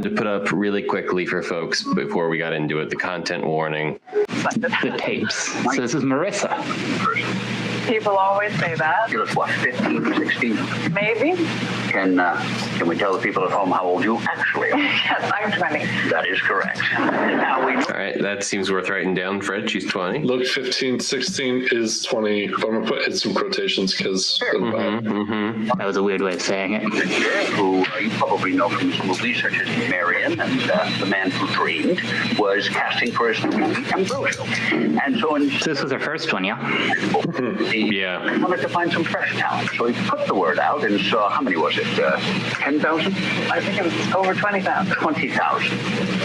to put up really quickly for folks before we got into it, the content warning. The tapes. So this is Marissa. People always say that. You're what, 15, 16? Maybe. Can we tell the people at home how old you actually are? Yes, I'm 20. That is correct. Now we... All right, that seems worth writing down. Fred, she's 20. Look, 15, 16 is 20. But I'm going to put in some quotations because... That was a weird way of saying it. Who you probably know from his movies, such as Marion and The Man Who Dreamed, was casting for his movie Ambrosia. And so this was her first one, yeah? He wanted to find some fresh talent. So he put the word out and saw, how many was it? 10,000? I think it was over 20,000. 20,000.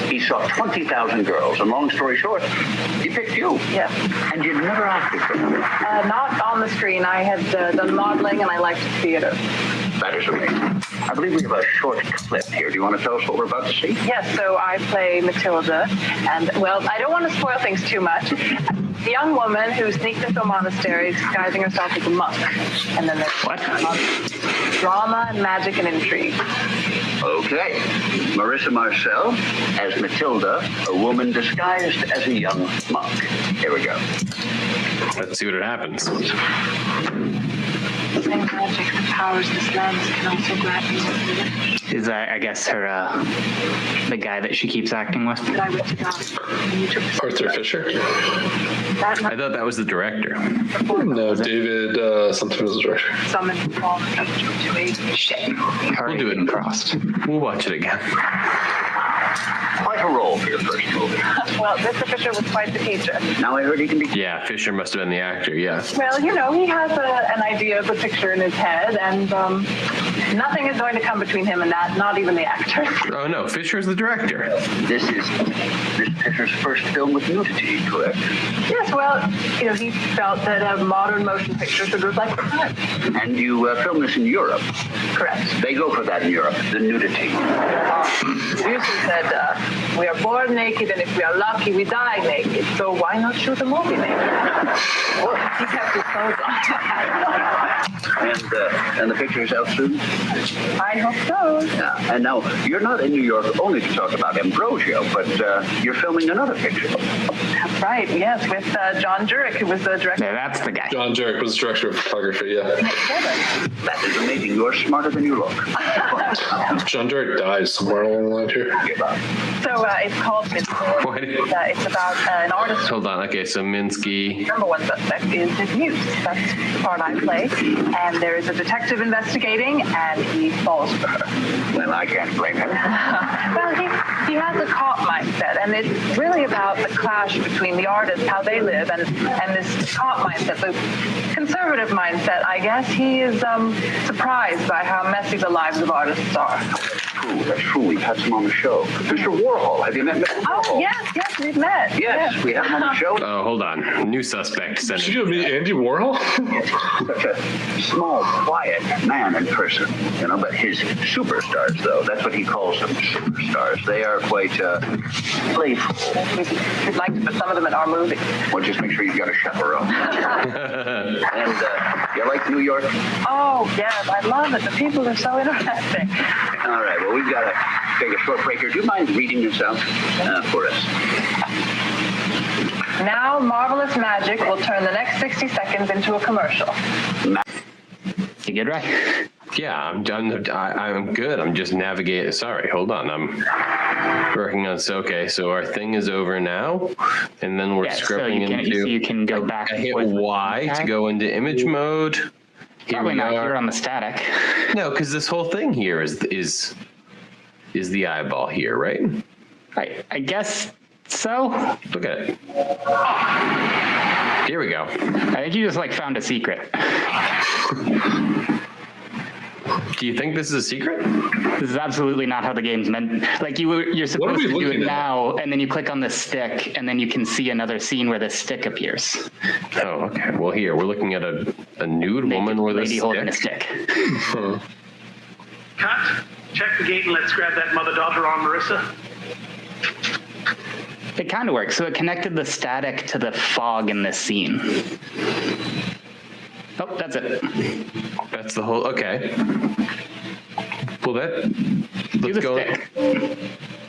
He saw 20,000 girls. And long story short, he picked you. Yes. And you never acted for him. Not on the screen. I had done modeling and I liked theater. That is amazing. I believe we have a short clip here. Do you want to tell us what we're about to see? Yes, so I play Matilda. And, well, I don't want to spoil things too much. A young woman who sneaked into a monastery disguising herself as a monk. And then there's drama and magic and intrigue. Okay. Marissa Marcel as Matilda, a woman disguised as a young monk. Here we go. Let's see what happens. The same magic that powers this land can also grant me. Is I guess her the guy that she keeps acting with? But I went to God. And you took the Arthur Fisher? I thought that was the director. No, David something was the director. Summon all to aid. Shit. We'll do it. Crossed. We'll watch it again. Quite a role for your first movie. Well, Mr. Fisher was quite the teacher. Now I heard he can be... Yeah, Fisher must have been the actor, yes. Well, you know, he has an idea of the picture in his head, and nothing is going to come between him and that, not even the actor. Oh, no, Fisher's the director. This is Fisher's first film with nudity, correct? Yes, well, you know, he felt that a modern motion picture should reflect the time. And you filmed this in Europe? Correct. They go for that in Europe, the nudity. The producer said, we are born naked, and if we are lucky, we die naked. So why not shoot a movie naked? Well, he kept his clothes on. And the picture's out soon? I hope so. Yeah. And now, you're not in New York only to talk about Ambrosia, but you're filming another picture. That's right, yes, with John Jurek, who was the director. Yeah, that's the guy. John Jurek was the director of photography, yeah. That is amazing. You are smarter than you look. John Jurek dies somewhere along the line here. So it's called Minsky. It's about an artist. Hold on. Okay, so Minsky. Number one suspect is his muse. That's the part I play. And there is a detective investigating, and he falls for her. Well, I can't blame him. Well, he has a cop mindset, and it's really about the clash between the artists, how they live, and this cop mindset, the conservative mindset, I guess. He is surprised by how messy the lives of artists are. That's true. We've had some on the show. Mr. Warhol. Have you met Mr. Warhol? Oh, yes, we've met. Yes, we have him on the show. Oh, hold on. New suspect. Did you meet Andy Warhol? Such a small, quiet man in person, you know, but his superstars, though, that's what he calls them, superstars. They are quite playful. We'd like to put some of them in our movie. Well, just make sure you've got a chaperone. And you like New York? Oh, yes, I love it. The people are so interesting. All right, well, we've got to take a short break here. Do you mind reading this out for us? Now, marvelous magic will turn the next 60 seconds into a commercial. You good, right? Yeah, I'm done. I'm good. I'm just navigating. Sorry, hold on. I'm working on. So our thing is over now, and then we're scrubbing into. So you can go back. I hit Y to go into image mode. Probably not here on the static. No, because this whole thing here is the eyeball here, right? I guess so. Look at it. Here we go. I think you just found a secret. Do you think this is a secret? This is absolutely not how the game's meant. You're supposed to do it now, and then you click on the stick, and then you can see another scene where the stick appears. Oh, okay. Well, here we're looking at a nude woman with a stick. Holding a stick. Cut. Check the gate and let's grab that mother-daughter on Marissa. It kind of works. So it connected the static to the fog in this scene. Oh, that's it. That's the whole. Okay. Well, let's go. Stick.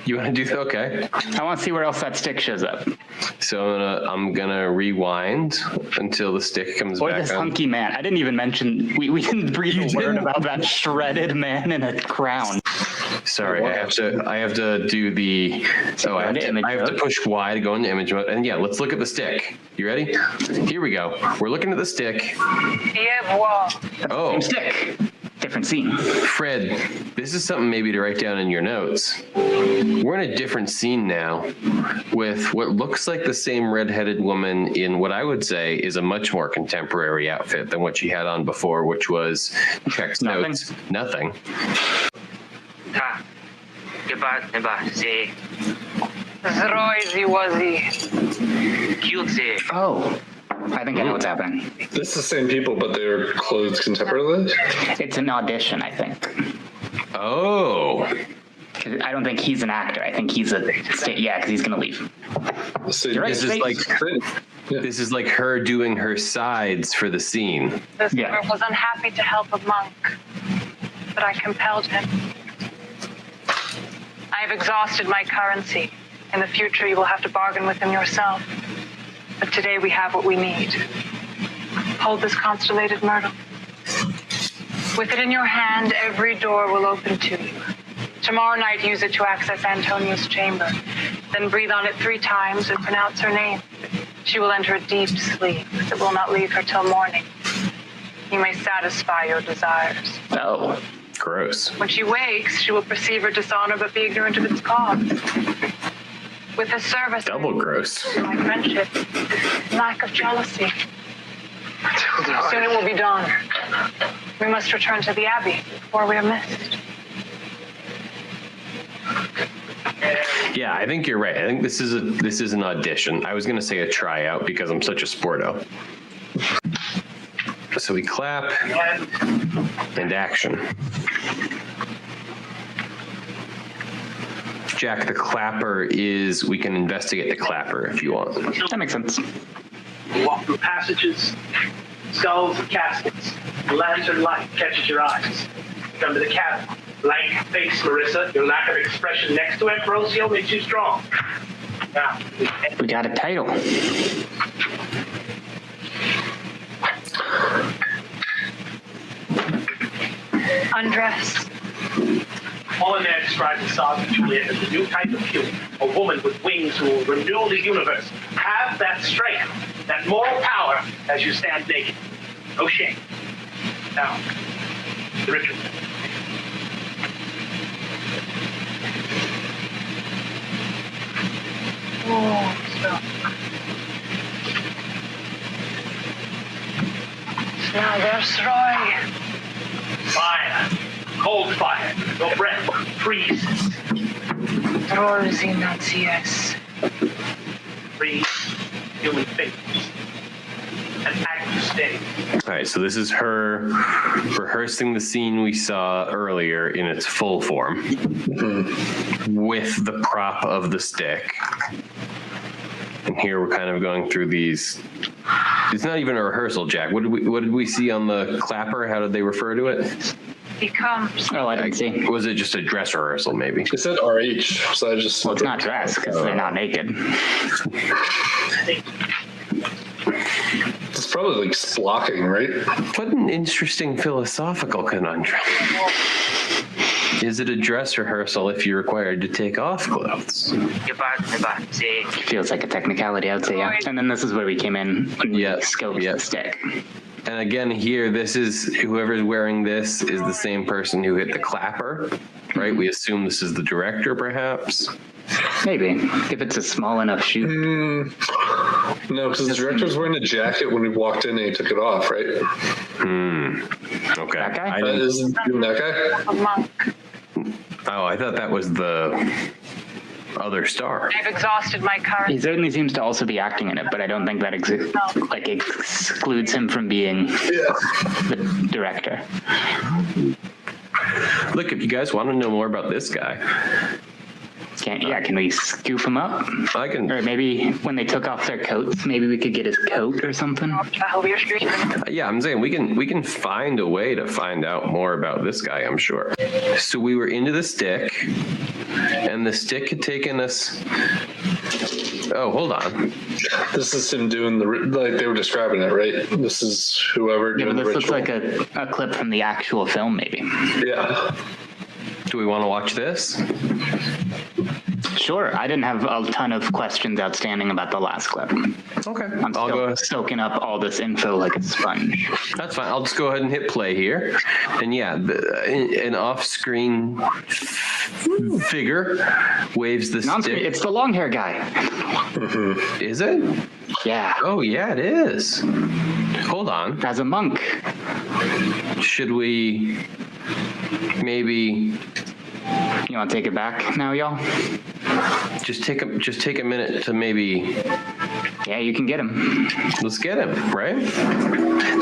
You want to do that? Okay. I want to see where else that stick shows up. So I'm gonna rewind until the stick comes Or back this on. hunky man. I didn't even mention, we didn't breathe a word about that shredded man in a crown. Sorry, I have to do the. Oh, I have to push Y to go into image mode. And yeah, let's look at the stick. You ready? Here we go. We're looking at the stick. Oh, Same stick. Different scene. Fred, this is something maybe to write down in your notes. We're in a different scene now with what looks like the same redheaded woman in what I would say is a much more contemporary outfit than what she had on before, which was checks notes. Nothing. Oh, I think I know what's happening. This is the same people, but they're clothed contemporarily? It's an audition, I think. Oh. I don't think he's an actor. I think he's because he's going to leave. So You're right. This is like her doing her sides for the scene. The Silver was unhappy to help a monk, but I compelled him. I have exhausted my currency. In the future, you will have to bargain with him yourself. But today we have what we need. Hold this constellated myrtle. With it in your hand, every door will open to you. Tomorrow night, use it to access Antonia's chamber. Then breathe on it 3 times and pronounce her name. She will enter a deep sleep that will not leave her till morning. You may satisfy your desires. Oh, gross. When she wakes, she will perceive her dishonor but be ignorant of its cause. With this service, double gross. My friendship, lack of jealousy. Soon it will be dawn. We must return to the Abbey before we are missed. Yeah, I think you're right. I think this is an audition. I was going to say a tryout because I'm such a sporto. So we clap and action. Jack, the clapper is, we can investigate the clapper if you want. That makes sense. You walk through passages, skulls and caskets. The lantern light catches your eyes. You come to the cabin. Blank face, Marissa. Your lack of expression next to Ambrosio makes you strong. Now, we got a title. Undress. Apollinaire describes the saga of Juliet as a new type of human, a woman with wings who will renew the universe. Have that strength, that moral power as you stand naked. No shame. Now, the ritual. Now there's Roy. Fire. Cold fire. Your breath freezes. Roy's Ignatius. Freeze. Human fingers. An active state. All right, so this is her rehearsing the scene we saw earlier in its full form with the prop of the stick. And here we're kind of going through these. It's not even a rehearsal, Jack. What did we see on the clapper? How did they refer to it? Becomes. Oh, I didn't see. Was it just a dress rehearsal, maybe? It said RH, so I just. Well, it's not dress because they're not naked. It's probably like splocking, right? What an interesting philosophical conundrum. Is it a dress rehearsal if you're required to take off clothes? Feels like a technicality, I would say, yeah. And then this is where we came in and scoped the stick. And again, here, this is, whoever's wearing this is the same person who hit the clapper, right? We assume this is the director, perhaps? Maybe, if it's a small enough shoot. No, because the director's wearing a jacket when he walked in and he took it off, right? Okay. That guy? Isn't that guy? A monk. Oh, I thought that was the other star. I've exhausted my currency. He certainly seems to also be acting in it, but I don't think that excludes him from being the director. Look, if you guys want to know more about this guy, can we scoop him up? I can. Or maybe when they took off their coats, maybe we could get his coat or something. Yeah, I'm saying we can find a way to find out more about this guy, I'm sure. So we were into the stick. and the stick had taken us. Oh, hold on. This is him doing like they were describing it, right? This is whoever Yeah, doing but the this looks ritual. like a clip from the actual film, maybe. Yeah. Do we want to watch this? Sure. I didn't have a ton of questions outstanding about the last clip. Okay. I'm I'll go. still soaking up all this info like a sponge. That's fine. I'll just go ahead and hit play here. And yeah, an off-screen figure waves the stick. It's the long hair guy. Is it? Yeah. Oh, yeah, it is. Hold on. As a monk. Should we maybe You want to take it back now, y'all? just take a minute to maybe Yeah, you can get him. let's get him, right?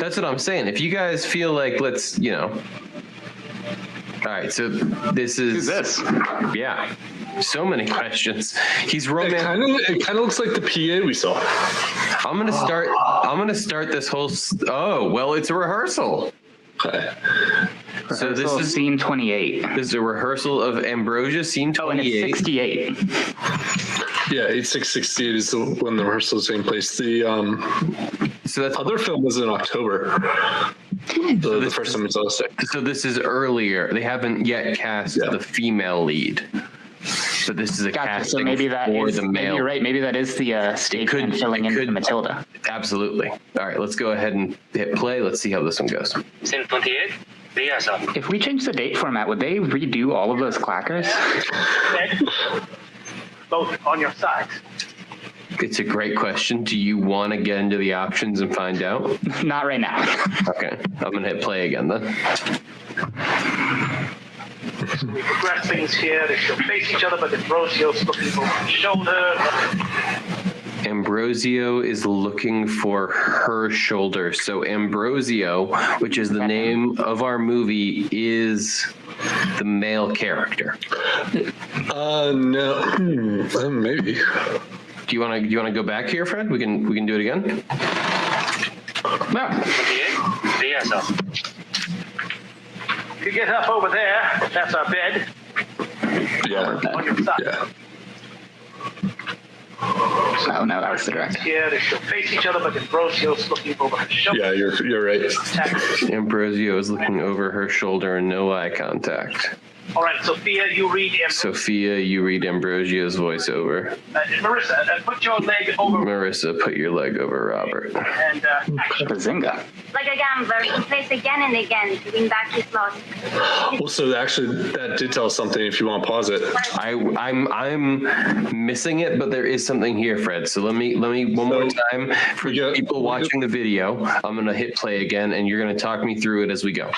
That's what I'm saying. If you guys feel like let's, All right, so this is Who's this? Yeah. So many questions. He's It romantic. kind of looks like the PA we saw. I'm gonna start this whole. Oh well, it's a rehearsal. Okay. So this is scene 28. This is a rehearsal of Ambrosia, scene Oh, and 28. it's 68. Yeah, 8668 is when the rehearsal is taking place. The So that's other film was in October. The first time we saw the So this is earlier. They haven't yet cast the female lead. So this is a Gotcha. casting So maybe that for is, the maybe male. you're right. Maybe that is the stage hand filling in for Matilda. Absolutely. All right, let's go ahead and hit play. Let's see how this one goes. Scene 28. Rehearsal. If we change the date format, would they redo all of those clackers? Both on your sides. It's a great question. Do you want to get into the options and find out? Not right now. Okay, I'm gonna hit play again then. So we progress things here. They should face each other, but Ambrosio's looking over his shoulder. Ambrosio is looking for her shoulder. So Ambrosio, which is the name of our movie, is the male character. No, maybe. Do you want to go back here, Fred? We can do it again. No. 28. Rehearsal. If you get up over there, that's our bed. Yeah. On your side. Yeah. Oh no, that was the director. Here, they should face each other, but Ambrosio's looking over his shoulder. Yeah, you're right. Ambrosio is looking over her shoulder and no eye contact. All right, Sophia, you read Sophia, you read Ambrosio's voiceover. Marissa, put your leg over. Marissa, put your leg over Robert. And action. Bazinga. Like a gambler, he plays again and again to win back his loss. Well, so actually, that did tell us something. If you want to pause it, I'm missing it, but there is something here, Fred. So let me one more time for people watching the video. I'm gonna hit play again, and you're gonna talk me through it as we go.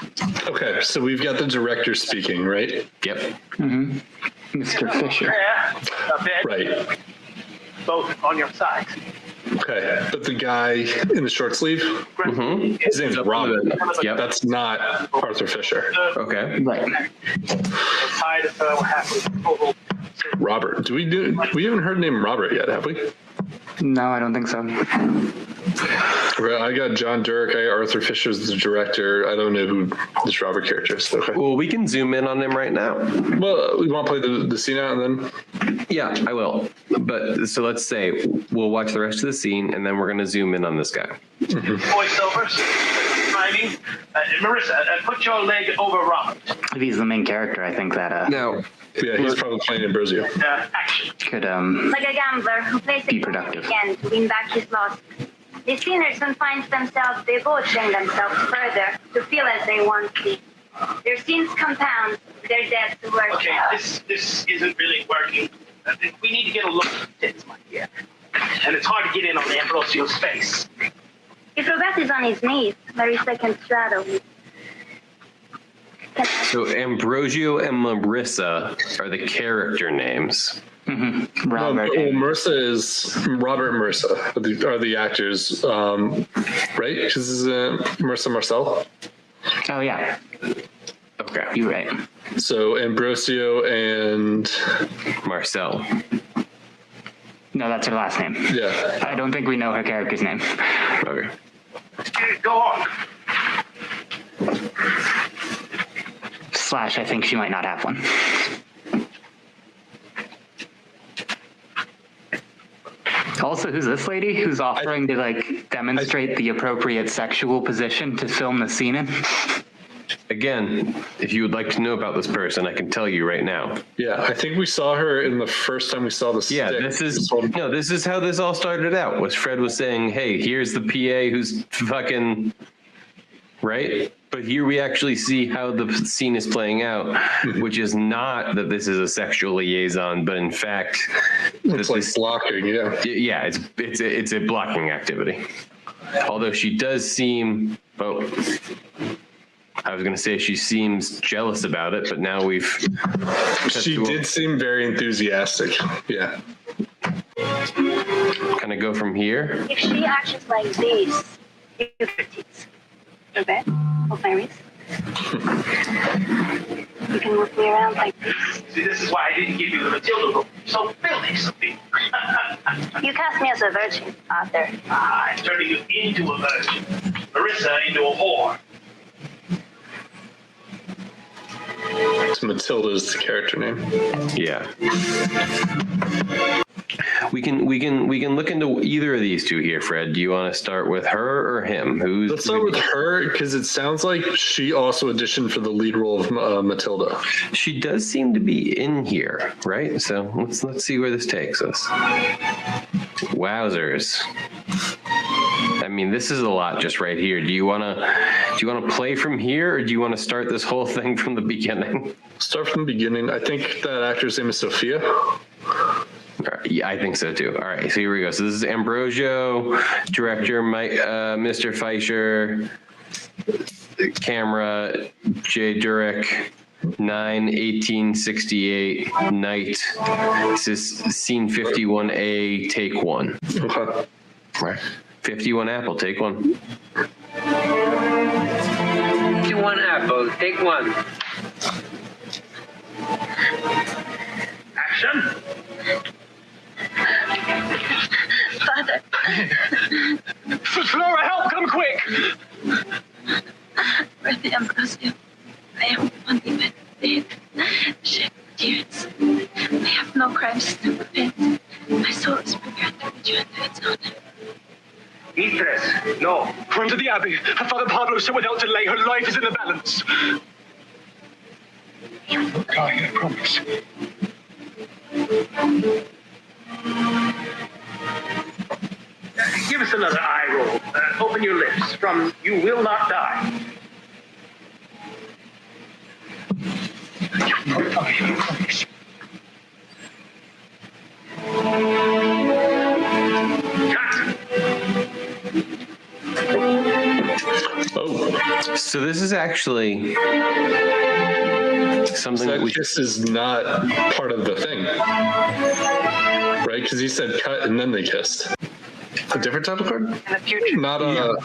Okay, so we've got the director speaking, right? Yep. Mm-hmm. Mr. Fisher. There, a bed. Right. Both on your sides. Okay, but the guy in the short sleeve, Mm-hmm. his name's Robin. Yep. That's not Arthur Fisher. Okay. Right. Tied we're halfway over. Robert. We haven't heard the name Robert yet, have we? No, I don't think so. I got John Durk. I got Arthur Fisher as the director. I don't know who this Robert character is. Okay. Well, we can zoom in on him right now. Well, we want to play the scene out and then. Yeah, I will. But so let's say we'll watch the rest of the scene, and then we're gonna zoom in on this guy. Voiceovers. Timing. Marissa, put your leg over Robert. If he's the main character, I think that Now, Yeah, he's probably playing Ambrosio. Action. could Like a gambler who plays Be again and productive. again to win back his loss. The sinner soon finds themselves debauching themselves further to feel as they once did. Their sins compound, their death to work. Okay, this isn't really working. We need to get a look at the tits, my dear. And it's hard to get in on Ambrosio's face. If Robert is on his knees, Marissa can straddle him. so Ambrosio and Marissa are the character names. Robert. Marissa is Robert and Marissa are the actors, right? Because this is Marissa Marcel. Oh yeah, Okay. you're right. So Ambrosio and Marcel. No, that's her last name. yeah. I don't think we know her character's name. Okay. Go on. Slash, I think she might not have one. Also, who's this lady who's offering to like demonstrate the appropriate sexual position to film the scene in? Again, if you would like to know about this person, I can tell you right now. Yeah, I think we saw her in the first time we saw the stick. Yeah, this is how this all started out. Was Fred was saying, "Hey, here's the PA who's fucking right." But here we actually see how the scene is playing out, which is not that this is a sexual liaison, but in fact, it's like blocking. Yeah, yeah, it's a blocking activity. Although she does seem, well, I was going to say she seems jealous about it, but now she did seem very enthusiastic. Yeah. Kind of go from here. If she actions like this, Euphrates, okay, Osiris, you can move me around like this. See, this is why I didn't give you the Matilda book. So filthy, Sophie. You cast me as a virgin, Arthur. I'm turning you into a virgin. Marissa into a whore. Matilda's the character name. Yeah. We can look into either of these two here, Fred. Do you want to start with her or him? Let's start with her because it sounds like she also auditioned for the lead role of Matilda. She does seem to be in here, right? So let's see where this takes us. Wowzers. I mean, this is a lot just right here. Do you want to play from here, or do you want to start this whole thing from the beginning? Start from the beginning. I think that actor's name is Sophia. Yeah, I think so too. All right, so here we go. So this is Ambrosio, director Mr. Fleischer, camera J. Durek, 9/1868 night. This is scene 51A, take one. Okay. Right. 51 Apple, take one. 51 Apple, take one. Action. Father. Flora, help, come quick. Worthy Ambrosio, I am only but dead, shed tears. I have no crimes to repent. My soul is prepared to return to its owner. Mistress, no. Run to the Abbey. Her Father Pablo said without delay her life is in the balance. You will die, I promise. Give us another eye roll. Open your lips. From "You will not die." You will die, I promise. Oh. So this is actually something that kiss is not part of the thing, right? Because he said cut and then they kissed. A different title card? In the future. Not a.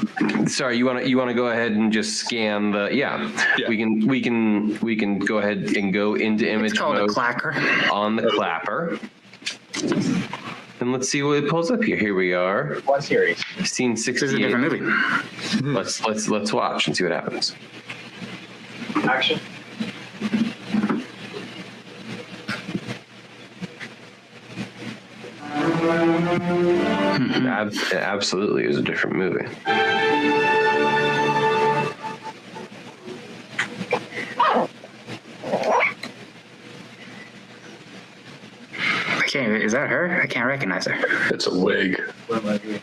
Sorry, you want to go ahead and just scan the yeah. We can go ahead and go into image mode a clacker. On the clapper. And let's see what it pulls up here. Here we are. One series. Scene 68. This is a different movie. Let's watch and see what happens. Action. It absolutely is a different movie. Okay, is that her? I can't recognize her. It's a wig. What am I doing?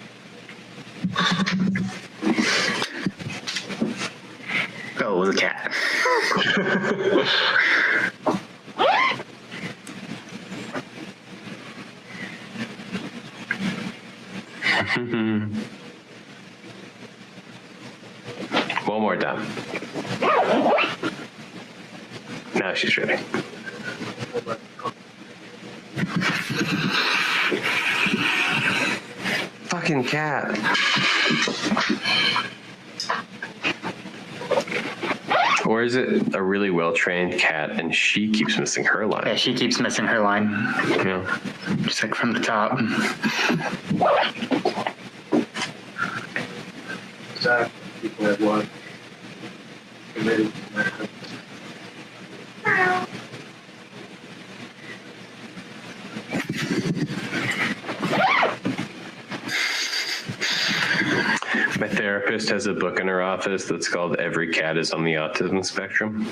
Oh, it was a cat. One more time. Now she's ready. Fucking cat. Or is it a really well-trained cat and she keeps missing her line? Yeah, she keeps missing her line. Yeah. Just like from the top. Zach, people have one. Committed. My therapist has a book in her office that's called Every Cat is on the Autism Spectrum.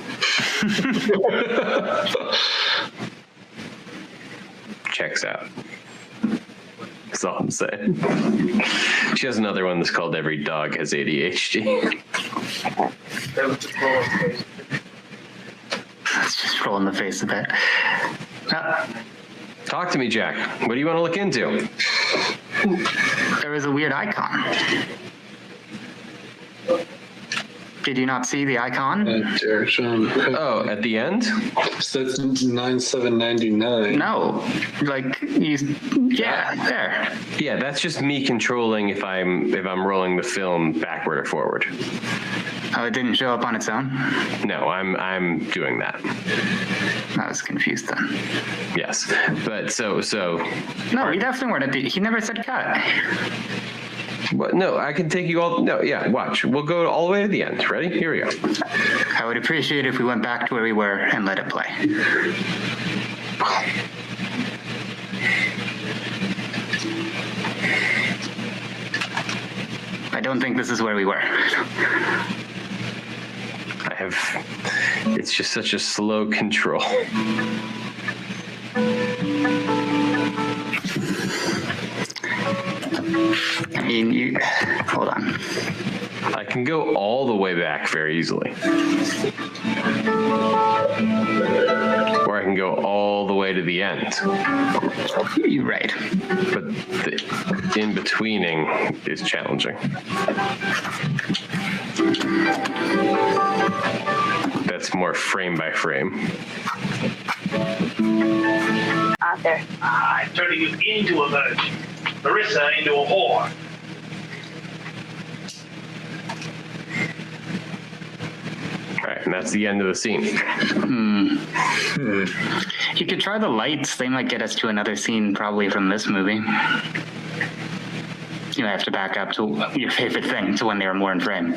Checks out. That's all I'm saying. She has another one that's called Every Dog Has ADHD. Let's just roll in the face a bit. Talk to me, Jack. What do you want to look into? There was a weird icon. Did you not see the icon? Oh, at the end? So that's 9799. No, like yeah, there. Yeah, that's just me controlling if I'm rolling the film backward or forward. Oh, it didn't show up on its own? No, I'm doing that. I was confused then. Yes, but so. No, we definitely weren't. He never said cut. But no, I can take you all. No, yeah, watch. We'll go all the way to the end. Ready? Here we go. I would appreciate if we went back to where we were and let it play. I don't think this is where we were. It's just such a slow control. I mean, hold on. I can go all the way back very easily. Or I can go all the way to the end. You're right. But the in-betweening is challenging. That's more frame by frame. Out there. I'm turning you into a virgin. Marissa into a whore. All right, and that's the end of the scene. You could try the lights. They might get us to another scene probably from this movie. You have to back up to your favorite thing, to when they were more in frame.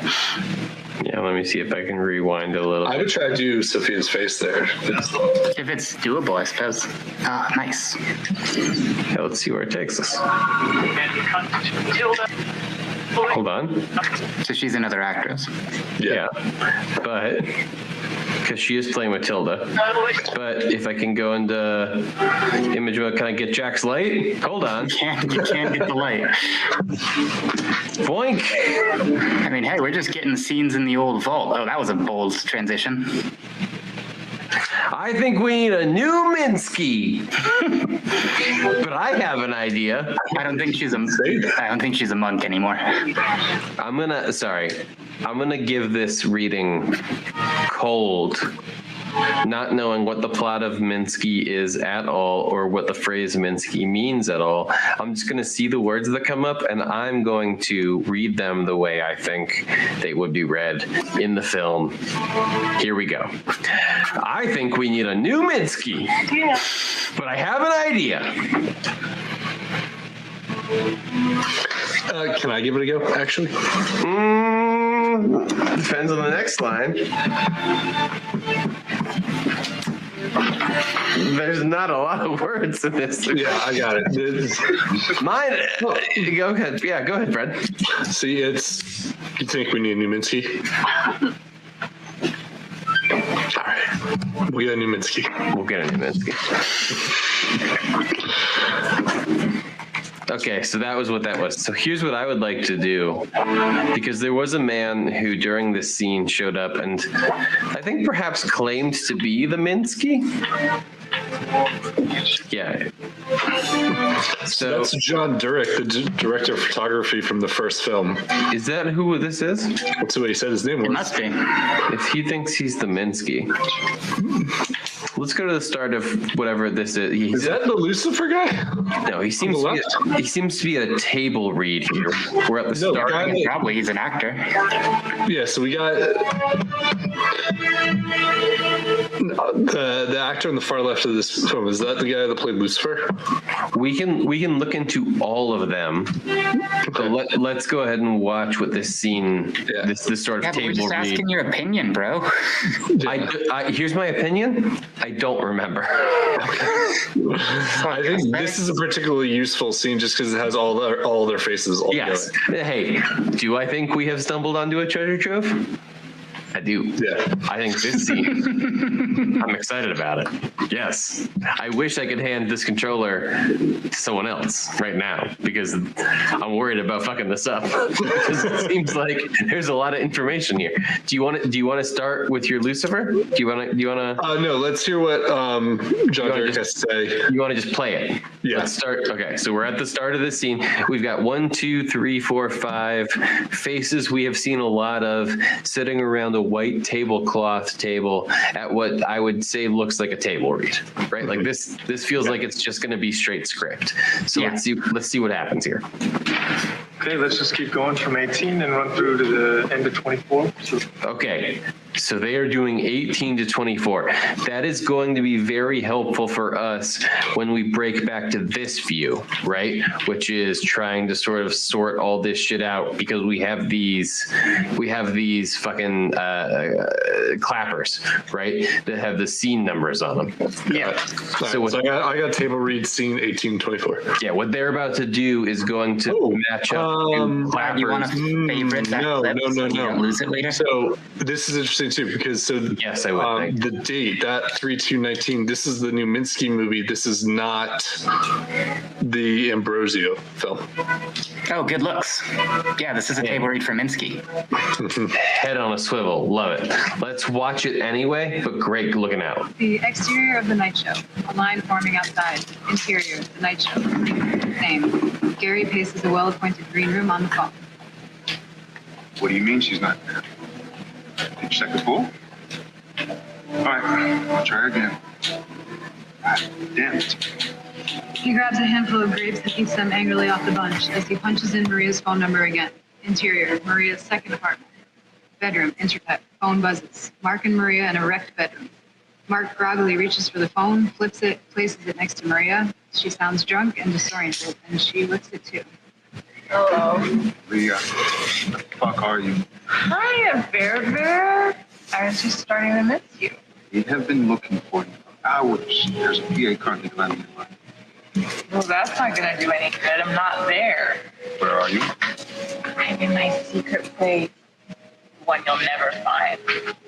Yeah, let me see if I can rewind a little. I would try to do Sophia's face there. If it's doable, I suppose. Ah, nice. Yeah, let's see where it takes us. And cut to Tilda. Hold on. So she's another actress. Yeah. But because she is playing Matilda. But if I can go into image mode, can I get Jack's light? Hold on. You can't get the light. Boink. I mean, hey, we're just getting scenes in the old vault. Oh, that was a bold transition. I think we need a new Minsky. But I have an idea. I don't think she's a monk anymore. I'm gonna give this reading cold, not knowing what the plot of Minsky is at all or what the phrase Minsky means at all. I'm just going to see the words that come up and I'm going to read them the way I think they would be read in the film. Here we go. I think we need a new Minsky. Yeah. But I have an idea. Can I give it a go, actually? Depends on the next line. There's not a lot of words in this. Yeah, I got it. Mine. Go ahead. Yeah, go ahead, Fred. See, you think we need a new Minsky? All right. We got a new Minsky. We'll get a new Minsky. Okay, so that was what that was. So here's what I would like to do, because there was a man who during this scene showed up and I think perhaps claimed to be the Minsky. Yeah. So that's John Durek, the director of photography from the first film. Is that who this is? That's what he said his name was. It must be. If he thinks he's the Minsky. Let's go to the start of whatever this is. Is that the Lucifer guy? No, he seems to be at a table read here. We're at the start. Probably he's an actor. Yeah, so we got the actor on the far left of this film. Is that the guy that played Lucifer? We can look into all of them. So let's go ahead and watch what this scene, this sort of table we're just read. asking your opinion, bro. Here's my opinion. I don't remember. I think this is a particularly useful scene just because it has all their faces all Yes. together. Hey, do I think we have stumbled onto a treasure trove? I do. Yeah. I think this scene, I'm excited about it. Yes. I wish I could hand this controller to someone else right now because I'm worried about fucking this up. Because it seems like there's a lot of information here. Do you want to start with your Lucifer? Do you want to? No, let's hear what John Derek has to say. You want to just play it? Yeah. Let's start. Okay, so we're at the start of this scene. We've got 1, 2, 3, 4, 5 faces we have seen a lot of sitting around a white tablecloth table at what I would say looks like a table read, right? Like this feels like it's just going to be straight script. So let's see what happens here. Okay, let's just keep going from 18 and run through to the end of 24. Okay, so they are doing 18 to 24. That is going to be very helpful for us when we break back to this view, right? Which is trying to sort of sort all this shit out because we have these fucking clappers, right? That have the scene numbers on them. Yeah. So I got table read scene 1824. Yeah, what they're about to do is going to match up clappers. You want to favorite that clip so you don't lose it later? So this is interesting too because yes, I would think. The date, that 3/2/19, this is the new Minsky movie. This is not the Ambrosio film. Oh, good looks. Yeah, this is a table read for Minsky. Head on a swivel. Love it. Let's watch it anyway, but great looking out. The exterior of the night show. A line forming outside. Interior, the night show. Name. Gary paces a well-appointed green room on the phone. What do you mean she's not there? Did you check the pool? All right, I'll try again. God damn it. He grabs a handful of grapes and eats them angrily off the bunch as he punches in Maria's phone number again. Interior, Maria's second apartment. Bedroom, internet, phone buzzes. Mark and Maria in a wrecked bedroom. Mark groggily reaches for the phone, flips it, places it next to Maria. She sounds drunk and disoriented, and she lifts it too. Hello. Leah, what the fuck are you? Hiya, Bear Bear. I was just starting to miss you. We have been looking for you for hours. There's a PA currently climbing in line. Well, that's not going to do any good. I'm not there. Where are you? I'm in my secret place. One you'll never find.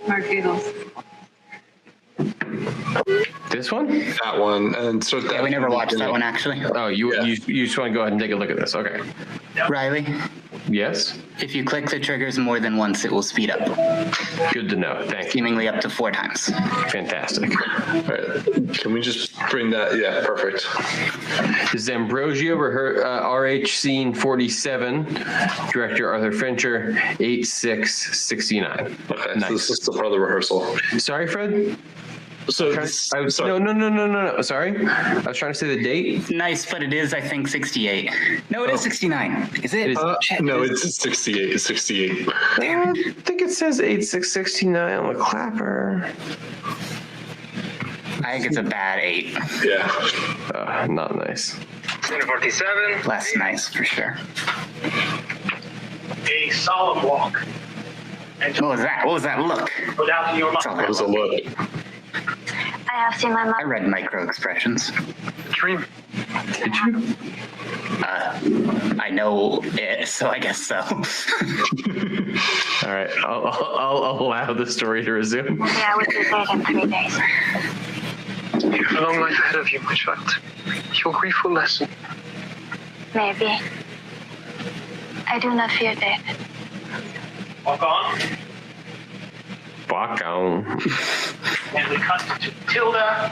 Mark giggles. This one? That one. And so Yeah, we never watched that one actually. Oh, you just want to go ahead and take a look at this. Okay. Riley, Yes? if you click the triggers more than once, it will speed up, Good to know. Thank you. seemingly up to 4 times. Fantastic. All right. Can we just bring that? Yeah, perfect. Zambrosio, RH scene 47, director Arthur Fincher, 8/6/69. Okay, Nice. so this is the part of the rehearsal. Sorry, Fred? So No. Sorry. I was trying to say the date. Nice, but it is, I think, 68. No, it is 69. Is it? no, it's 68. It's 68. I think it says 8/6/69 on the clapper. I think it's a bad 8. Yeah. Not nice. 47. Less nice, for sure. A solemn walk. And What was that? What was that look? put out in your mind. That was a look. I have seen my I mom. read micro expressions. Dream. Did you? I know it, so I guess so. All right. I'll allow the story to resume. Maybe I would be dead in 3 days. You have a long life ahead of you, my child. Your grief will lessen. Maybe. I do not fear death. Walk on. Walk on. And we cut to Tilda.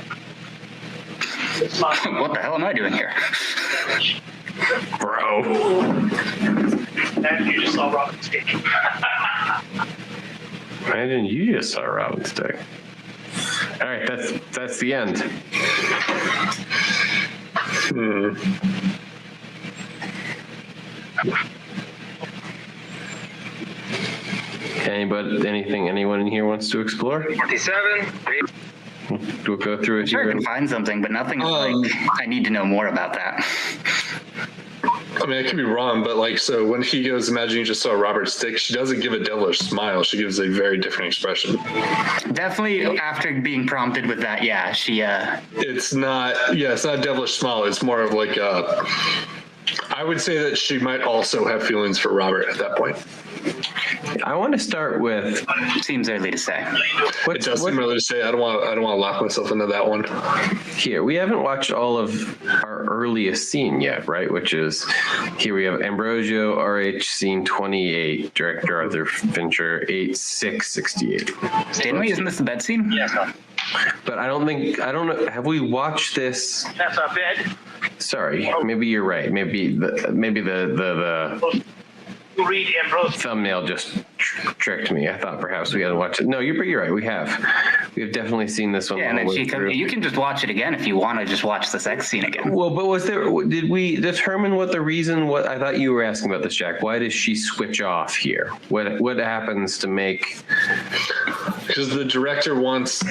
What the hell am I doing here? Bro. And you just saw Robin Stick. Why didn't you just saw Robin Stick? All right, that's the end. Anyone in here wants to explore? 47. We'll go through it Sure, I here. can find something, but nothing like I need to know more about that. I mean, I could be wrong, but like, so when he goes, imagine you just saw Robert Stick, she doesn't give a devilish smile. She gives a very different expression. Definitely after being prompted with that, yeah, she, It's not a devilish smile. It's more of like I would say that she might also have feelings for Robert at that point. I want to start with. Seems early to say. It does seem early to say. I don't want to lock myself into that one. Here, we haven't watched all of our earliest scene yet, right? Which is here we have Ambrosio, RH scene 28, director Arthur Fincher, 8/6/68. Didn't we? Isn't this the bed scene? Yes, sir. But I don't know. Have we watched this? That's our bed. Sorry, maybe you're right. Maybe the You read Ambrose. thumbnail just tricked me. I thought perhaps we hadn't watched it. No, you're right. We have definitely seen this one. Yeah, and then you can just watch it again if you want to just watch the sex scene again. Well, but did we determine what the reason? What I thought you were asking about this, Jack. Why does she switch off here? What happens to make? Because the director wants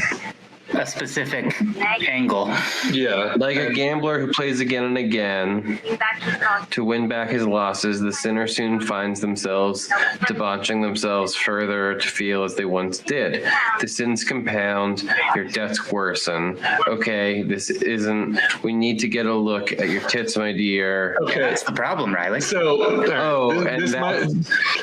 a specific angle. Yeah. Like a gambler who plays again and again to win back his losses, the sinner soon finds themselves debauching themselves further to feel as they once did. The sins compound, your debts worsen. Okay, we need to get a look at your tits, my dear. Okay. That's the problem, Riley. So,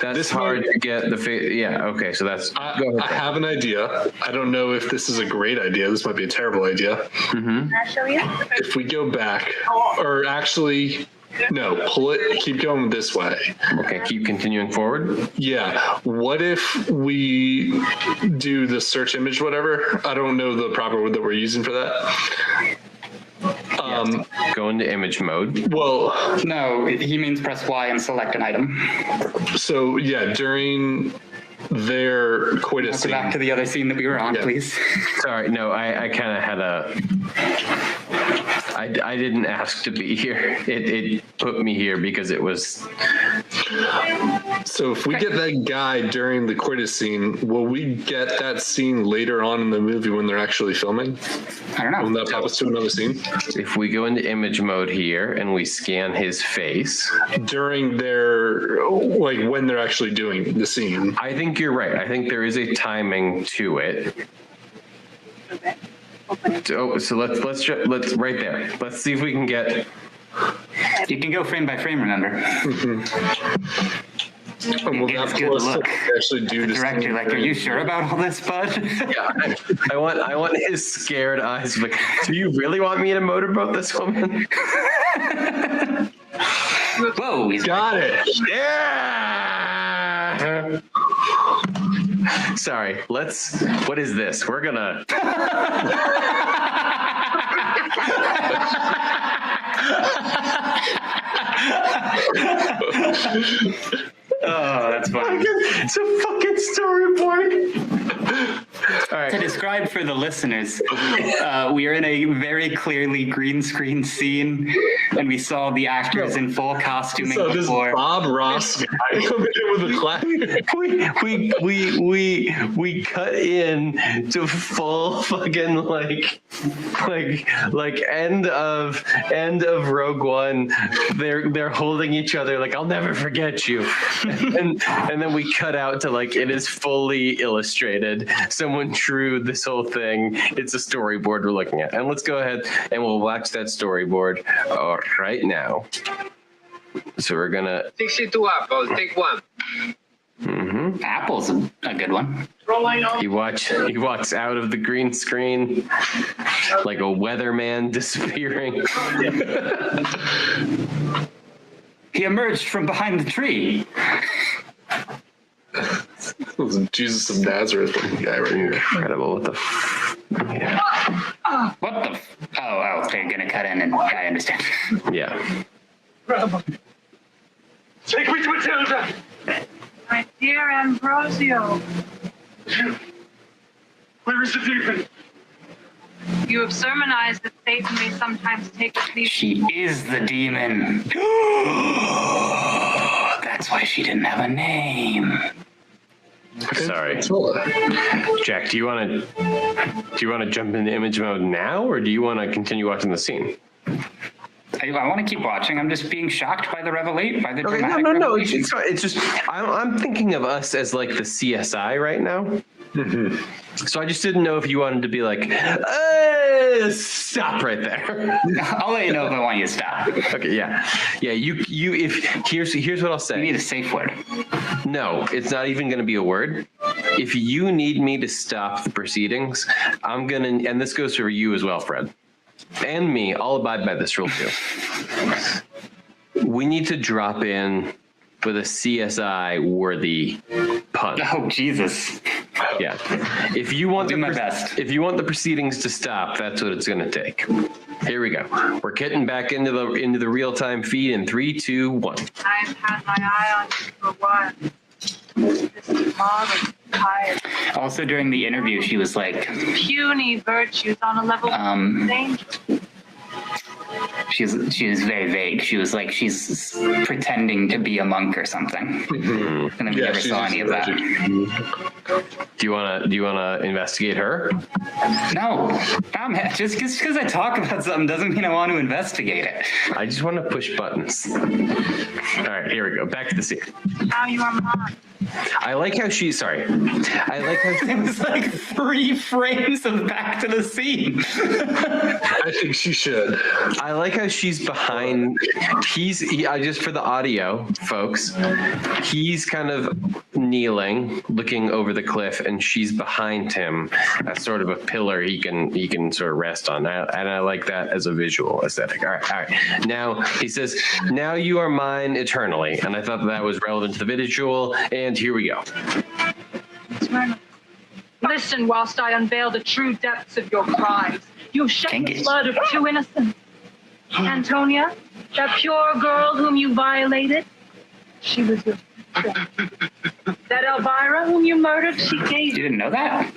that's hard to get the face. Yeah, okay, so that's. Go ahead. I have an idea. I don't know if this is a great idea. This might be a terrible idea. Mm-hmm. Can I show you? If we go back, or actually, no, pull it, keep going this way. Okay, keep continuing forward. Yeah. What if we do the search image, whatever? I don't know the proper word that we're using for that. Go into image mode. Well, no, he means press Y and select an item. So, yeah, during their coitus scene. Back to the other scene that we were on, please. Sorry, no, I kind of had I didn't ask to be here. It put me here because it was. So if we get that guy during the coitus scene, will we get that scene later on in the movie when they're actually filming? I don't know. When that pops to another scene? If we go into image mode here and we scan his face. During their, like when they're actually doing the scene. I think you're right. I think there is a timing to it. Okay. So let's right there. Let's see if we can get. You can go frame by frame, remember? Mm-hmm. And will that pull us to actually do this? Director, like, are you sure about all this, bud? Yeah, I want his scared eyes. Like, do you really want me to motorboat this woman? Whoa, he's got it. Yeah. Sorry, what is this? We're gonna. Oh, that's funny. It's a fucking storyboard. All right. To describe for the listeners, we are in a very clearly green screen scene, and we saw the actors in full costuming so before. This Bob Ross guy coming in with a clap. We cut in to full fucking like end of Rogue One. They're holding each other like I'll never forget you, and then we cut out to like it is fully illustrated. Someone drew this whole thing. It's a storyboard we're looking at, and let's go ahead and we'll watch that storyboard right now. So we're gonna 62 apples. Take one. Mm-hmm. Apple's a good one. He walks out of the green screen like a weatherman disappearing. He emerged from behind the tree. Jesus of Nazareth looking guy right here. Incredible. What the yeah. What the oh, they're gonna cut in and I understand. Yeah. Take me to Matilda! My dear Ambrosio. Where is the demon? You have surmised that Satan may sometimes take us these. She is the demon. That's why she didn't have a name. Sorry, Jack. Do you want to jump into image mode now, or do you want to continue watching the scene? I want to keep watching. I'm just being shocked by the dramatic No. revelation. It's just I'm thinking of us as like the CSI right now. So I just didn't know if you wanted to be like, stop right there. I'll let you know if I want you to stop. Okay, yeah. You. If here's what I'll say. You need a safe word. No, it's not even going to be a word. If you need me to stop the proceedings, I'm gonna, and this goes for you as well, Fred, and me. I'll abide by this rule too. We need to drop in with a CSI worthy pun. Oh Jesus! Yeah. If you want my best. If you want the proceedings to stop, that's what it's going to take. Here we go. We're getting back into the real time feed in 3, 2, 1. I've had my eye on you for a while. This mob is tired. Also, during the interview, she was like, Puny virtues on a level of danger. she was very vague. She was like, she's pretending to be a monk or something, and then we never saw any of that. Do you wanna investigate her? No, just because I talk about something doesn't mean I want to investigate it. I just want to push buttons. All right, here we go. Back to the scene. Now you are mine. I like how she's sorry. I like how it was like 3 frames of back to the scene. I think she should. I like how she's behind. Just for the audio, folks. He's kind of kneeling, looking over the cliff, and she's behind him as sort of a pillar he can sort of rest on. And I like that as a visual aesthetic. All right. Now he says, "Now you are mine eternally," and I thought that was relevant to the visual. And here we go. Listen whilst I unveil the true depths of your crimes. You shed the blood of 2 innocents. Antonia, that pure girl whom you violated, she was your sister. That Elvira whom you murdered, she gave you. Didn't know that?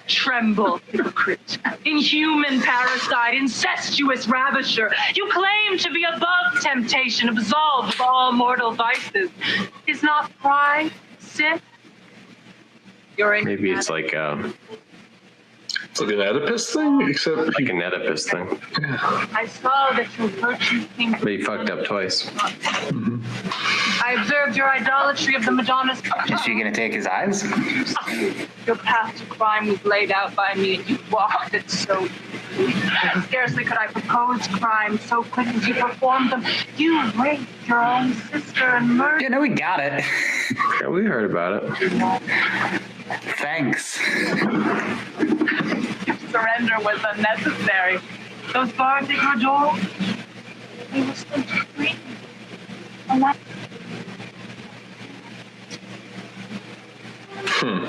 Tremble, hypocrite. Inhuman parasite, incestuous ravisher. You claim to be above temptation, absolved of all mortal vices. Is not pride sin? Maybe it's like it's like an Oedipus thing, except like an Oedipus thing. I saw that your virtues came. But he fucked up twice. I observed your idolatry of the Madonna's. Is she gonna take his eyes? Your path to crime was laid out by me, and you walked it so. Scarcely could I propose crime so quick as you performed them. You raped your own sister and murdered. Yeah, no, we got it. Yeah, we heard about it. Thanks. Surrender was unnecessary. Those bars at your door, they were still free.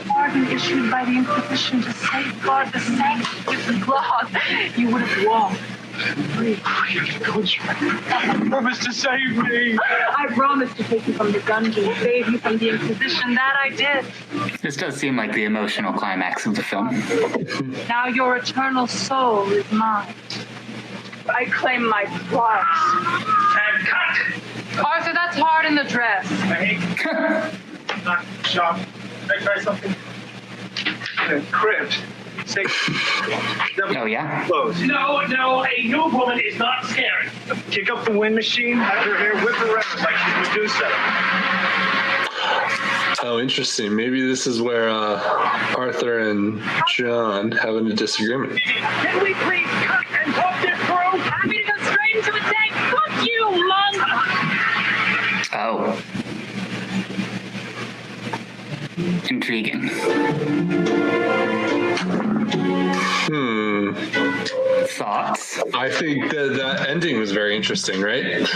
Pardon issued by the Inquisition to safeguard the sanctity of the laws. You would have walked. Promise to save me. I promised to take you from the dungeon, save you from the Inquisition. That I did. This does seem like the emotional climax of the film. Now your eternal soul is mine. I claim my price. And cut. Arthur, that's hard in the dress. Not sharp. Can I try something? Crypt. Oh, yeah? Close. No, a new woman is not scary. Kick up the wind machine, have her hair whip around like she's Medusa. Oh, interesting. Maybe this is where Arthur and John having a disagreement. Can we please cut and talk this through? Happy to go straight into a tank. Fuck you, monk! Oh. Intriguing. Thoughts? I think that ending was very interesting, right?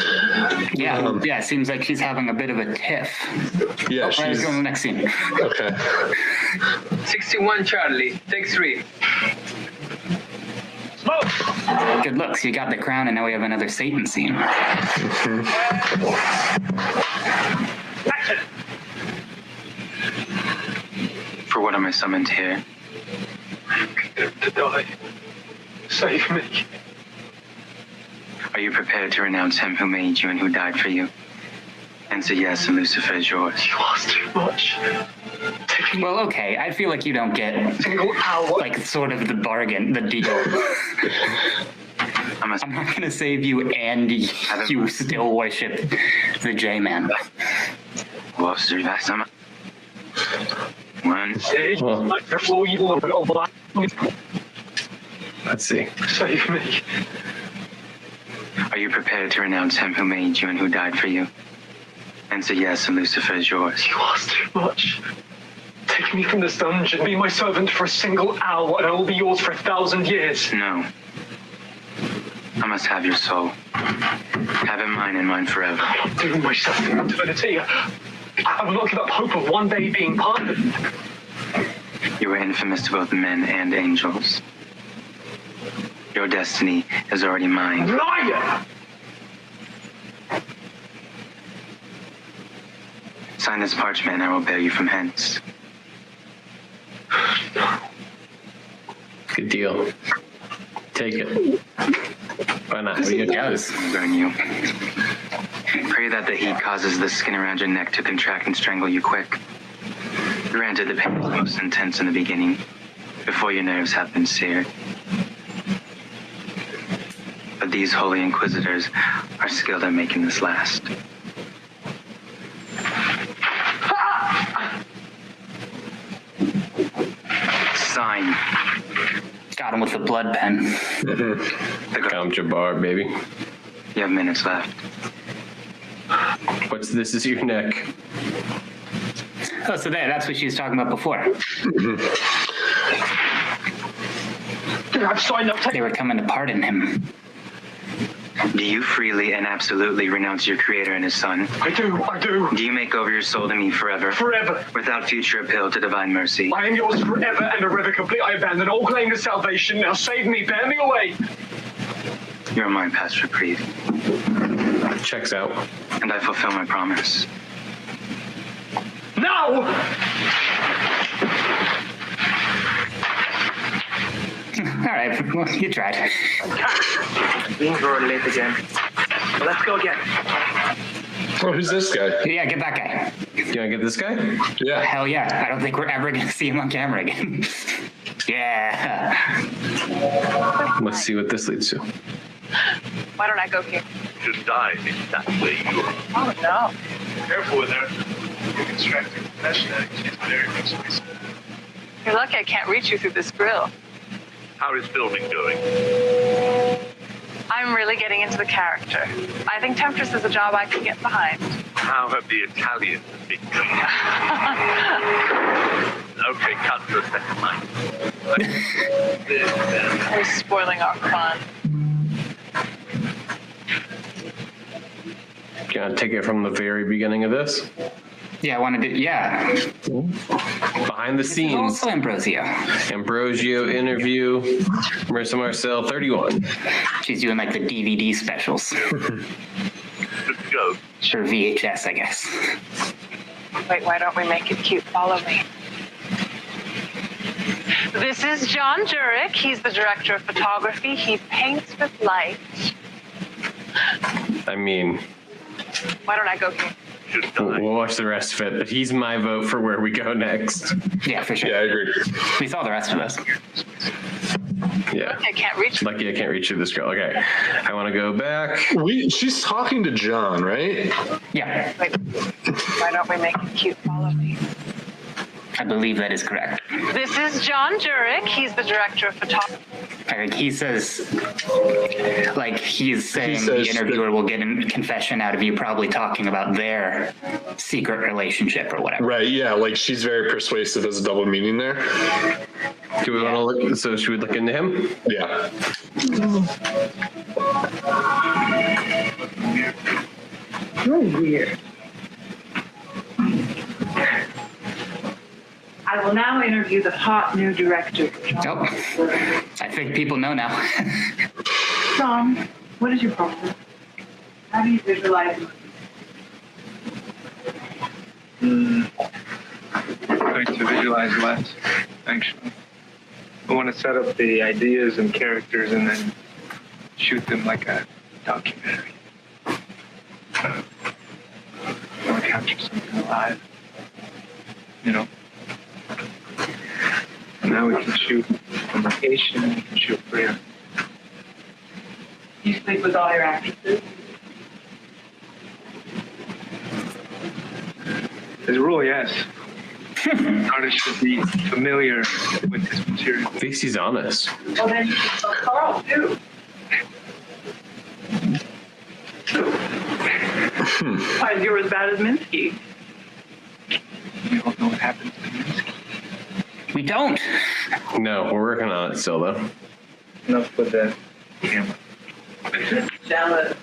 Yeah, it seems like she's having a bit of a tiff. Yeah, let's go to the next scene. Okay. 61 Charlie, take 3. Smoke! Good looks, you got the crown and now we have another Satan scene. Action! For what am I summoned here? Condemned to die. Save me. Are you prepared to renounce him who made you and who died for you? Answer yes, and Lucifer is yours. You asked too much. Well, okay, I feel like you don't get, like, sort of the bargain, the deal. I'm not going to save you, and you still worship the J-Man. Let's see. Save me. Are you prepared to renounce him who made you and who died for you? Answer yes, and Lucifer is yours. You ask too much. Take me from this dungeon, be my servant for a single hour, and I will be yours for 1,000 years. No. I must have your soul. Have it mine and mine forever. I'm not doing myself to eternity. I will not give up hope of one day being pardoned. You are infamous to both men and angels. Your destiny is already mine. Liar! Sign this parchment and I will bear you from hence. Good deal. Take it. Why not? What do you guys? Burn you. Pray that the heat causes the skin around your neck to contract and strangle you quick. Granted, the pain is most intense in the beginning, before your nerves have been seared. But these holy inquisitors are skilled at making this last. Sign. Got him with the blood pen. The Count Jabbar, baby. You have minutes left. This is your neck. Oh, so that's what she was talking about before. I've signed up. They were coming to pardon him. Do you freely and absolutely renounce your creator and his son? I do. Do you make over your soul to me forever? Forever. Without future appeal to divine mercy? I am yours forever and irrevocably. I abandon all claim to salvation. Now save me, bear me away. You are mine past reprieve. Checks out. And I fulfill my promise. No! All right, well, you tried. Being very late again. Well, let's go again. Oh, who's this guy? Yeah, get that guy. You want to get this guy? Yeah. Hell yeah. I don't think we're ever going to see him on camera again. Yeah. Let's see what this leads to. Why don't I go here? You die exactly. Oh, no. Careful with her. You're extracting confession out. She's very persuasive. You're lucky I can't reach you through this grill. How is filming going? I'm really getting into the character. I think Temptress is a job I could get behind. How have the Italians been doing? Okay, cut for a second, Mike. We're spoiling our fun. Can I take it from the very beginning of this? Yeah, I wanted to, yeah. Behind the scenes. Also Ambrosio. Ambrosio interview. Marissa Marcel, 31. She's doing like the DVD specials. Good go. Or VHS, I guess. Wait, why don't we make it cute? Follow me. This is John Jurek. He's the director of photography. He paints with light. I mean... Why don't I go here? We'll watch the rest of it, but he's my vote for where we go next. Yeah, for sure. Yeah, I agree. We saw the rest of us. Yeah. I can't reach. Lucky I can't reach you this girl. Okay. I want to go back. She's talking to John, right? Yeah. Wait, why don't we make it cute? Follow me. I believe that is correct. This is John Jurek. He's the director of photography. I think he says, like, he's saying the interviewer will get a confession out of you, probably talking about their secret relationship or whatever. Right, yeah, like she's very persuasive as a double meaning there. Do we want to look? So should we look into him? Yeah. You're weird. I will now interview the hot new director. Oh, I think people know now. John, what is your problem? How do you visualize it? I like to visualize less, actually. I want to set up the ideas and characters and then shoot them like a documentary. I want to capture something alive, you know? Now we can shoot on location, we can shoot for You sleep with all your actresses? As a rule, yes. Artists should be familiar with this material. I think she's honest. Well, then you should tell Carl, too. Why, you're as bad as Minsky. We all know what happens to Minsky. We don't. No, we're working on it still, though. Enough with that camera. Jealous.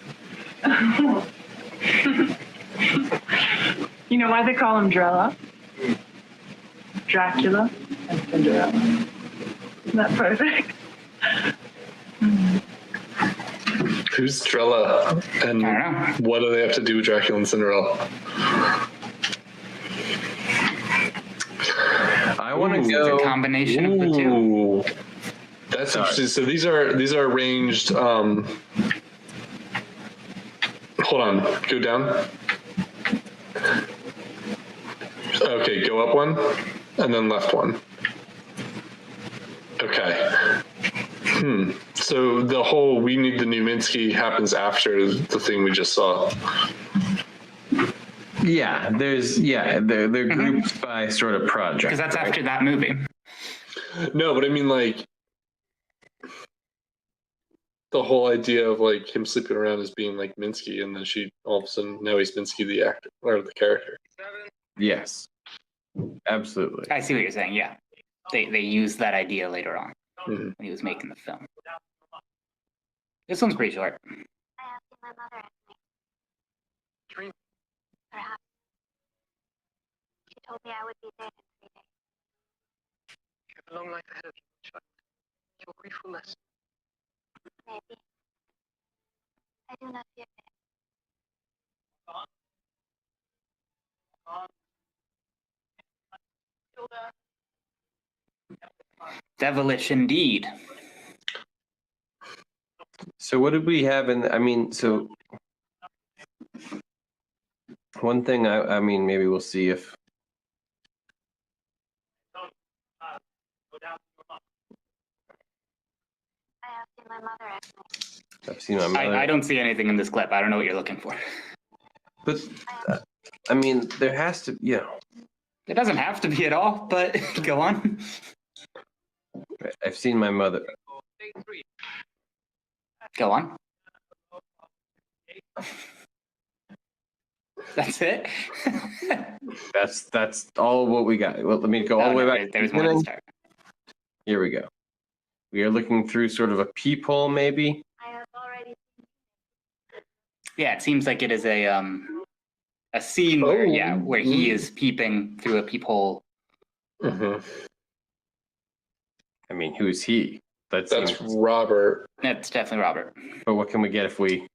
You know why they call him Drella? Dracula and Cinderella. Isn't that perfect? Who's Drella? And I don't know. what do they have to do with Dracula and Cinderella? I want to It's go. a combination of the two. Ooh. That's interesting. So these are arranged. Hold on. Go down. Okay, go up one, and then left one. Okay. So the whole "we need the new Minsky" happens after the thing we just saw. Yeah, they're grouped by sort of project. Because that's after that movie. No, but I mean like the whole idea of like him sleeping around as being like Minsky, and then she all of a sudden now he's Minsky the actor or the character. Yes, absolutely. I see what you're saying. Yeah, they used that idea later on Mm-hmm. when he was making the film. This one's pretty short. I asked my mother at night. Dream. Perhaps. She told me I would be dead in 3 days. You have a long life ahead of you, child. Your grief will lessen. Maybe. I do not fear death. Devilish indeed. So what did we have in? I mean, so one thing. I mean, maybe we'll see if. I have seen my mother at night. I've seen my mother. I don't see anything in this clip. I don't know what you're looking for. But I mean, there has to. It doesn't have to be at all, but go on. I've seen my mother. Go on. That's it. That's all of what we got. Well, let me go all the way back. There's more to start. Here we go. We are looking through sort of a peephole, maybe. I have already. Yeah, it seems like it is a scene where he is peeping through a peephole. Mm-hmm. I mean, who's he? That's Robert. That's definitely Robert. But what can we get if we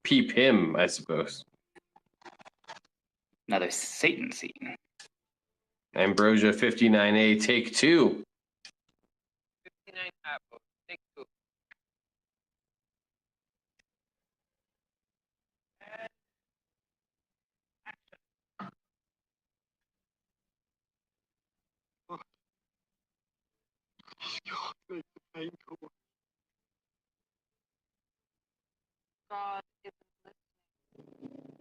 peep him? I suppose. Another Satan scene. Ambrosia 59A, take 2. 59 apples. Take 2. God isn't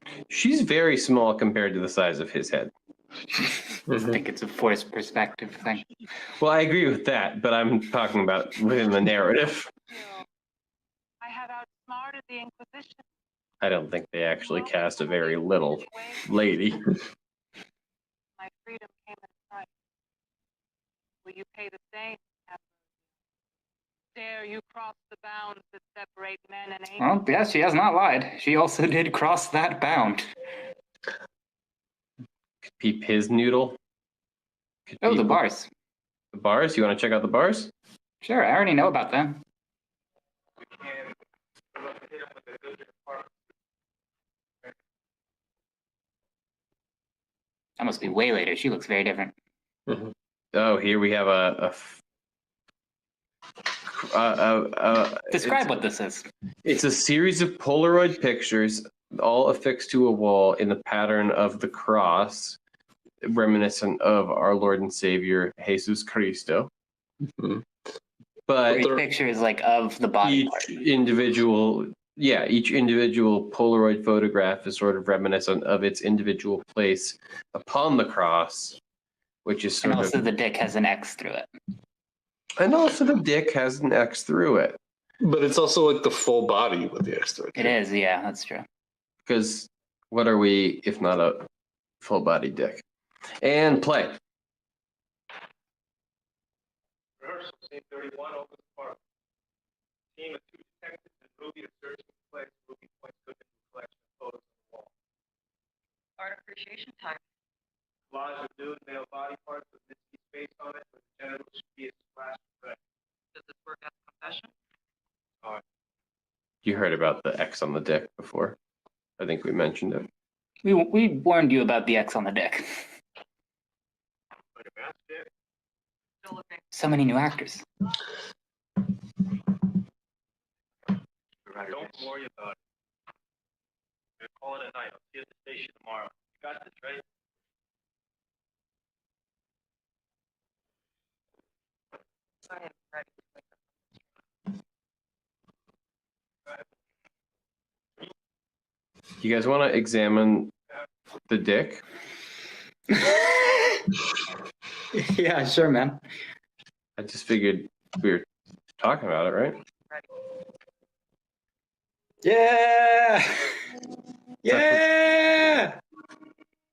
listening. She's very small compared to the size of his head. I think it's a forced perspective thing. Well, I agree with that, but I'm talking about within the narrative. I have outsmarted the Inquisition. I don't think they actually cast a very little lady. My freedom came at a price. Will you pay the same? Dare you cross the bounds that separate men and angels? Well, yes, she has not lied. She also did cross that bound. Peep his noodle. Oh, the bars. The bars? You want to check out the bars? Sure, I already know about them. That must be way later. She looks very different. Mm-hmm. Oh, here we have Describe what this is. It's a series of Polaroid pictures, all affixed to a wall in the pattern of the cross, reminiscent of our Lord and Savior Jesus Cristo. Mm-hmm. but Each picture is like of the body part. each individual Polaroid photograph is sort of reminiscent of its individual place upon the cross, which is And sort also of, the dick has an X through it. and also the dick has an X through it. But it's also like the full body with the X through it. It is, yeah, that's true. Because what are we if not a full body dick? And play. Rehearsal, scene 31, opens park. Team of 2 detectives and Ruby are searching the place. Ruby points to a collection of photos on the wall. Art appreciation time. Collage of nude male body parts with Mitski's face on it, with the genitals should be a splash of red. Does this work as a confession? You heard about the X on the dick before. I think we mentioned it. We warned you about the X on the dick. Like a mask dick. Still looking. So many new actors. Don't worry about it. We're gonna call it a night. I'll see you at the station tomorrow. You got this, right? I am ready to wake up. You guys want to examine the dick? Yeah, sure, man. I just figured we were talking about it, right? Yeah! Yeah!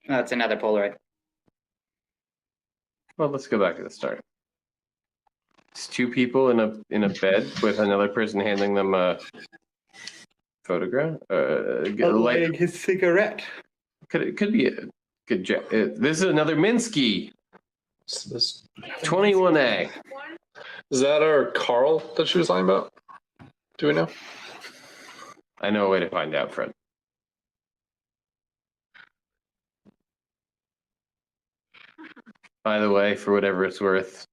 No, that's another Polaroid. Well, let's go back to the start. It's 2 people in a bed with another person handing them a photograph. Lighting his cigarette. Could be a good job. This is another Minsky. 21A. Is that our Carl that she was talking about? Do we know? I know a way to find out, Fred. By the way, for whatever it's worth,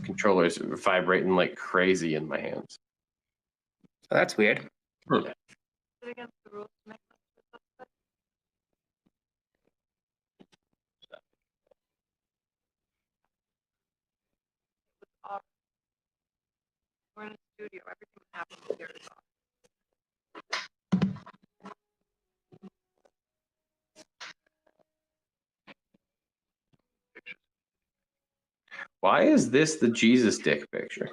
controllers are vibrating like crazy in my hands. Oh, that's weird. Is it against the rules to make this suspect? It was off. We're in a studio. Everything that happens here is off. Why is this the Jesus dick picture?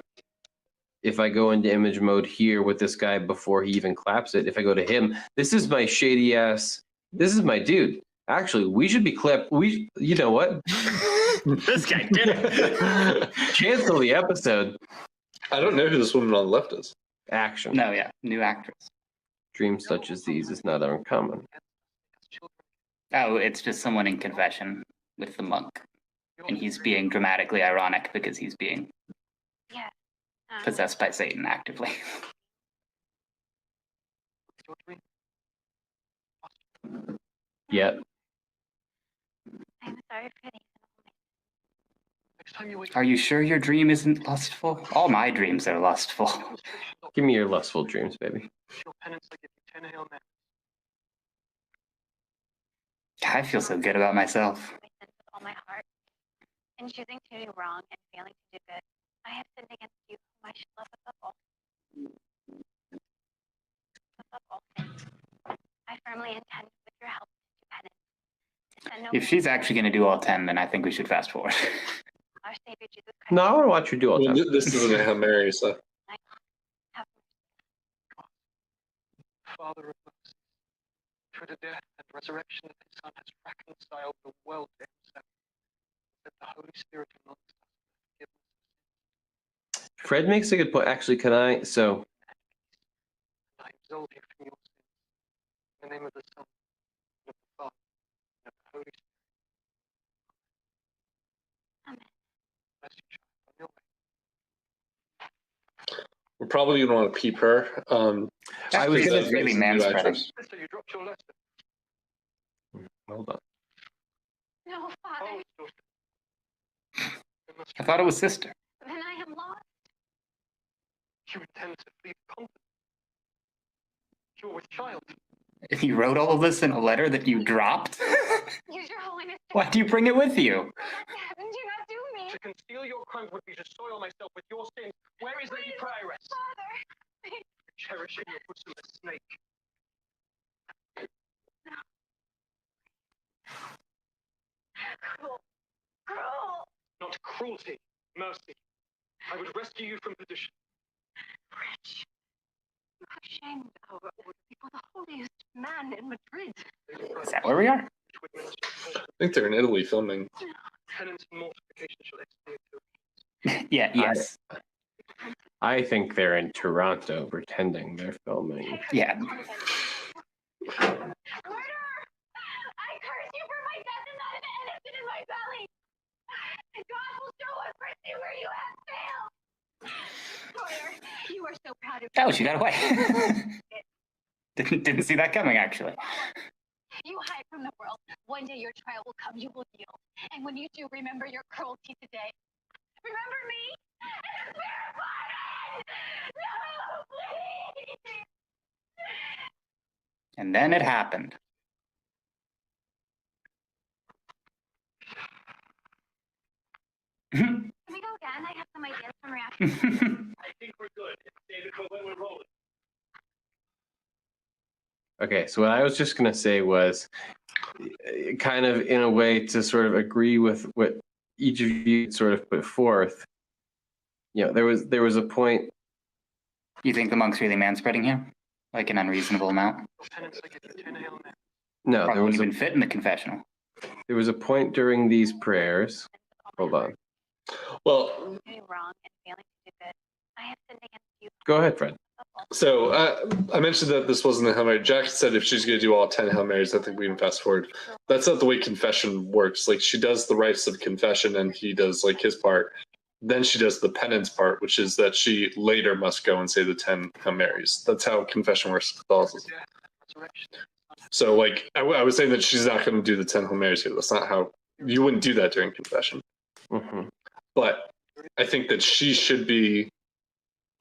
If I go into image mode here with this guy before he even claps it, if I go to him, this is my shady ass. This is my dude. Actually, we should be clipped. You know what? This guy did it. Cancel the episode. I don't know who this woman on the left is. Action. No, yeah, new actress. Dreams such as these is not uncommon. Oh, it's just someone in confession with the monk. And he's being dramatically ironic because he's being possessed by Satan actively. Yet. I'm sorry for getting Are you sure your dream isn't lustful? All my dreams are lustful. Give me your lustful dreams, baby. I feel so good about myself. with all my heart. In choosing to do wrong and failing to do good, I have sinned against you, whom I should love above all. Above all things. I firmly intend, with your help, to penance. To send no If she's actually going to do all 10, then I think we should fast forward. our Savior Jesus Christ. No, I want to watch you do all Well, time. this isn't a Hail Mary, so. Have Father of mercy, through the death and resurrection of his Son has reconciled the world to himself. Let the Holy Spirit amongst us forgive us. Fred makes a good point. Actually, can I? So, And I absolve you from your sins. In the name of the Son, and of the Father, and of the Holy Spirit. Amen. Bless you, child, on your way. We're probably going to want to peep her. I was It's really man-spreading. Sister, you dropped your letter. hold on. No, Father, Oh, daughter. I thought it was sister. then I am lost. You intend to flee the convent. You're with child. You wrote all of this in a letter that you dropped? Use your holiness to Why do you bring it with you? go back to heaven. Do not do me. To conceal your crimes would be to soil myself with your sins. Where is Lady Prioress? Father! Cherishing your bosom a snake. Cruel. Cruel! Not cruelty, mercy. I would rescue you from perdition. Rich. You have shamed our order before the holiest man in Madrid. Is that where we are? I think they're in Italy filming. Penance and mortification shall expiate. Yeah, yes. I think they're in Toronto pretending they're filming. Yeah. Murderer! I curse you for my death and not an innocent in my belly! And God will show us mercy where you have failed! Sawyer, you are so proud of me. Oh, she got away. didn't see that coming, actually. You hide from the world. One day your trial will come, you will yield. And when you do, remember your cruelty today. Remember me? And spare pardon! No, please! And then it happened. Can we go again? I have some ideas from reaction. I think we're good. David, we're rolling. Okay, so what I was just going to say was kind of in a way to sort of agree with what each of you sort of put forth. You know, there was a point. You think the monk's really manspreading here? Like an unreasonable amount? No, Probably there was even fit in the confessional. There was a point during these prayers. Hold on. Well, Doing wrong and failing to do good. I have sinned against you. Go ahead, Fred. so I mentioned that this wasn't a Hail Mary. Jack said if she's going to do all 10 Hail Marys, I think we can fast forward. That's not the way confession works. Like, she does the rites of confession and he does like his part. Then she does the penance part, which is that she later must go and say the 10 Hail Marys. That's how confession works in Catholicism. So, like, I was saying that she's not going to do the 10 Hail Marys here. That's not how, you wouldn't do that during confession. Mm-hmm. But I think that she should be,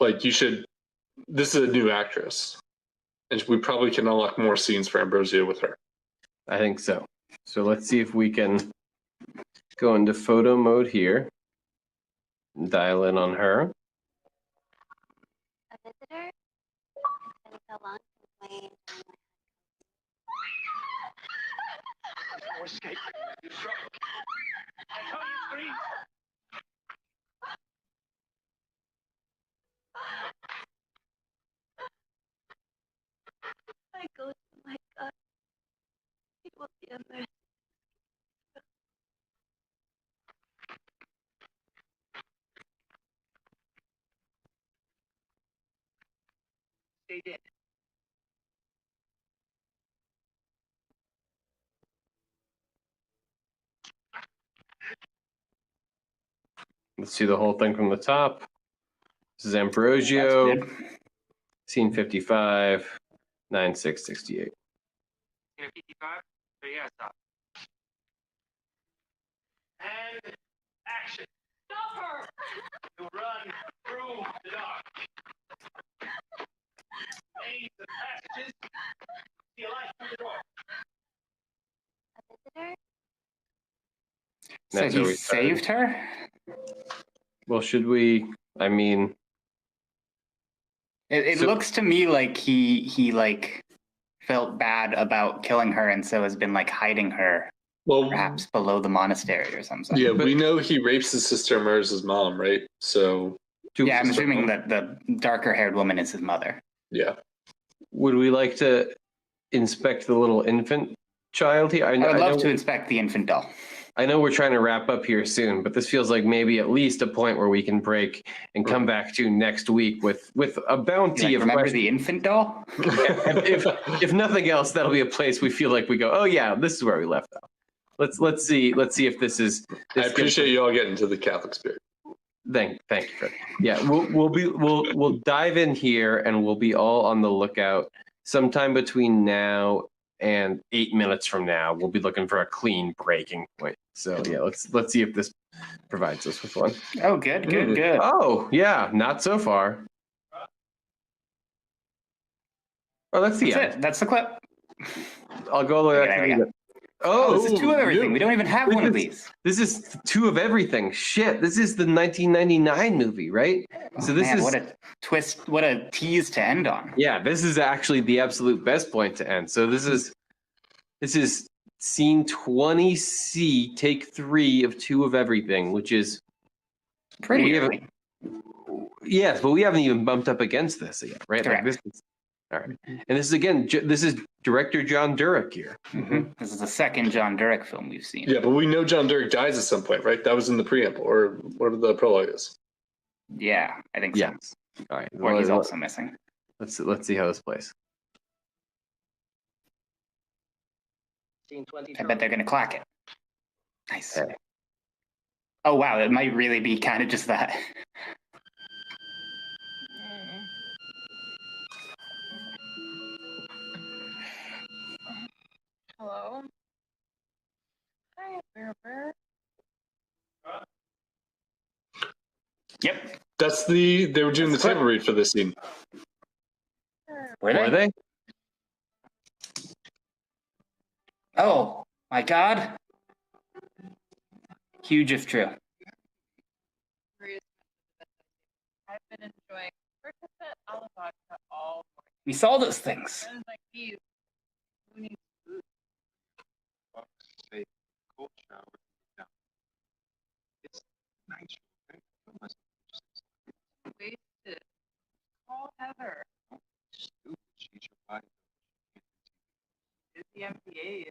like, this is a new actress. And we probably can unlock more scenes for Ambrosia with her. I think so. So let's see if we can go into photo mode here. Dial in on her. A visitor? It's been so long since we... No escape. You struck. I tell you, freeze. I go to my God. It will be a mercy. Stay dead. Let's see the whole thing from the top. This is Ambrosio. Scene 55, 9668. 55? So yeah, stop. And action. Stop her! To run through the dark. Names and passages. See a light through the door. A visitor? So That's where he we started. saved her? Well, should we? I mean, It So- looks to me like he like felt bad about killing her and so has been like hiding her Well, perhaps below the monastery or something. yeah, we know he rapes his sister and murders his mom, right? So, Yeah, I'm assuming that the darker haired woman is his mother. yeah. would we like to inspect the little infant child here? I would love to inspect the infant doll. I know we're trying to wrap up here soon, but this feels like maybe at least a point where we can break and come back to next week with a bounty Like, of remember questions. the infant doll? if nothing else, that'll be a place we feel like we go, oh yeah, this is where we left off. Let's see if this is. I appreciate you all getting to the Catholic spirit. Thank you, Fred. Yeah, we'll dive in here and we'll be all on the lookout sometime between now and 8 minutes from now. We'll be looking for a clean breaking point. So yeah, let's see if this provides us with one. Oh, good. Oh yeah, not so far. Oh, that's the end. That's the clip. I'll go look Okay, there we at go. it. Oh, this is two of everything. new. We don't even have one of these. This is two of everything. Shit, this is the 1999 movie, right? So this Man, is what a twist! What a tease to end on. yeah. This is actually the absolute best point to end. So this is scene 20C, take 3 of two of everything, which is Pretty we early. yes, but we haven't even bumped up against this yet, right? Correct. Like this is, all right. And this is again, this is director John Durick here. This is the second John Durick film we've seen. Yeah, but we know John Durick dies at some point, right? That was in the preamble, or whatever the prologue is. Yeah, I think so. Yes. All right. Or he's also missing. Let's see how this plays. I bet they're gonna clack it. Nice. Hey. Oh wow, it might really be kind of just that. Hello. Hi, Bear. Yep. That's they were doing the table read for this scene. Were they? Oh my god. Huge if true. I've been enjoying Percocet, olive vodka all We saw those things. morning. Like these. Who needs food? Say, cold shower. No. It's nice. Wasted. Call Heather. Stupid. She's your body. It's the MPA.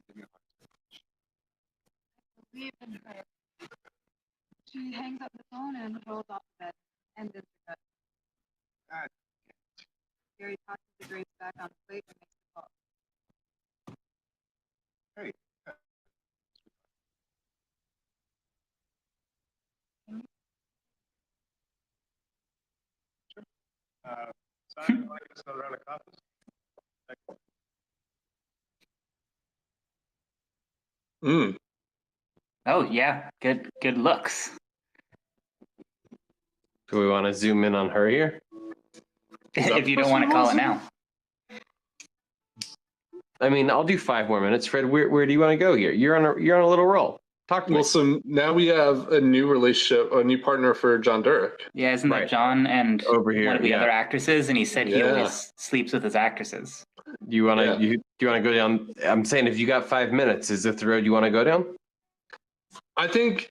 Give me a heart. Believe in her. She hangs up the phone and rolls off the bed. And then the cut. God. Gary tosses the grapes back on the plate and makes the call. Hey. Simon, like us another round of coffee. Oh yeah, good looks. Do we want to zoom in on her here? If you don't want to call it now. I mean, I'll do 5 more minutes. Fred, where do you want to go here? You're on a little roll. Talk to me. Well, so now we have a new relationship, a new partner for John Durick. Yeah, isn't that Right. John and Over here, one of the yeah. other actresses? And he said he Yeah. always sleeps with his actresses. Do you want to Yeah. do you want to go down? I'm saying if you got 5 minutes, is this the road you want to go down? I think,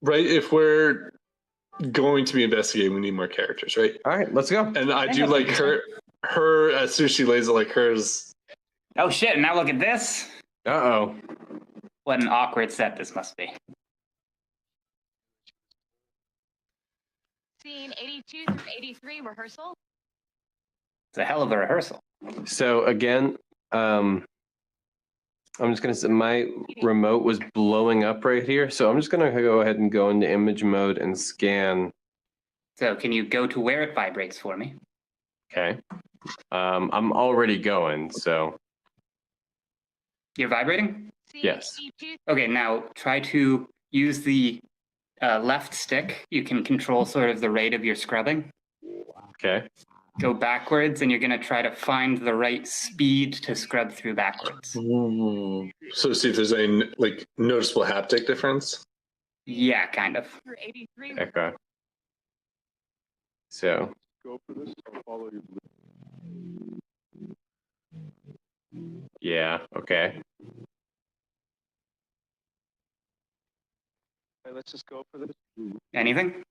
right, if we're going to be investigating, we need more characters, right? All right, let's go. And I do that's like interesting. her as soon as she lays it, like hers. Oh shit, now look at this. Uh-oh. What an awkward set this must be. Scene 82 through 83 rehearsal. It's a hell of a rehearsal. So again, I'm just going to say my remote was blowing up right here. So I'm just going to go ahead and go into image mode and scan. So can you go to where it vibrates for me? Okay. I'm already going, so You're vibrating? Scene Yes. 82 Okay, now try to use the left stick. You can control sort of the rate of your scrubbing. okay. Go backwards, and you're going to try to find the right speed to scrub through backwards. So see if there's any like noticeable haptic difference. Yeah, kind of. through 83. Okay. So Go for this or follow your yeah, okay. Hey, let's just go for this. Anything?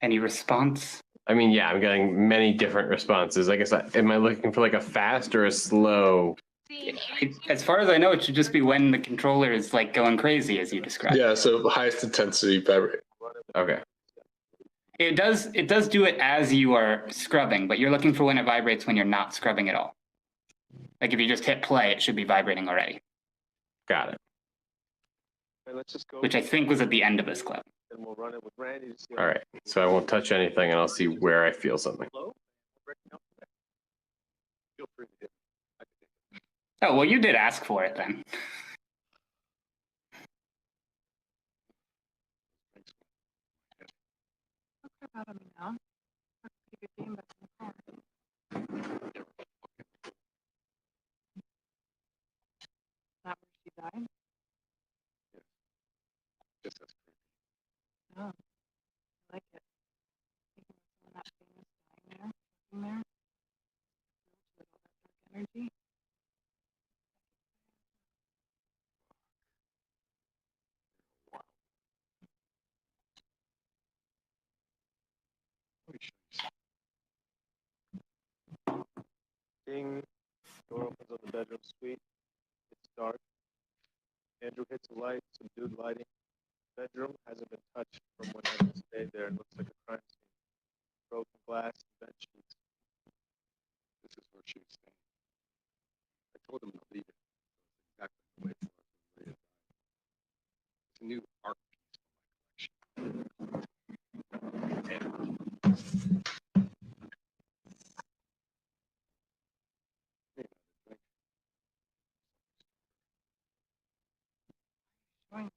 Any response? I mean, yeah, I'm getting many different responses. I guess, am I looking for like a fast or a slow? Scene As far as I know, it should just be when the controller is like going crazy, as you described. Yeah, so highest intensity vibrate. Okay. It does do it as you are scrubbing, but you're looking for when it vibrates when you're not scrubbing at all. Like if you just hit play, it should be vibrating already, Got it. Hey, let's just go. which I think was at the end of this clip. And we'll run it with Randy to see All right. So I won't touch anything and I'll see where I feel something. Feel free to hit. I can take it. Oh, well, you did ask for it then. Out of me now. That's a pretty good game, but I'm hard. Just as Oh, I like it. Thinking of some of that famous dying there, with all that dark energy. Let me show you something. Ding. Door opens on the bedroom suite. It's dark. Andrew hits a light, subdued lighting. Bedroom hasn't been touched from when Evan stayed there and looks like a crime scene. Broken glass and bed sheets. This is where she was staying. I told him to leave it. It was exactly the way it was when Maria died. It's a new art piece for my collection. Hey, another drink. Showing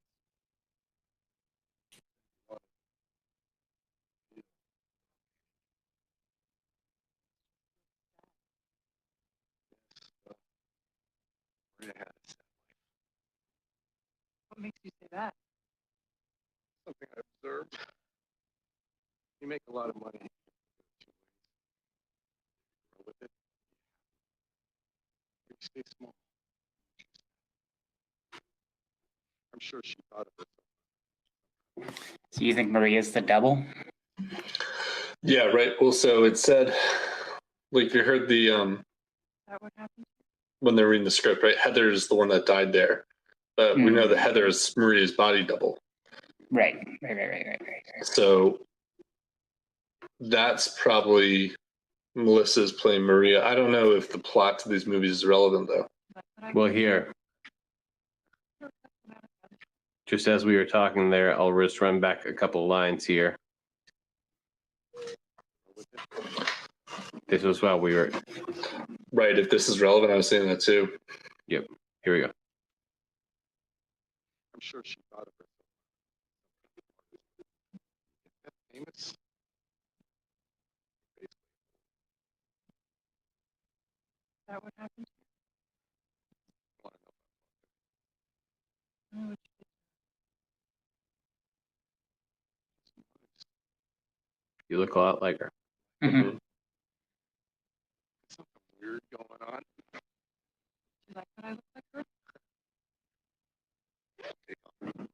Maria had a sad life. what makes you say that? Something I observed. You make a lot of money. Two ways. You grow with it. You stay small. I'm sure she thought of it. So you think Maria's the double? Yeah, right. Well, so it said, like you heard the Is that what happened? when they're reading the script, right? Heather's the one that died there, but we know that Heather is Maria's body double. Right. So that's probably Melissa's playing Maria. I don't know if the plot to these movies is relevant though. Well, here, just as we were talking there, I'll just run back a couple lines here. This was while we were. Right, if this is relevant, I was saying that too. Yep, here we go. I'm sure she thought of it. That famous. Is that what happened? I don't know what you You look a lot like her. Mm-hmm. Something weird going on. Do you like what I look like her? Take off.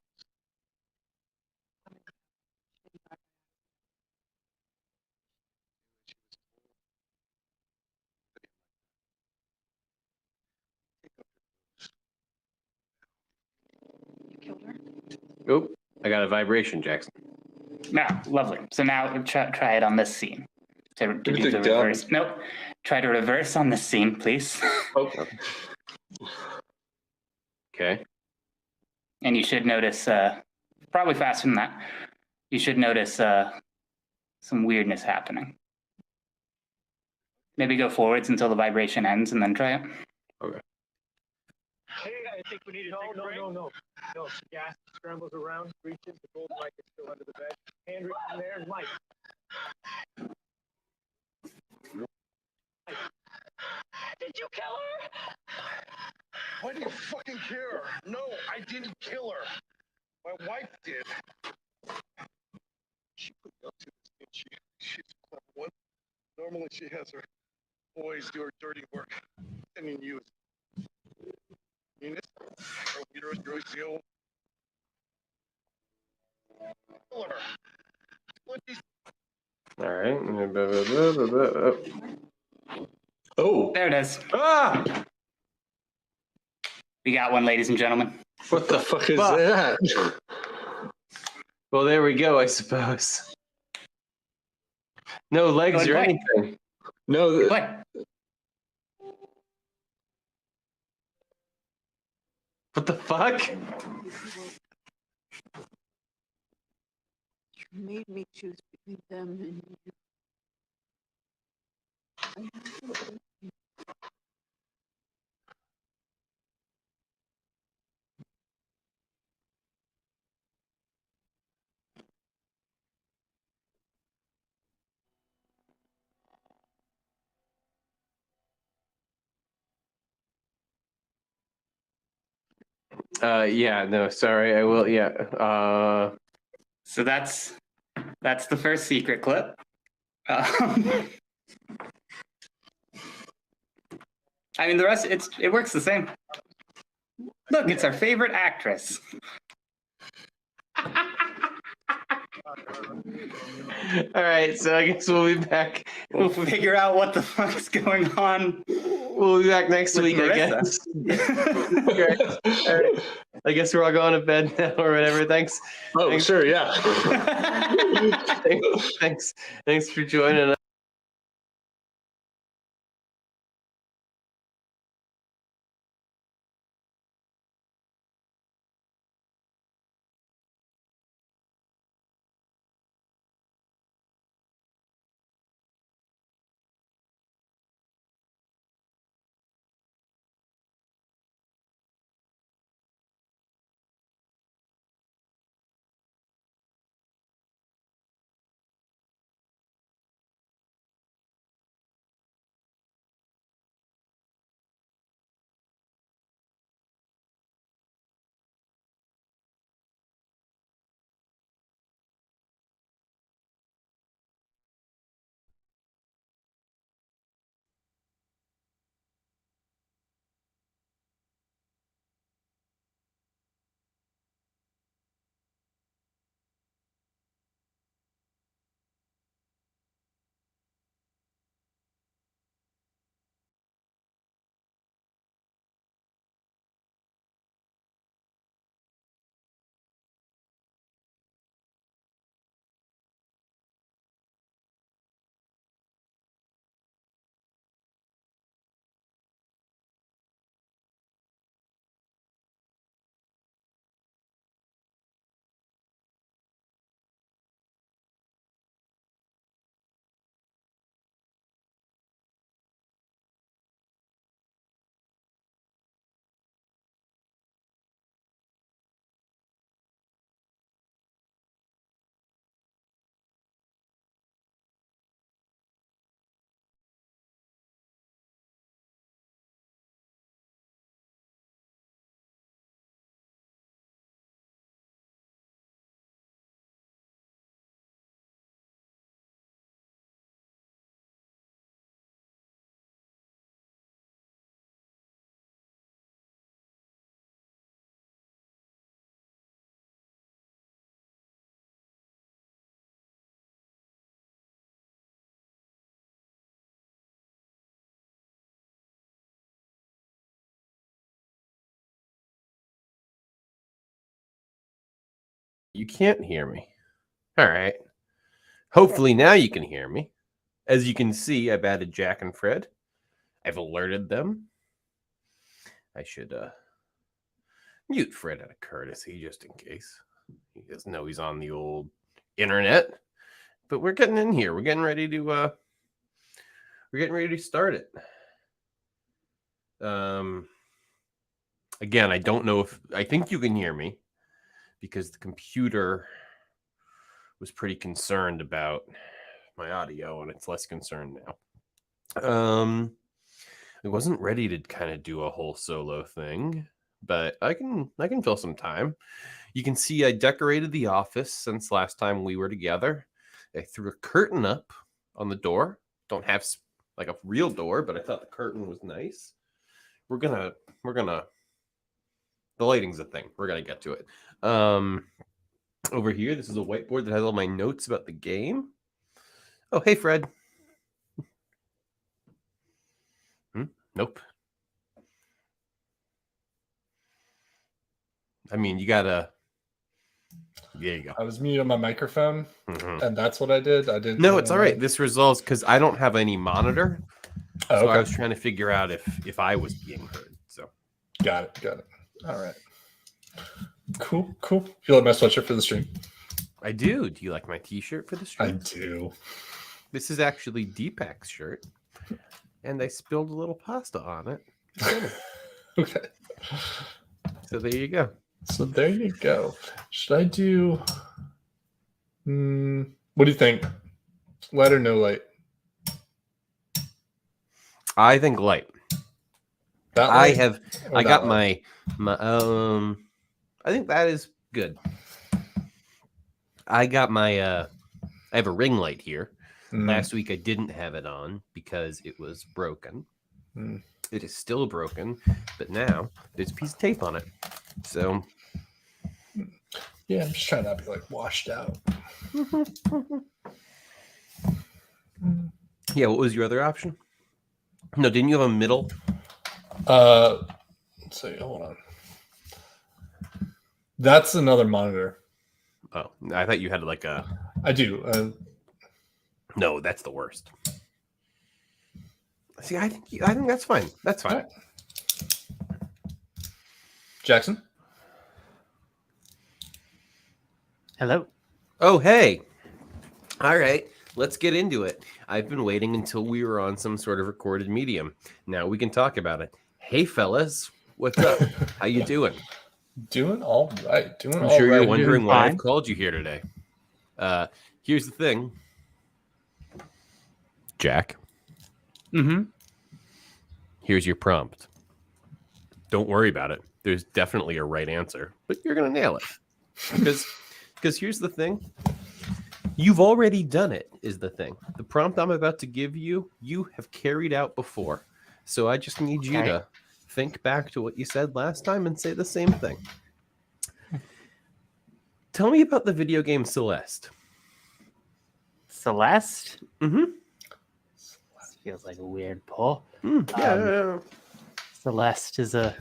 You killed her? Oop, I got a vibration, Jackson. Now, lovely. So now try it on this scene. To do the Everything done. reverse. Nope. Try to reverse on this scene, please. Oh, Okay. And you should notice, probably faster than that, you should notice some weirdness happening. Maybe go forwards until the vibration ends and then try it. Okay. Hey, I think we need to take a break. No. Gas scrambles around, reaches, the gold mic is still under the bed. Hand reach in there, and Mike. Did you kill her? Why do you fucking care? No, I didn't kill her. My wife did. She put me up to this thing. She's a clever one. Normally she has her boys do her dirty work. I mean, you. Eunice, or uterus, Rocio. Kill her. What these All right. oh, There it is. Ah! We got one, ladies and gentlemen. what the fuck is that? Well, there we go, I suppose. No legs or anything. No, What? What the fuck? You made me choose between them and you. I haven't been- Yeah, no, sorry, I will. Yeah. So that's the first secret clip. I mean, the rest it works the same. Look, it's our favorite actress. All right, so I guess we'll be back. We'll figure out what the fuck's going on. We'll be back next week, Marissa. I guess. All right. I guess we're all going to bed now or whatever. Thanks. Oh, Thanks. sure, yeah. Thanks for joining us. You can't hear me. All right. Hopefully now you can hear me. As you can see, I've added Jack and Fred. I've alerted them. I should mute Fred out of courtesy just in case. He doesn't know he's on the old internet. But we're getting in here. We're getting ready to start it. Again, I don't know if I think you can hear me because the computer was pretty concerned about my audio and it's less concerned now. I wasn't ready to kind of do a whole solo thing, but I can fill some time. You can see I decorated the office since last time we were together. I threw a curtain up on the door. Don't have like a real door, but I thought the curtain was nice. We're gonna the lighting's a thing. We're gonna get to it. Over here, this is a whiteboard that has all my notes about the game. Oh, hey, Fred. Nope. I mean, you gotta. There you go. I was muted on my microphone, and that's what I did. I didn't. No, it's all right. This resolves because I don't have any monitor, so okay. I was trying to figure out if I was being heard. So, got it. All right. Cool. You like my sweatshirt for the stream? I do. Do you like my T-shirt for the stream? I do. This is actually Deepak's shirt, and I spilled a little pasta on it. Okay. So there you go. Should I do? What do you think? Light or no light? I think light. That I light have. or I that got light? my I think that is good. I got my I have a ring light here. Last week I didn't have it on because it was broken. It is still broken, but now there's a piece of tape on it. So yeah, I'm just trying not to be like washed out. Yeah, what was your other option? No, didn't you have a middle? Let's see, hold on. That's another monitor. Oh, I thought you had like a. I do. No, that's the worst. See, I think that's fine. That's fine. Right. Jackson. Hello. Oh, hey. All right, let's get into it. I've been waiting until we were on some sort of recorded medium. Now we can talk about it. Hey, fellas, what's up? How you doing? Doing all right. I'm sure you're wondering why I've called you here today. Here's the thing, Jack. Mm-hmm. Here's your prompt. Don't worry about it. There's definitely a right answer, but you're gonna nail it. Because here's the thing. You've already done it, is the thing. The prompt I'm about to give you, you have carried out before. So I just need you to think back to what you said last time and say the same thing. Tell me about the video game Celeste. Celeste? Mm-hmm. This feels like a weird pull. Yeah. Celeste is an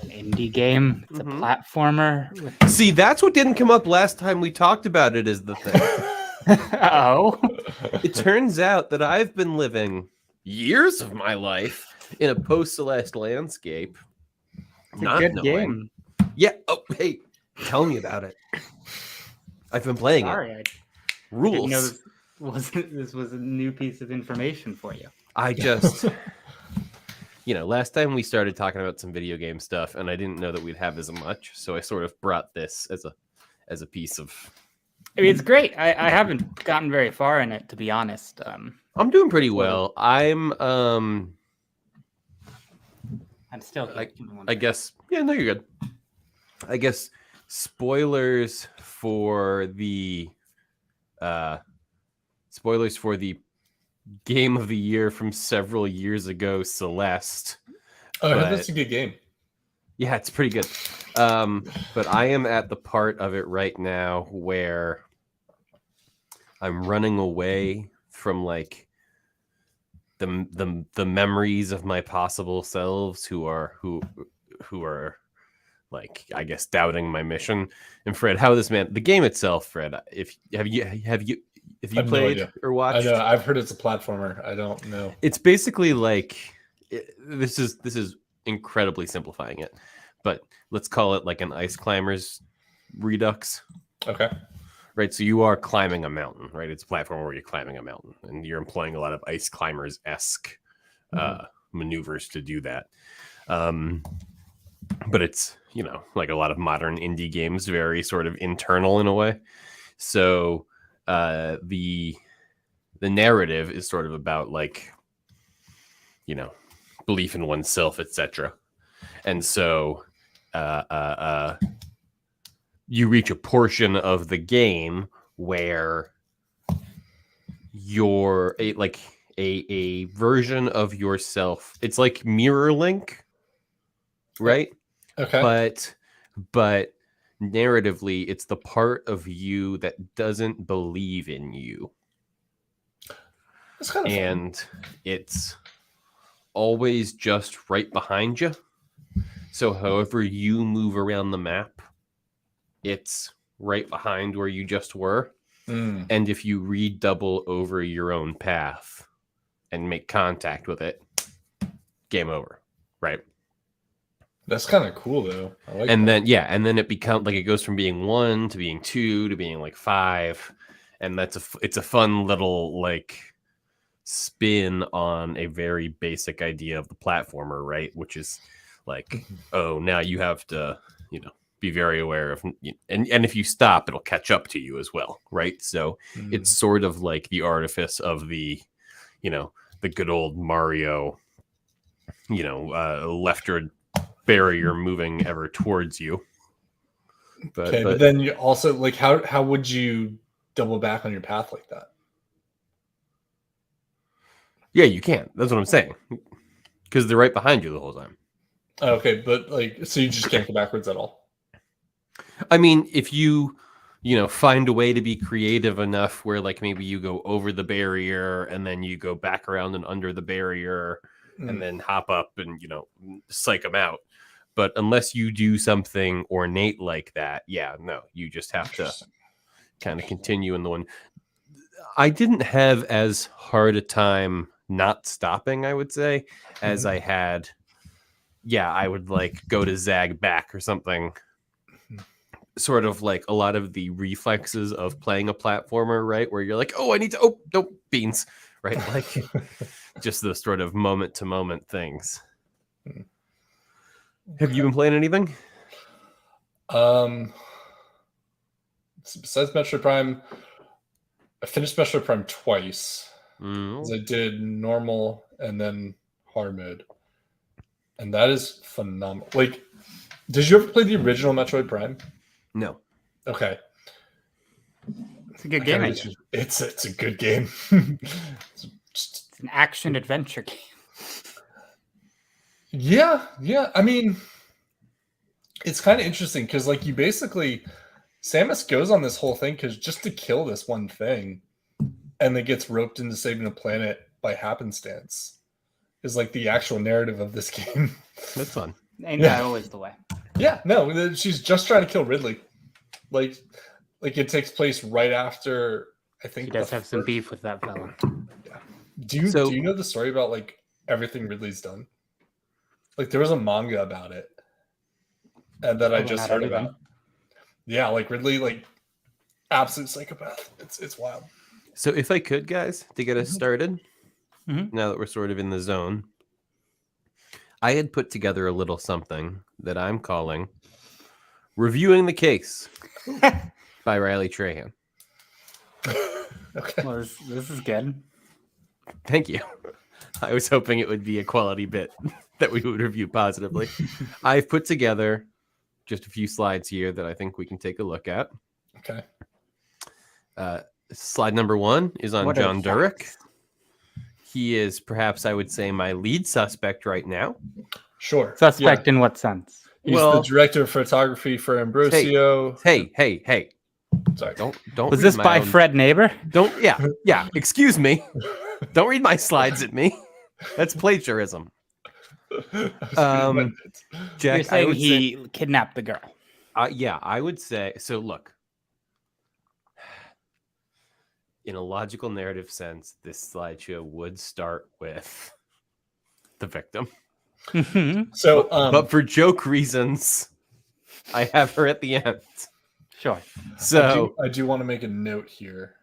indie game. It's a platformer. See, that's what didn't come up last time we talked about it, is the thing. Oh. It turns out that I've been living years of my life in a post-Celeste landscape. It's a good game. Yeah. Oh, hey, tell me about it. I've been playing it. Rules. I didn't know this was a new piece of information for you. I just... last time we started talking about some video game stuff, and I didn't know that we'd have as much, so I sort of brought this as a piece of. I mean, it's great. I haven't gotten very far in it, to be honest. I'm doing pretty well. I'm still. I guess. Yeah, no, you're good. I guess spoilers for the game of the year from several years ago, Celeste. Oh, that's a good game. Yeah, it's pretty good. But I am at the part of it right now where I'm running away from like the memories of my possible selves who are like, I guess, doubting my mission. And Fred, how this man, the game itself, Fred, have you played or watched? I know. I've heard it's a platformer. I don't know. It's basically like this is incredibly simplifying it, but let's call it like an Ice Climbers Redux. Okay. Right. So you are climbing a mountain, right? It's a platform where you're climbing a mountain, and you're employing a lot of Ice Climbers-esque maneuvers to do that. But it's, like a lot of modern indie games, very sort of internal in a way. So the narrative is sort of about like, belief in oneself, etc. And so you reach a portion of the game where you're a version of yourself. It's like Mirror Link, right? Okay. But narratively, it's the part of you that doesn't believe in you. That's kind of and it's always just right behind you. So however you move around the map, it's right behind where you just were. And if you redouble over your own path and make contact with it, game over, right? That's kind of cool, though. I like and that. then it becomes like it goes from being 1 to being 2 to being like 5, and it's a fun little like spin on a very basic idea of the platformer, right? Which is like, oh, now you have to, be very aware of, and if you stop, it'll catch up to you as well, right? So it's sort of like the artifice of the, the good old Mario, left or barrier moving ever towards you, But then you also like how would you double back on your path like that? Yeah, you can't. That's what I'm saying. Because they're right behind you the whole time. Okay, but like, so you just can't go backwards at all. I mean, if you find a way to be creative enough where like maybe you go over the barrier and then you go back around and under the barrier and then hop up and psych them out. But unless you do something ornate like that, you just have to kind of continue in the one. I didn't have as hard a time not stopping, I would say, as I had. Yeah, I would like go to zag back or something. Sort of like a lot of the reflexes of playing a platformer, right? Where you're like, oh, I need to, no, beans, right? Like just those sort of moment to moment things. Have you been playing anything? Besides Metro Prime, I finished Metro Prime twice. I did normal and then hard mode. And that is phenomenal. Like, did you ever play the original Metroid Prime? No. Okay. It's a good game. It's a good game. It's an action adventure game. Yeah. I mean, it's kind of interesting because like you basically Samus goes on this whole thing because just to kill this one thing, and then gets roped into saving the planet by happenstance. Is like the actual narrative of this game. That's fun. Ain't that always the way? Yeah, no, she's just trying to kill Ridley. Like it takes place right after. I think he does have some beef with that fella. Yeah. Do you know the story about like everything Ridley's done? Like there was a manga about it, and that I just heard about. Yeah, like Ridley, like absolute psychopath. It's wild. So if I could, guys, to get us started. Now that we're sort of in the zone, I had put together a little something that I'm calling Reviewing the Case by Riley Trahan. Okay. Well, this is good. Thank you. I was hoping it would be a quality bit that we would review positively. I've put together just a few slides here that I think we can take a look at. Okay. Slide number 1 is on John Durek. He is perhaps, I would say, my lead suspect right now. Sure. Suspect in what sense? He's the director of photography for Ambrosio. Hey. Sorry. Don't. Was this by Fred Neighbor? Don't. Yeah. Excuse me. Don't read my slides at me. That's plagiarism. Jack, you're saying he kidnapped the girl. Yeah, I would say so. Look. In a logical narrative sense, this slideshow would start with the victim. So, but for joke reasons, I have her at the end. Sure. So I do want to make a note here.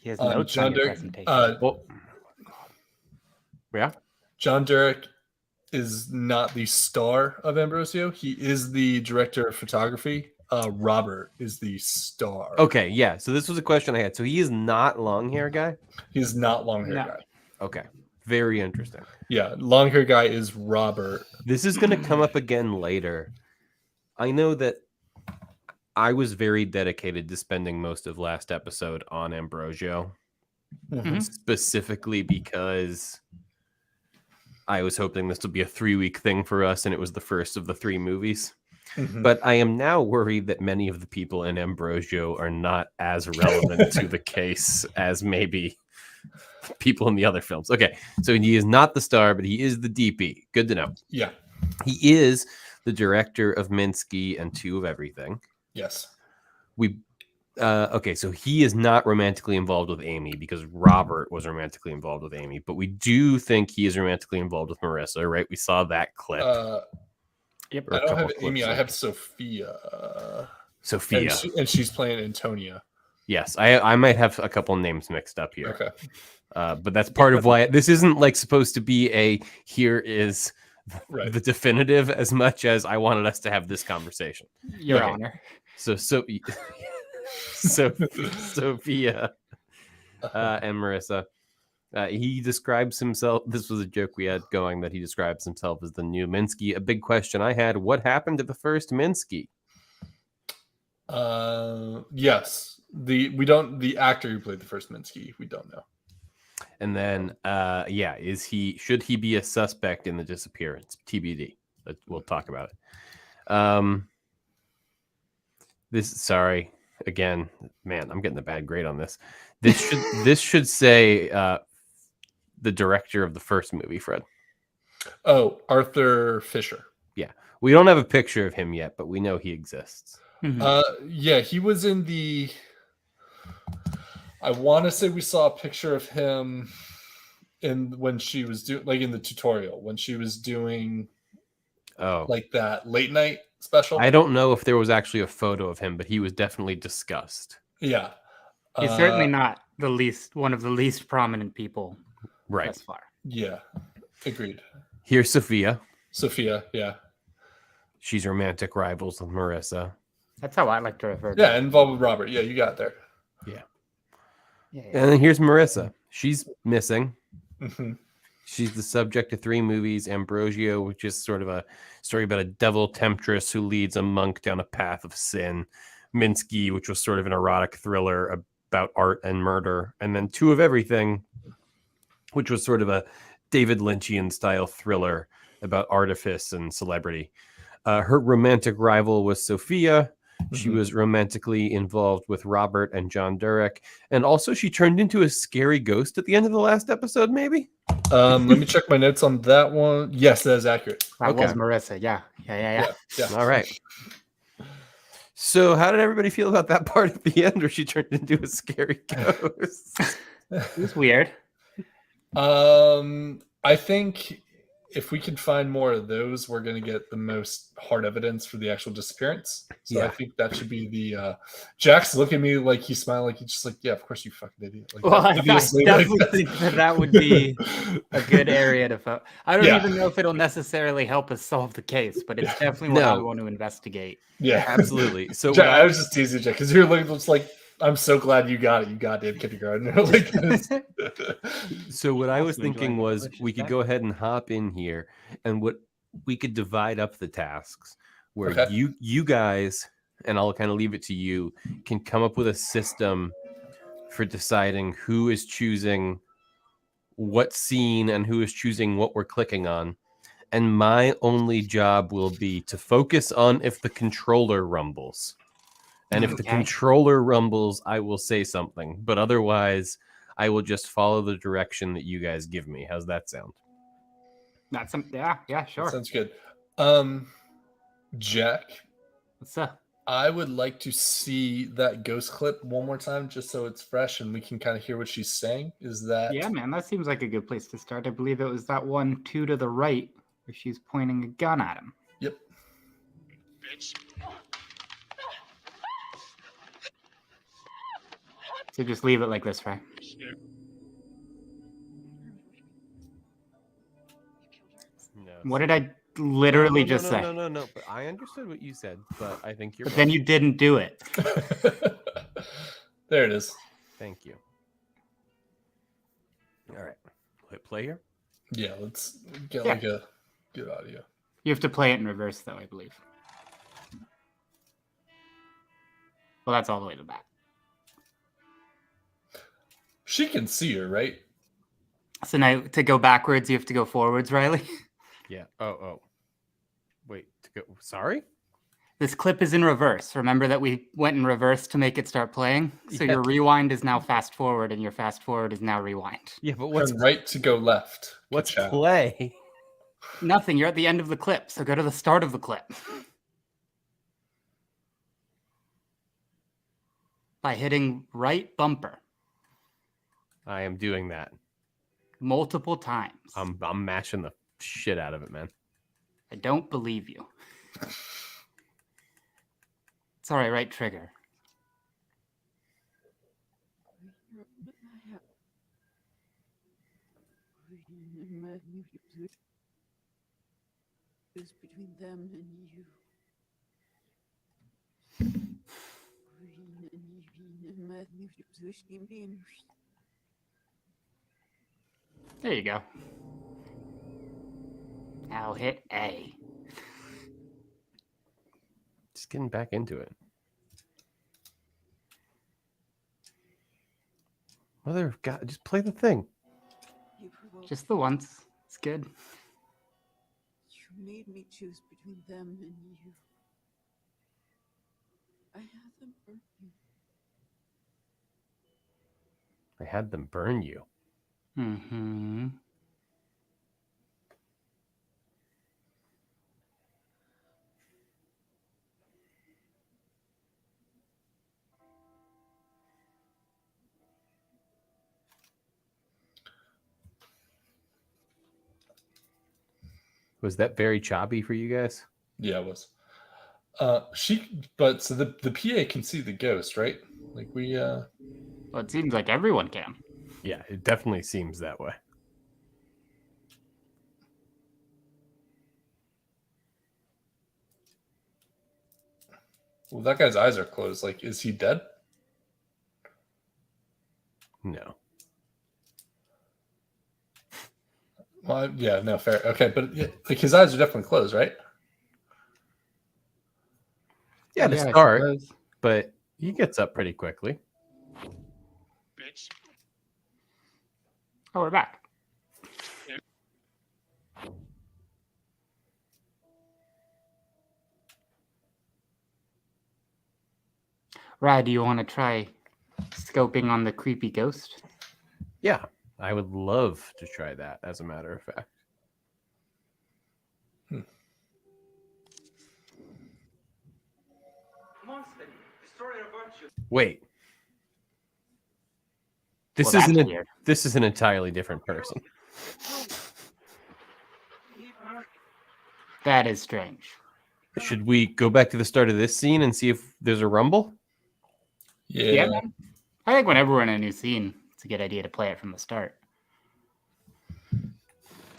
He has notes on your presentation. Yeah. John Durek is not the star of Ambrosio. He is the director of photography. Robert is the star. Okay, yeah. So this was a question I had. So he is not long hair guy? He's not long hair guy. Okay. Very interesting. Yeah, long hair guy is Robert. This is going to come up again later. I know that I was very dedicated to spending most of last episode on Ambrosio. Specifically because I was hoping this would be a 3-week thing for us, and it was the first of the 3 movies. But I am now worried that many of the people in Ambrosio are not as relevant to the case as maybe people in the other films. Okay, so he is not the star, but he is the DP. Good to know. Yeah. He is the director of Minsky and 2 of Everything. Yes. Okay, so he is not romantically involved with Amy because Robert was romantically involved with Amy, but we do think he is romantically involved with Marissa, right? We saw that clip. Yep. I don't have Amy. I have Sophia. And she's playing Antonia. Yes, I might have a couple names mixed up here. Okay. But that's part of why this isn't like supposed to be a here is the definitive as much as I wanted us to have this conversation. Your Honor. So Sophia and Marissa. He describes himself. This was a joke we had going that he describes himself as the new Minsky. A big question I had: what happened to the first Minsky? Yes. The actor who played the first Minsky, we don't know. And then, should he be a suspect in the disappearance? TBD. We'll talk about it. Sorry again, man. I'm getting a bad grade on this. This should say the director of the first movie, Fred. Oh, Arthur Fisher. Yeah, we don't have a picture of him yet, but we know he exists. Yeah, he was in the. I want to say we saw a picture of him when she was doing in the tutorial when she was doing that late night special. I don't know if there was actually a photo of him, but he was definitely discussed. Yeah. He's certainly not one of the least prominent people thus far. Yeah. Agreed. Here's Sophia. Sophia, yeah. She's romantic rivals with Marissa. That's how I like to refer to it. Yeah, involved with Robert. Yeah, you got there. Yeah. And then here's Marissa. She's missing. Mm-hmm. She's the subject of 3 movies. Ambrosio, which is sort of a story about a devil temptress who leads a monk down a path of sin. Minsky, which was sort of an erotic thriller about art and murder. And then 2 of Everything, which was sort of a David Lynchian style thriller about artifice and celebrity. Her romantic rival was Sophia. She was romantically involved with Robert and John Durek. And also she turned into a scary ghost at the end of the last episode, maybe? Let me check my notes on that one. Yes, that is accurate. That was Marissa. Yeah. All right. So how did everybody feel about that part at the end where she turned into a scary ghost? It was weird. I think if we could find more of those, we're going to get the most hard evidence for the actual disappearance. So I think that should be the Jack's looking at me like he's smiling, like he's just like, yeah, of course, you fucking idiot. Like, well, I definitely think that would be a good area to focus. I don't even know if it'll necessarily help us solve the case, but it's definitely what I want to investigate. Yeah, absolutely. So Jack, I was just teasing Jack because you're like, I'm so glad you got it, you goddamn kindergartner. So what I was thinking was we could go ahead and hop in here, and what we could divide up the tasks where you guys, and I'll kind of leave it to you, can come up with a system for deciding who is choosing what scene and who is choosing what we're clicking on. And my only job will be to focus on if the controller rumbles. And if the controller rumbles, I will say something. But otherwise, I will just follow the direction that you guys give me. How's that sound? That's sure. That sounds good. Jack, what's up? I would like to see that ghost clip one more time, just so it's fresh and we can kind of hear what she's saying. Is that? Yeah, man, that seems like a good place to start. I believe it was that 1, 2 to the right where she's pointing a gun at him. Yep. Bitch. So just leave it like this, right? No. What did I literally just say? No. But I understood what you said, but I think you're. But then you didn't do it. There it is. Thank you. All right. Hit play here. Yeah, let's get like a good audio. You have to play it in reverse, though, I believe. Well, that's all the way to the back. She can see her, right? So now to go backwards, you have to go forwards, Riley. Yeah. Oh. Wait. To go. Sorry. This clip is in reverse. Remember that we went in reverse to make it start playing. So your rewind is now fast forward, and your fast forward is now rewind. Yeah, but what's right to go left? What's play? Nothing. You're at the end of the clip, so go to the start of the clip. By hitting right bumper. I am doing that multiple times. I'm mashing the shit out of it, man. I don't believe you. It's all right trigger. Between them and you. There you go. Now hit A. Just getting back into it. Mother of God, just play the thing. Just the once. It's good. You made me choose between them and you. I had them burn you. I had them burn you. Mm-hmm. Was that very choppy for you guys? Yeah, it was. So the PA can see the ghost, right? Like we. Well, it seems like everyone can. Yeah, it definitely seems that way. Well, that guy's eyes are closed. Like, is he dead? No. Well, yeah, no, fair. Okay, but like his eyes are definitely closed, right? Yeah, to I start, suppose. but he gets up pretty quickly. Oh, we're back. Rye, do you want to try scoping on the creepy ghost? Yeah, I would love to try that, as a matter of fact. Wait. This Well, isn't that's a, weird. this is an entirely different person. That is strange. Should we go back to the start of this scene and see if there's a rumble? Yeah, man. I think whenever we're in a new scene, it's a good idea to play it from the start.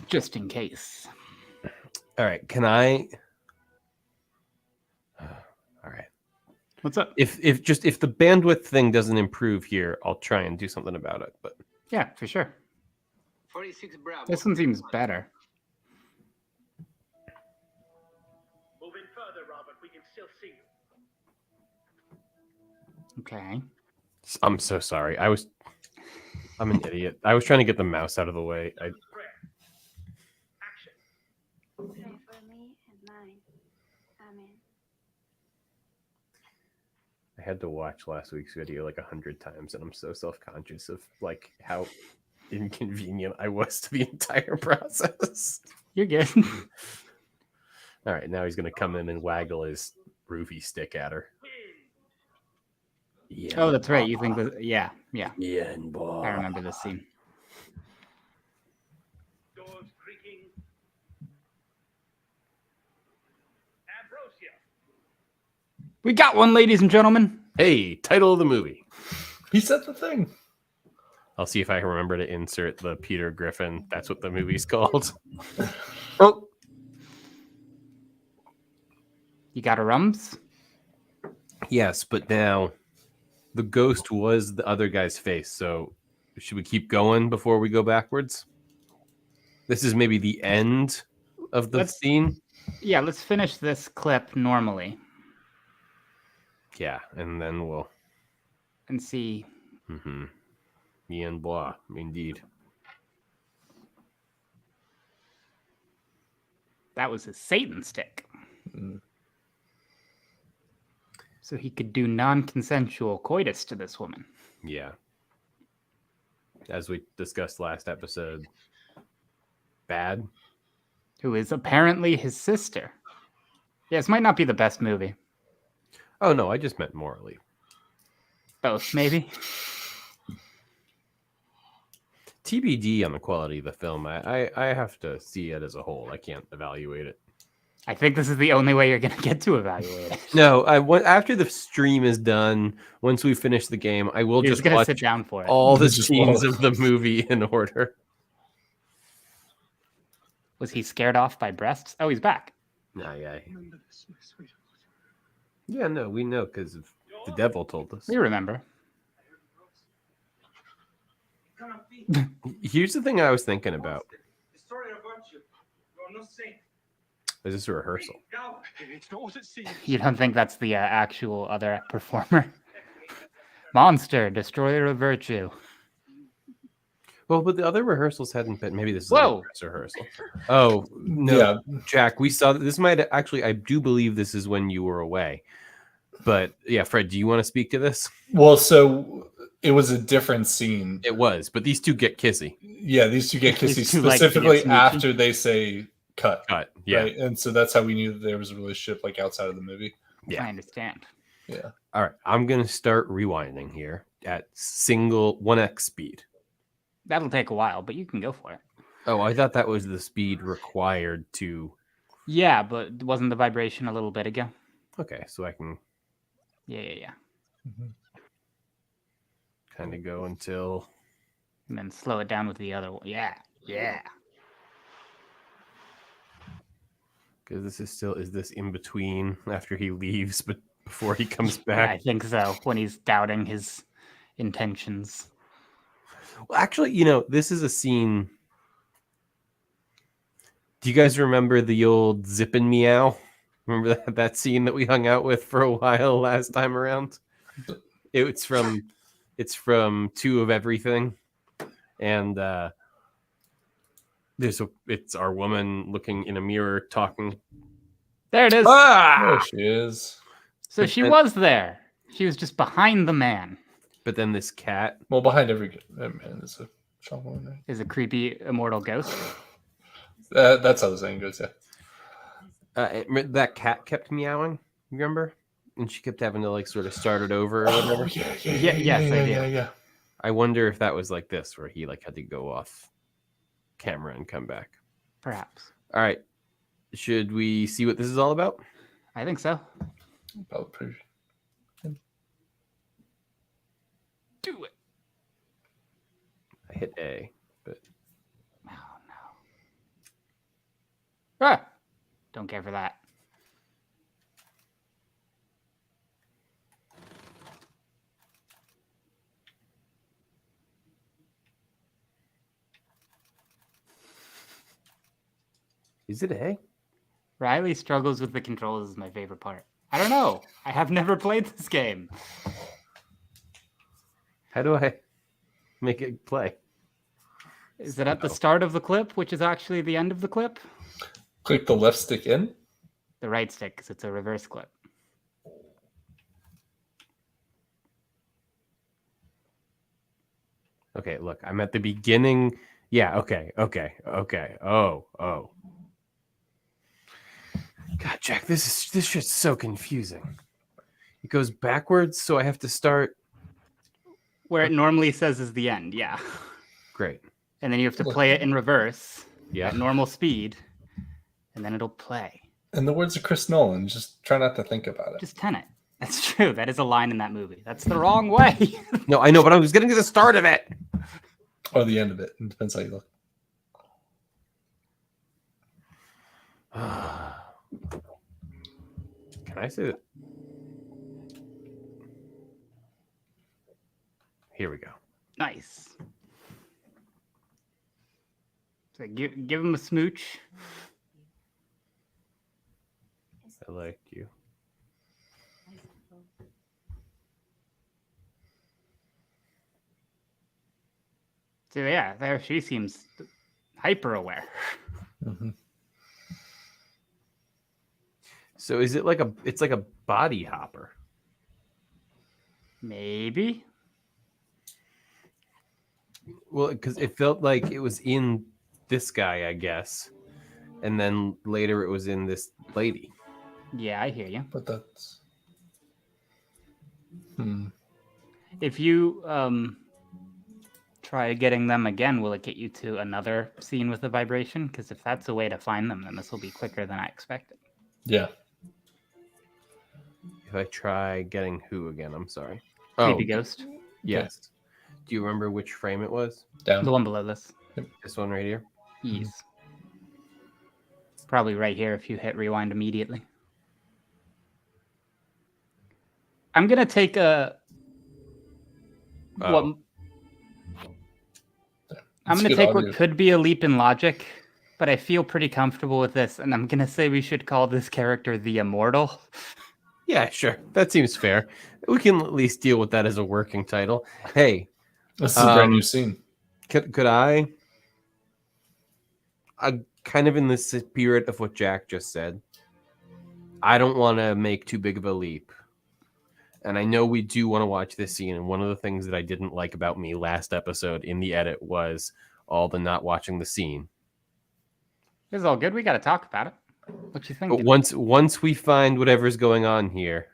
Just in case. All right, can I? All right. What's up? If the bandwidth thing doesn't improve here, I'll try and do something about it. But Yeah, for sure. 46 Bravo. This one seems better. Move in further, Robert. We can still see you. Okay. I'm so sorry. I'm an idiot. I was trying to get the mouse out of the way. Pray for me and mine. Amen. I had to watch last week's video like 100 times, and I'm so self-conscious of like how inconvenient I was to the entire process. You're good. All right, now he's gonna come in and waggle his roofie stick at her. Yeah. Oh, that's right. You think that? Yeah. Yeah, and boy. I remember this scene. Doors creaking. Ambrosia. We got one, ladies and gentlemen. Hey, title of the movie. He said the thing. I'll see if I can remember to insert the Peter Griffin. That's what the movie's called. Oh. You got a rums? Yes, but now the ghost was the other guy's face. So should we keep going before we go backwards? This is maybe the end of the scene. Yeah, let's finish this clip normally. Yeah, and then we'll and see. Mm-hmm. Bien bois, indeed. That was his Satan stick. So he could do non-consensual coitus to this woman. Yeah. As we discussed last episode, bad. Who is apparently his sister. Yeah, this might not be the best movie. Oh, no, I just meant morally. Both, maybe. TBD on the quality of the film. I have to see it as a whole. I can't evaluate it. I think this is the only way you're going to get to evaluate it. No, after the stream is done, once we finish the game, I will just watch sit down for it. all the scenes of the movie in order. Was he scared off by breasts? Oh, he's back. Nah, yeah. Yeah, no, we know because the devil told us. We remember. Here's the thing I was thinking about. Is this a rehearsal? You don't think that's the actual other performer? Monster, destroyer of virtue. Well, but the other rehearsals hadn't been. Maybe this is Whoa. a dress rehearsal. Oh no, Yeah. Jack, we saw this. Might actually, I do believe this is when you were away. But yeah, Fred, do you want to speak to this? Well, so it was a different scene. It was, but these two get kissy. Yeah, these two get kissy These two like to get specifically smoochy. after they say cut. Cut. Yeah. Right, and so that's how we knew that there was a relationship like outside of the movie. Yeah. I understand. Yeah. All right, I'm gonna start rewinding here at single 1x speed. That'll take a while, but you can go for it. Oh, I thought that was the speed required to. Yeah, but wasn't the vibration a little bit ago? Okay, so I can Yeah. kind of go until. And then slow it down with the other one. Yeah. Because this is still, is this in between after he leaves, but before he comes Yeah, back? I think so. When he's doubting his intentions. Well, actually, this is a scene. Do you guys remember the old Zip and Meow? Remember that scene that we hung out with for a while last time around? It's from Two of Everything, and it's our woman looking in a mirror talking. There it is. There she is. So she was there. She was just behind the man. But then this cat. Well, behind every man is a shaman. Right? Is a creepy immortal ghost. That's how the saying goes. Yeah. That cat kept meowing. Remember? And she kept having to sort of start it over or whatever. Yeah. I wonder if that was like this, where he had to go off camera and come back. Perhaps. All right. Should we see what this is all about? I think so. About pretty. Do it. I hit A, but no. Ah, don't care for that. Is it A? Riley struggles with the controls is my favorite part. I don't know. I have never played this game. How do I make it play? Is it at the start of the clip, which is actually the end of the clip? Click the left stick in. The right stick, because it's a reverse clip. Okay, look, I'm at the beginning. Yeah, okay. Oh. God, Jack, this shit's so confusing. It goes backwards, so I have to start where it normally says is the end. Yeah. Great. And then you have to play it in reverse. Yeah. At normal speed, and then it'll play. In the words of Chris Nolan, just try not to think about it. Just Tenet. That's true. That is a line in that movie. That's the wrong way. No, I know, but I was getting to the start of it. Or the end of it. It depends how you look. Can I say that? Here we go. Nice. So give him a smooch. I like you. So yeah, there she seems hyper aware. Mm-hmm. So is it it's like a body hopper? Maybe. Well, because it felt like it was in this guy, I guess, and then later it was in this lady. Yeah, I hear you. But that's. If you try getting them again, will it get you to another scene with a vibration? Because if that's a way to find them, then this will be quicker than I expected. Yeah. If I try getting who again? I'm sorry. Creepy ghost. Yes. Do you remember which frame it was? Down. The one below this. This one right here? Yes. Probably right here if you hit rewind immediately. I'm going to take a... I'm going to take what could be a leap in logic, but I feel pretty comfortable with this, and I'm going to say we should call this character the Immortal. Yeah, sure. That seems fair. We can at least deal with that as a working title. Hey. This is a brand new scene. Could I kind of in the spirit of what Jack just said, I don't want to make too big of a leap. And I know we do want to watch this scene. And one of the things that I didn't like about me last episode in the edit was all the not watching the scene. It's all good. We got to talk about it. What you think? But once we find whatever's going on here,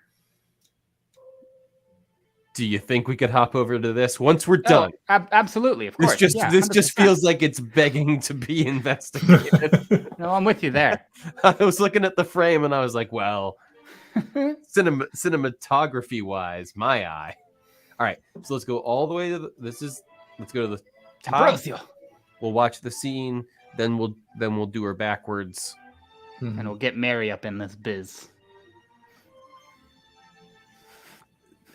do you think we could hop over to this once we're done? Absolutely, of course. This just 100%. feels feels like it's begging to be investigated. No, I'm with you there. I was looking at the frame and I was like, well, cinematography wise, my eye. All right, so let's go all the way to let's go to the top. Ambrosio. We'll watch the scene, then we'll do her backwards, and we'll get Mary up in this biz.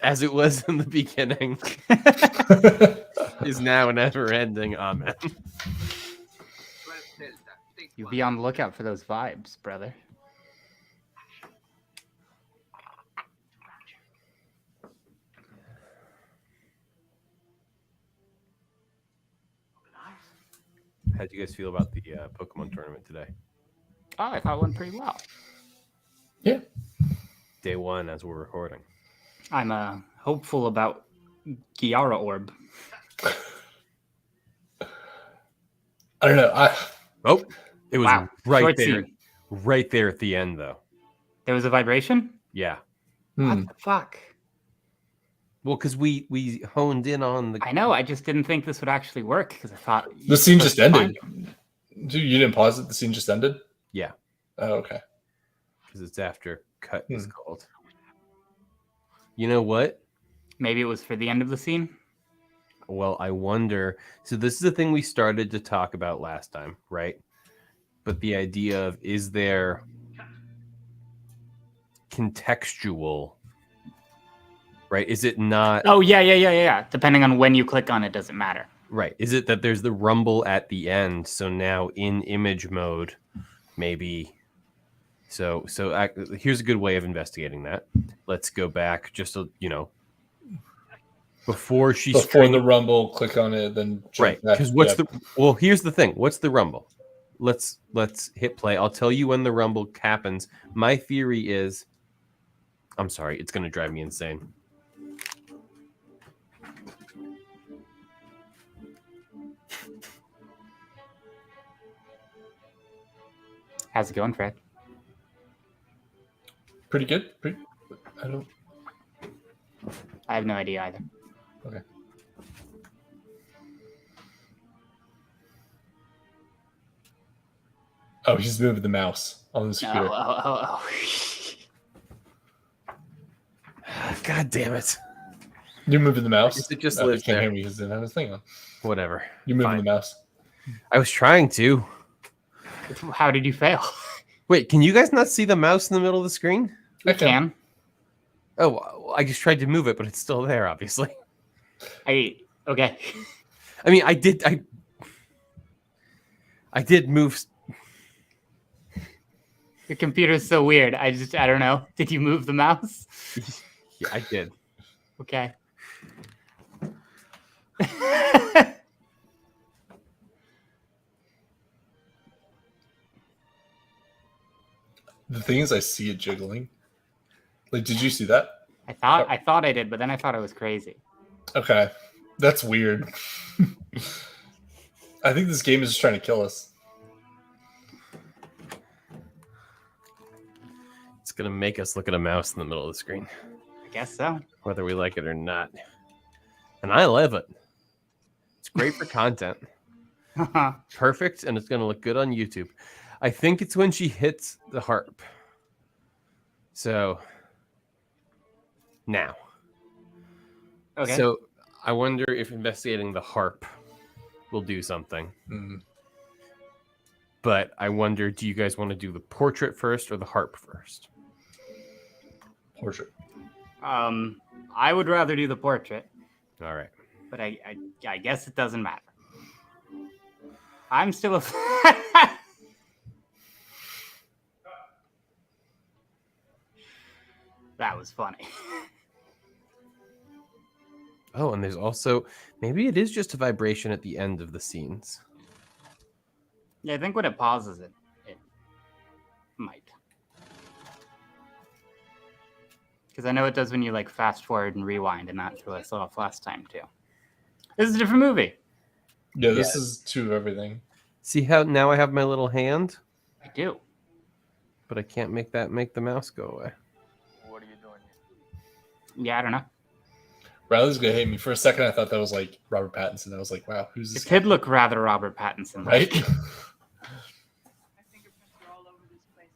As it was in the beginning, is now never ending. Amen. You be on the lookout for those vibes, brother. How do you guys feel about the Pokemon tournament today? Oh, I thought it went pretty well. Yeah. Day one as we're recording. I'm hopeful about Gyara Orb. I don't know. It was right there. Scene. Right there at the end, though. There was a vibration? Yeah. What the fuck? Well, because we honed in on the... I know, I just didn't think this would actually work, because I thought... The scene just ended. Dude, you didn't pause it? The scene just ended? Yeah. Oh, okay. Because it's after cut is called. You know what? Maybe it was for the end of the scene? Well, I wonder... So this is the thing we started to talk about last time, right? But the idea of, is there contextual... Right? Is it not... Oh, yeah. Depending on when you click on it, doesn't matter. Right. Is it that there's the rumble at the end? So now in image mode, maybe... So here's a good way of investigating that. Let's go back just, before the rumble, click on it, then... Right. Because here's the thing. What's the rumble? Let's hit play. I'll tell you when the rumble happens. My theory is... I'm sorry. It's going to drive me insane. How's it going, Fred? Pretty good. I have no idea either. Okay. Oh, he's moving the mouse on the computer. Oh. God damn it. You're moving the mouse? It just lives can't there. hear me because I have this thing on. Whatever. You're moving the mouse. I was trying to. How did you fail? Wait, can you guys not see the mouse in the middle of the screen? I can. Oh, I just tried to move it, but it's still there, obviously. Okay. I mean, I did move. Your computer's so weird. I don't know. Did you move the mouse? Yeah, I did. Okay. The thing is, I see it jiggling. Like, did you see that? I thought I did, but then I thought I was crazy. Okay. That's weird. I think this game is just trying to kill us. It's going to make us look at a mouse in the middle of the screen. I guess so. Whether we like it or not. And I love it. It's great for content. Perfect, and it's going to look good on YouTube. I think it's when she hits the harp. So, now. Okay. So, I wonder if investigating the harp will do something. Mm-hmm. But I wonder, do you guys want to do the portrait first or the harp first? Portrait. I would rather do the portrait. All right. But I guess it doesn't matter. I'm still a... That was funny. Oh, and there's also maybe it is just a vibration at the end of the scenes. Yeah, I think when it pauses, it might. Because I know it does when you like fast forward and rewind, and that threw us off last time too. This is a different movie. Yeah, this is two of everything. See how now I have my little hand? I do. But I can't make the mouse go away. What are you doing? Yeah, I don't know. Riley's gonna hate me. For a second, I thought that was like Robert Pattinson. I was like, wow, who's this It guy? could look rather Robert Pattinson, Right? My fingerprints are all over this place.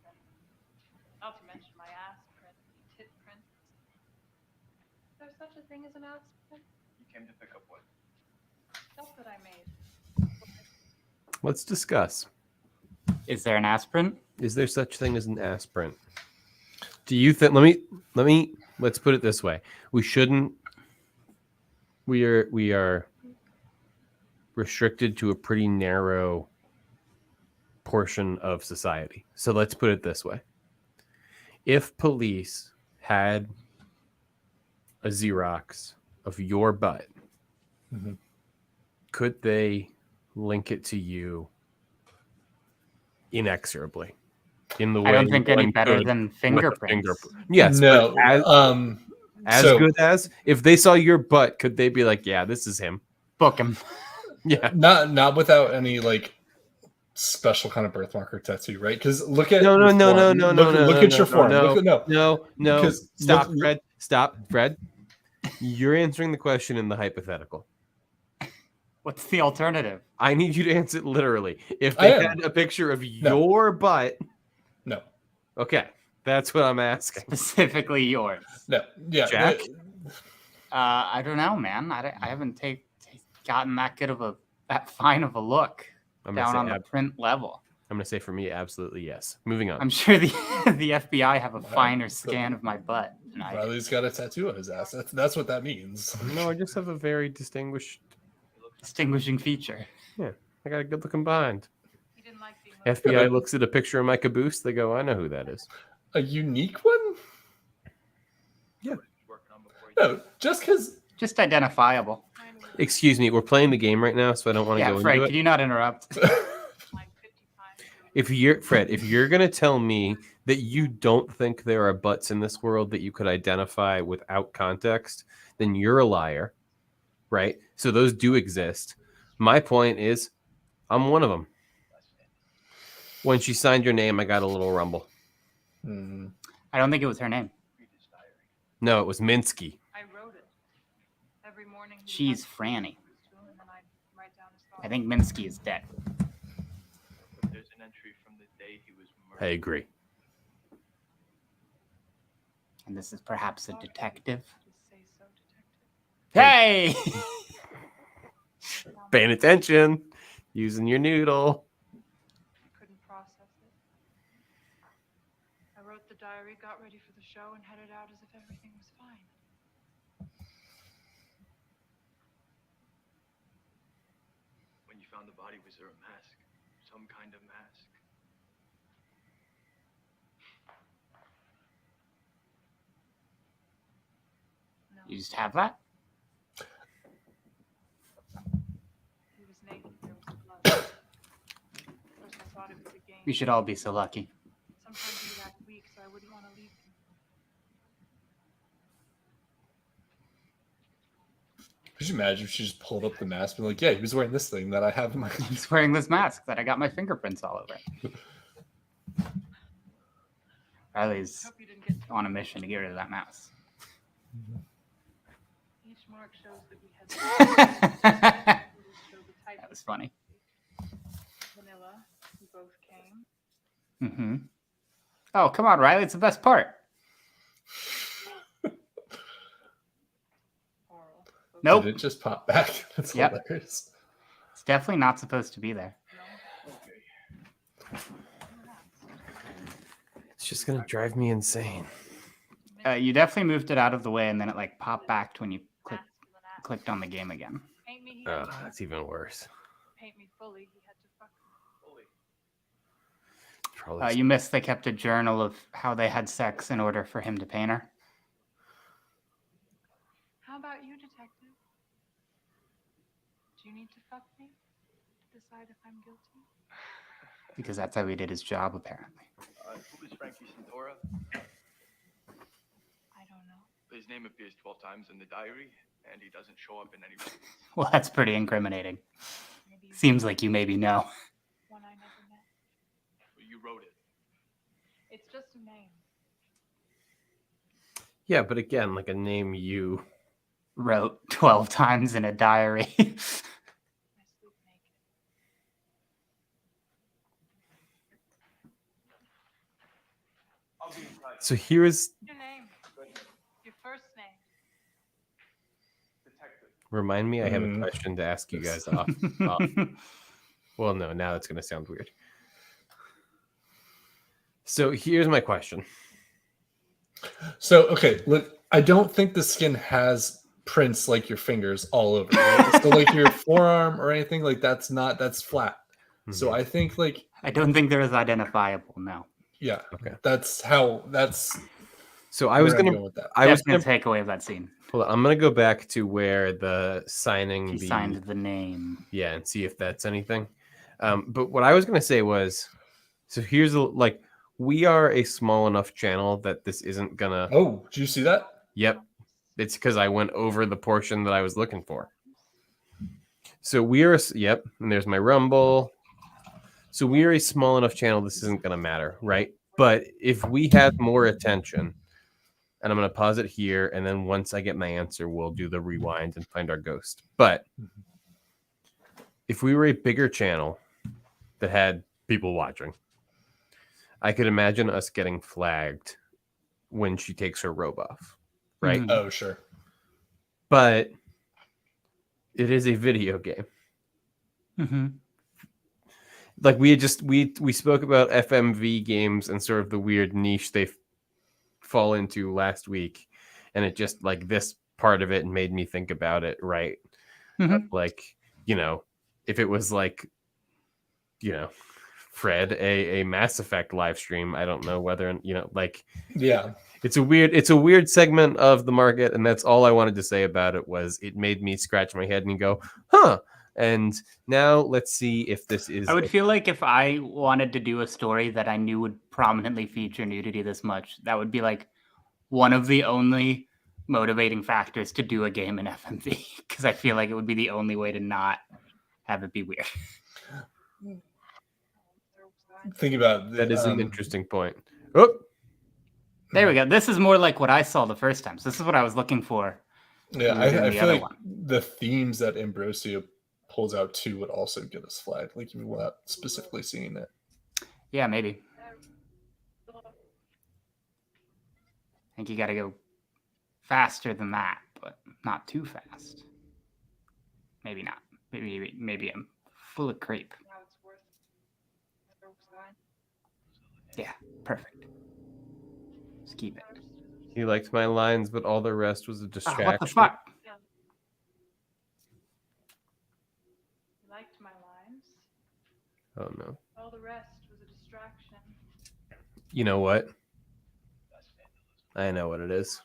Not to mention my ass print, tit print. Is there such a thing as an ass print? You came to pick up what? Stuff that I made. Let's discuss. Is there an aspirin? Is there such thing as an aspirin? Do you think let's put it this way. We are restricted to a pretty narrow portion of society. So let's put it this way. If police had a Xerox of your butt, could they link it to you inexorably? In the way I don't think any one better could than with a fingerprints. Yes, No. but as good as if they saw your butt, could they be like, yeah, this is him? Book him. Yeah. Not without any like special kind of birthmark or tattoo, right? Because look at No. Look at your form. No. Because Stop, Fred. Stop, Fred. You're answering the question in the hypothetical. What's the alternative? I need you to answer it literally. If they had a picture of your butt. No. Okay. That's what I'm asking. Specifically yours. No. Yeah. Jack? I don't know, man. I haven't gotten that good of that fine of a look down on the print level. I'm gonna say for me, absolutely yes. Moving on. I'm sure the FBI have a finer scan of my butt. Riley's got a tattoo on his ass. That's what that means. No, I just have a very distinguishing feature. Yeah, I got a good looking behind. FBI looks at a picture of my caboose. They go, I know who that is. A unique one? Yeah. No, just identifiable. Excuse me, we're playing the game right now, so I don't want to go Fred, into it. can you not interrupt? If you're gonna tell me that you don't think there are butts in this world that you could identify without context, then you're a liar, right? So those do exist. My point is, I'm one of them. When she signed your name, I got a little rumble. I don't think it was her name. No, it was Minsky. I wrote it. Every morning. She's Franny. I think Minsky is dead. There's an entry from the day he was murdered. I agree. And this is perhaps a detective. Hey! Paying attention. Using your noodle. Couldn't process it. I wrote the diary, got ready for the show, and headed out as if everything was fine. When you found the body, was there a mask? Some kind of mask? You just have that? He was naked. There was blood. First I thought it was a game. We should all be so lucky. Sometimes he would act weak, so I wouldn't want to leave him. Could you imagine if she just pulled up the mask and be like, yeah, he was wearing this thing that I have in my He's wearing this mask that I got my fingerprints all over. Riley's on a mission to get rid of that mouse. Each mark shows that we had. That was funny. Vanilla. We both came. Mm-hmm. Oh, come on, Riley. It's the best part. Nope. Did it just pop back? That's hilarious. It's definitely not supposed to be there. It's just gonna drive me insane. You definitely moved it out of the way, and then it like popped back when you clicked on the game again. Oh, that's even worse. Paint me fully. He had to fuck me. You missed they kept a journal of how they had sex in order for him to paint her. How How about you, detective? Do you need to fuck me to decide if I'm guilty? Because that's how he did his job, apparently. Who is Frankie Santora? I don't know. His name appears 12 times in the diary, and he doesn't show up in any records. Well, that's pretty incriminating. Seems like you maybe know. One I never met. You wrote it. It's just a name. Yeah, but again, like a name you wrote 12 times in a diary. So here's Your name. Your first name. remind me I have a question to ask you guys off. Well, no, now that's going to sound weird. So here's my question. So, okay, look, I don't think the skin has prints like your fingers all over. Right? So, like your forearm or anything like that's flat. So I think like I don't think they're as identifiable now. Yeah. Okay. That's So I was where I'm gonna going with that. I was gonna take away of that scene. Hold on, I'm gonna go back to where the signing He signed the name. Yeah, and see if that's anything. But what I was gonna say was, so here's like we are a small enough channel that this isn't gonna. Oh, did you see that? Yep, it's because I went over the portion that I was looking for. So we're yep, and there's my Rumble. So we're a small enough channel. This isn't gonna matter, right? But if we had more attention, and I'm gonna pause it here, and then once I get my answer, we'll do the rewind and find our ghost. But if we were a bigger channel that had people watching, I could imagine us getting flagged when she takes her robe off, right? Oh, sure. But it is a video game. Mm-hmm. Like we had just we spoke about FMV games and sort of the weird niche they fall into last week, and it just like this part of it made me think about it, right? Mm-hmm. Like, you know, if it was like, you know, Fred, a Mass Effect live stream, I don't know whether, you know, like, yeah, it's a weird segment of the market, and that's all I wanted to say about it. Was it made me scratch my head and go, huh? And now let's see if this is. I would feel like if I wanted to do a story that I knew would prominently feature nudity this much, that would be like one of the only motivating factors to do a game in FMV, because I feel like it would be the only way to not have it be weird. Think about that is an interesting point. Oh, there we go. This is more like what I saw the first time. So this is what I was looking for. Yeah, I feel like the themes that Ambrosio pulls out too would also get us flagged, like even without specifically seeing it. Yeah, maybe. I think you got to go faster than that, but not too fast. Maybe not. Maybe I'm full of creep. Yeah, perfect. Just keep it. He liked my lines, but all the rest was a distraction. What the fuck? You liked my lines. Oh no. All the rest was a distraction. You know what? I know what it is.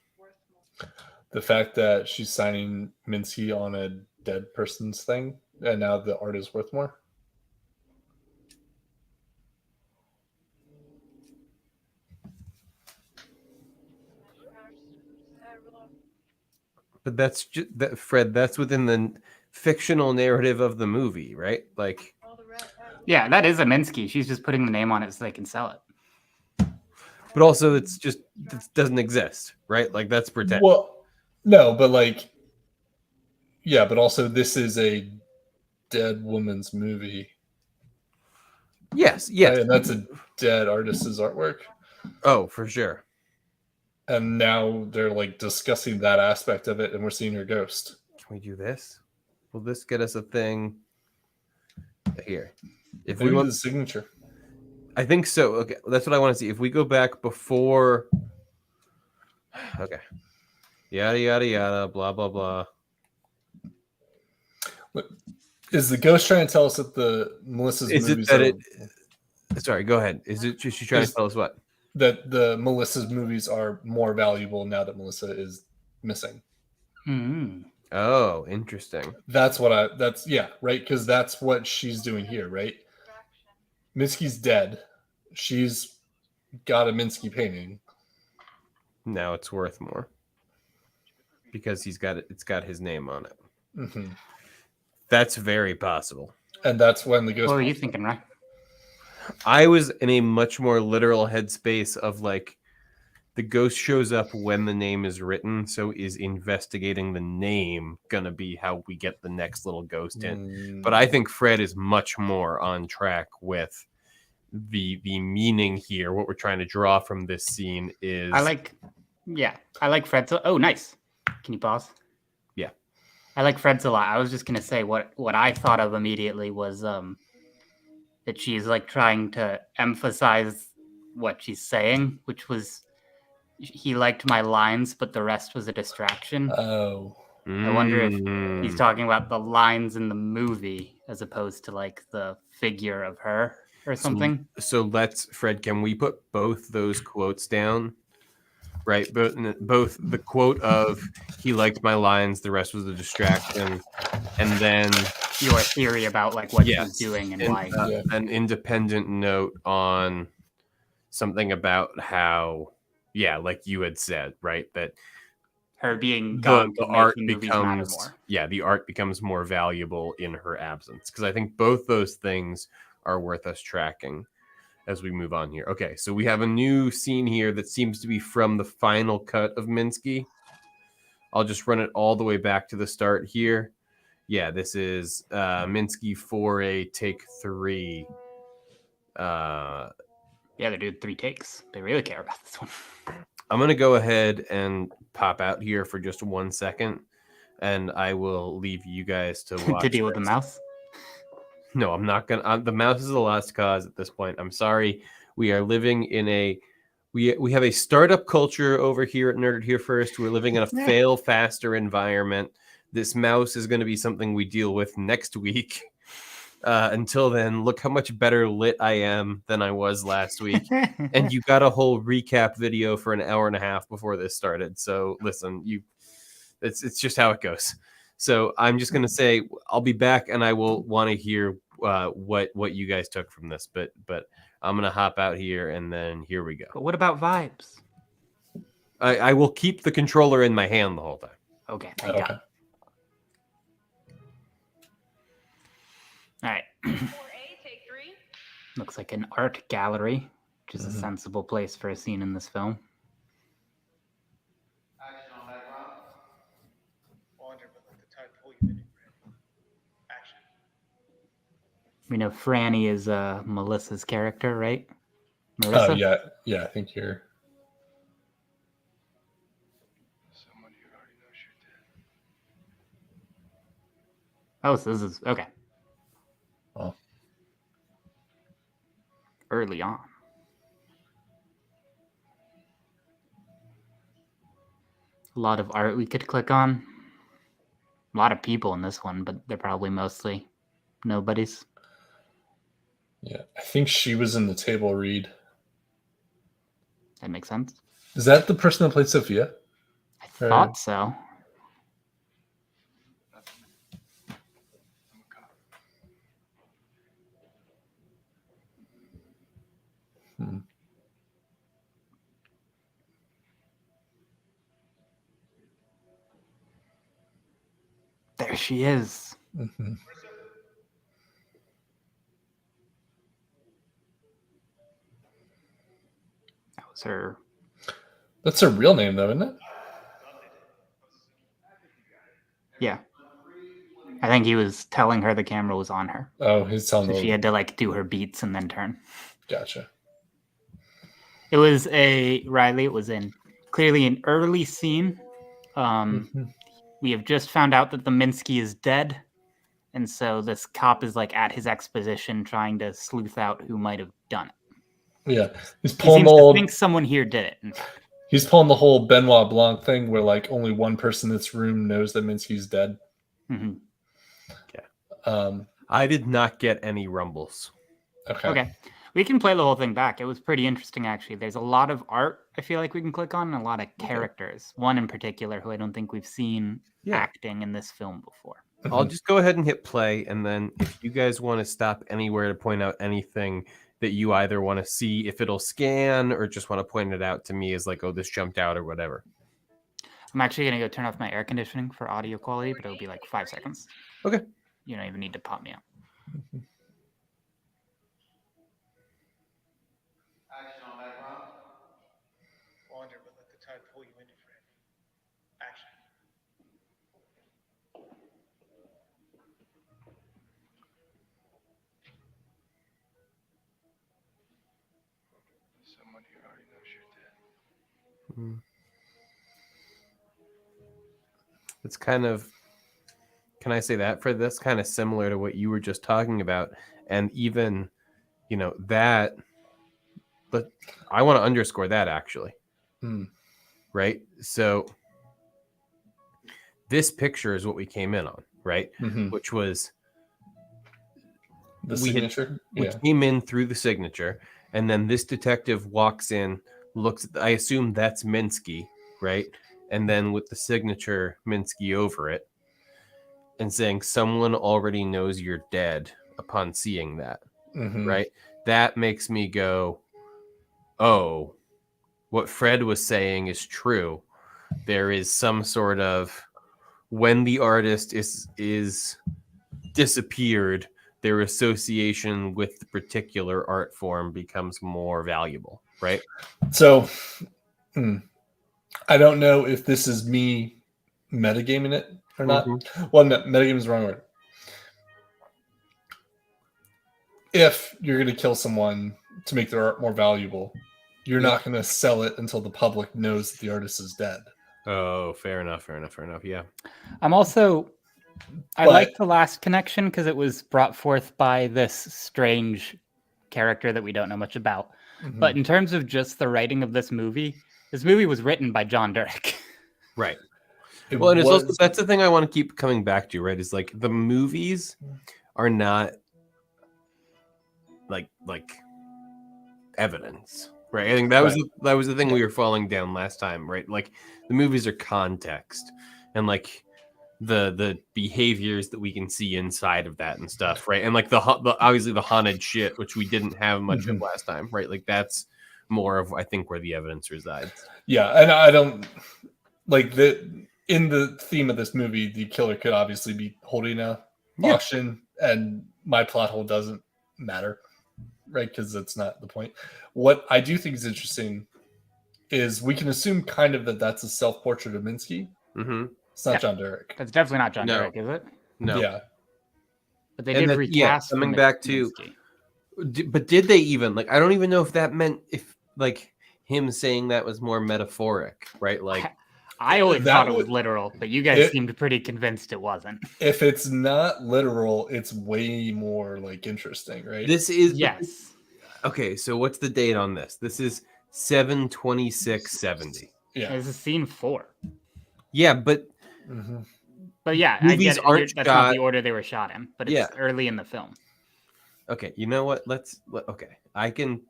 The fact that she's signing Minsky on a dead person's thing, and now the art is worth more. But that's just that, Fred. That's within the fictional narrative of the movie, right? Like, yeah, that is a Minsky. She's just putting the name on it so they can sell it. But also, it doesn't exist, right? Like that's pretend. Well, no, but like, yeah, but also this is a dead woman's movie. Yes, and that's a dead artist's artwork. Oh, for sure. And now they're like discussing that aspect of it, and we're seeing her ghost. Can we do this? Will this get us a thing here? If Maybe we want the signature, I think so. Okay, that's what I want to see. If we go back before, okay, yada yada yada, blah blah blah. Is the ghost trying to tell us that the Melissa's movies Sorry, go ahead. Is it she trying to tell us what? That the Melissa's movies are more valuable now that Melissa is missing. Mm. Oh, interesting. That's right, because that's what she's doing here, right? Minsky's dead. She's got a Minsky painting. Now it's worth more because it's got his name on it. Mm-hmm. That's very possible. And that's when the ghost. What were you thinking, Ryan? I was in a much more literal headspace of like the ghost shows up when the name is written, so is investigating the name gonna be how we get the next little ghost in? But I think Fred is much more on track with the meaning here. What we're trying to draw from this scene is I like Fred's. Oh, nice. Can you pause? Yeah. I like Fred's a lot. I was just gonna say what I thought of immediately was that she's like trying to emphasize what she's saying, which was he liked my lines, but the rest was a distraction. Oh. I wonder if he's talking about the lines in the movie as opposed to like the figure of her or something. So let's, Fred, can we put both those quotes down? Right, both the quote of he liked my lines, the rest was a distraction, and then your theory about like what she was doing and why. An independent note on something about how, like you had said, right, that her being gone the could art make movies matter more. the art becomes more valuable in her absence, because I think both those things are worth us tracking as we move on here. Okay, so we have a new scene here that seems to be from the final cut of Minsky. I'll just run it all the way back to the start here. Yeah, this is Minsky 4A take 3. Yeah, they did 3 takes. They really care about this one. I'm going to go ahead and pop out here for just 1 second, and I will leave you guys to watch to deal with the mouse. No, I'm not going to. The mouse is the last cause at this point. I'm sorry. We are living in we have a startup culture over here at Nerded Here First. We're living in a fail faster environment. This mouse is going to be something we deal with next week. Until then, look how much better lit I am than I was last week. And you got a whole recap video for an hour and a half before this started. So listen, it's just how it goes. So I'm just going to say I'll be back, and I will want to hear what you guys took from this. But I'm going to hop out here, and then here we go. But what about vibes? I will keep the controller in my hand the whole time. Okay, thank God. All right. Looks like an art gallery, which is a sensible place for a scene in this film. We know Franny is Melissa's character, right? Marissa? Oh, yeah, I think you're... Oh, so this is... Okay. Oh. Early on. A lot of art we could click on. A lot of people in this one, but they're probably mostly nobodies. Yeah, I think she was in the table read. That makes sense. Is that the person that played Sophia? I thought so. There she is. Mm-hmm. That was her. That's her real name, though, isn't it? Yeah. I think he was telling her the camera was on her. Oh, he's telling her. So she had to like do her beats and then turn. Gotcha. It was Riley. It was clearly an early scene. We have just found out that the Minsky is dead. And so this cop is like at his exposition trying to sleuth out who might have done it. Yeah. He's pulling the whole... I think someone here did it. In fact. He's pulling the whole Benoit Blanc thing where like only one person in this room knows that Minsky's dead. Mm-hmm. Okay. I did not get any rumbles. Okay. We can play the whole thing back. It was pretty interesting, actually. There's a lot of art I feel like we can click on, and a lot of characters. One in particular who I don't think we've seen acting in this film before. I'll just go ahead and hit play, and then if you guys want to stop anywhere to point out anything that you either want to see if it'll scan or just want to point it out to me as like, oh, this jumped out or whatever. I'm actually going to go turn off my air conditioning for audio quality, but it'll be like 5 seconds. Okay. You don't even need to pop me out. Action on background. Wander, but let the tide pull you in, friend. Action. Someone here already knows you're dead. It's kind of, can I say that for this? Kind of similar to what you were just talking about. And even, that, but I want to underscore that actually. Right? So this picture is what we came in on, right? Which was the signature. We came in through the signature, and then this detective walks in, looks at, I assume that's Minsky, right? And then with the signature Minsky over it, and saying someone already knows you're dead upon seeing that, right? That makes me go, oh, what Fred was saying is true. There is some sort of, when the artist is disappeared, their association with the particular art form becomes more valuable, right? So I don't know if this is me metagaming it or not. Well, no, metagaming is the wrong word. If you're going to kill someone to make their art more valuable, you're not going to sell it until the public knows that the artist is dead. Oh, fair enough. Yeah. I'm also, I like the last connection because it was brought forth by this strange character that we don't know much about. But in terms of just the writing of this movie was written by John Derek. Right. Well, and it's also, that's the thing I want to keep coming back to, right? Is like the movies are not like evidence, right? I think that was the thing we were falling down last time, right? Like the movies are context, and like the behaviors that we can see inside of that and stuff, right? And like the obviously the haunted shit, which we didn't have much of last time, right? Like that's more of, I think, where the evidence resides. Yeah, and I don't like in the theme of this movie, the killer could obviously be holding a auction, and my plot hole doesn't matter, right? Because that's not the point. What I do think is interesting is we can assume kind of that that's a self-portrait of Minsky. It's not John Derek. That's definitely not John Derek, is it? No. Yeah. But they did recast coming back to, but did they even, like, I don't even know if that meant, if like him saying that was more metaphoric, right? Like I always thought it was literal, but you guys seemed pretty convinced it wasn't. If it's not literal, it's way more like interesting, right? This is Okay, so what's the date on this? This is 7/26/70. Yeah. This is scene 4. Yeah, but But yeah, movies I get aren't that's not the shot- order they were shot in, but it's early in the film. Okay, you know what? Okay, I can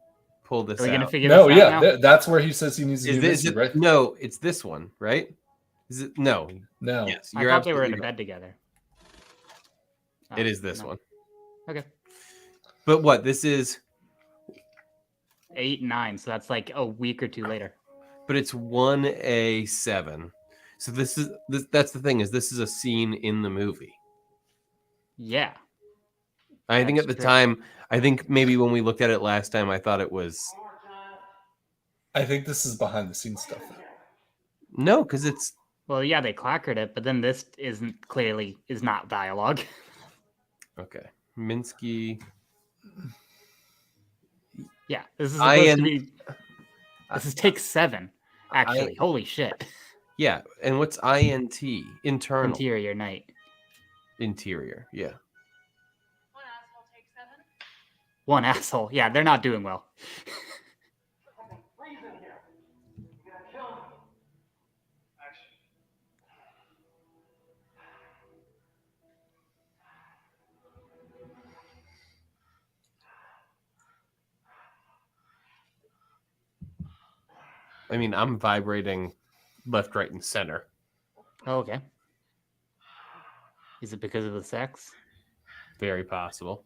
pull this Are we gonna out. figure this out now? That's where he says he needs to do Is this, it, right? No, it's this one, right? Is it? No. Yes, I you're thought they were in absolutely a right. bed together. It is this no. one. Okay. But what? This is 8 and 9, so that's like a week or two later. but it's 1A7. So that's the thing, is this is a scene in the movie. Yeah. I think at the true. time, I think maybe when we looked at it last time, I thought it was I think this is behind the scenes stuff. no, because it's Well, yeah, they clackered it, but then this is not dialogue. okay. Minsky. Yeah, this is supposed to be. This is take 7. Actually, holy shit. Yeah, and what's INT? Internal. Interior night. Interior, yeah. One asshole. Yeah, they're not doing well. I mean, I'm vibrating left, right, and center. Oh, okay. Is it because of the sex? Very possible.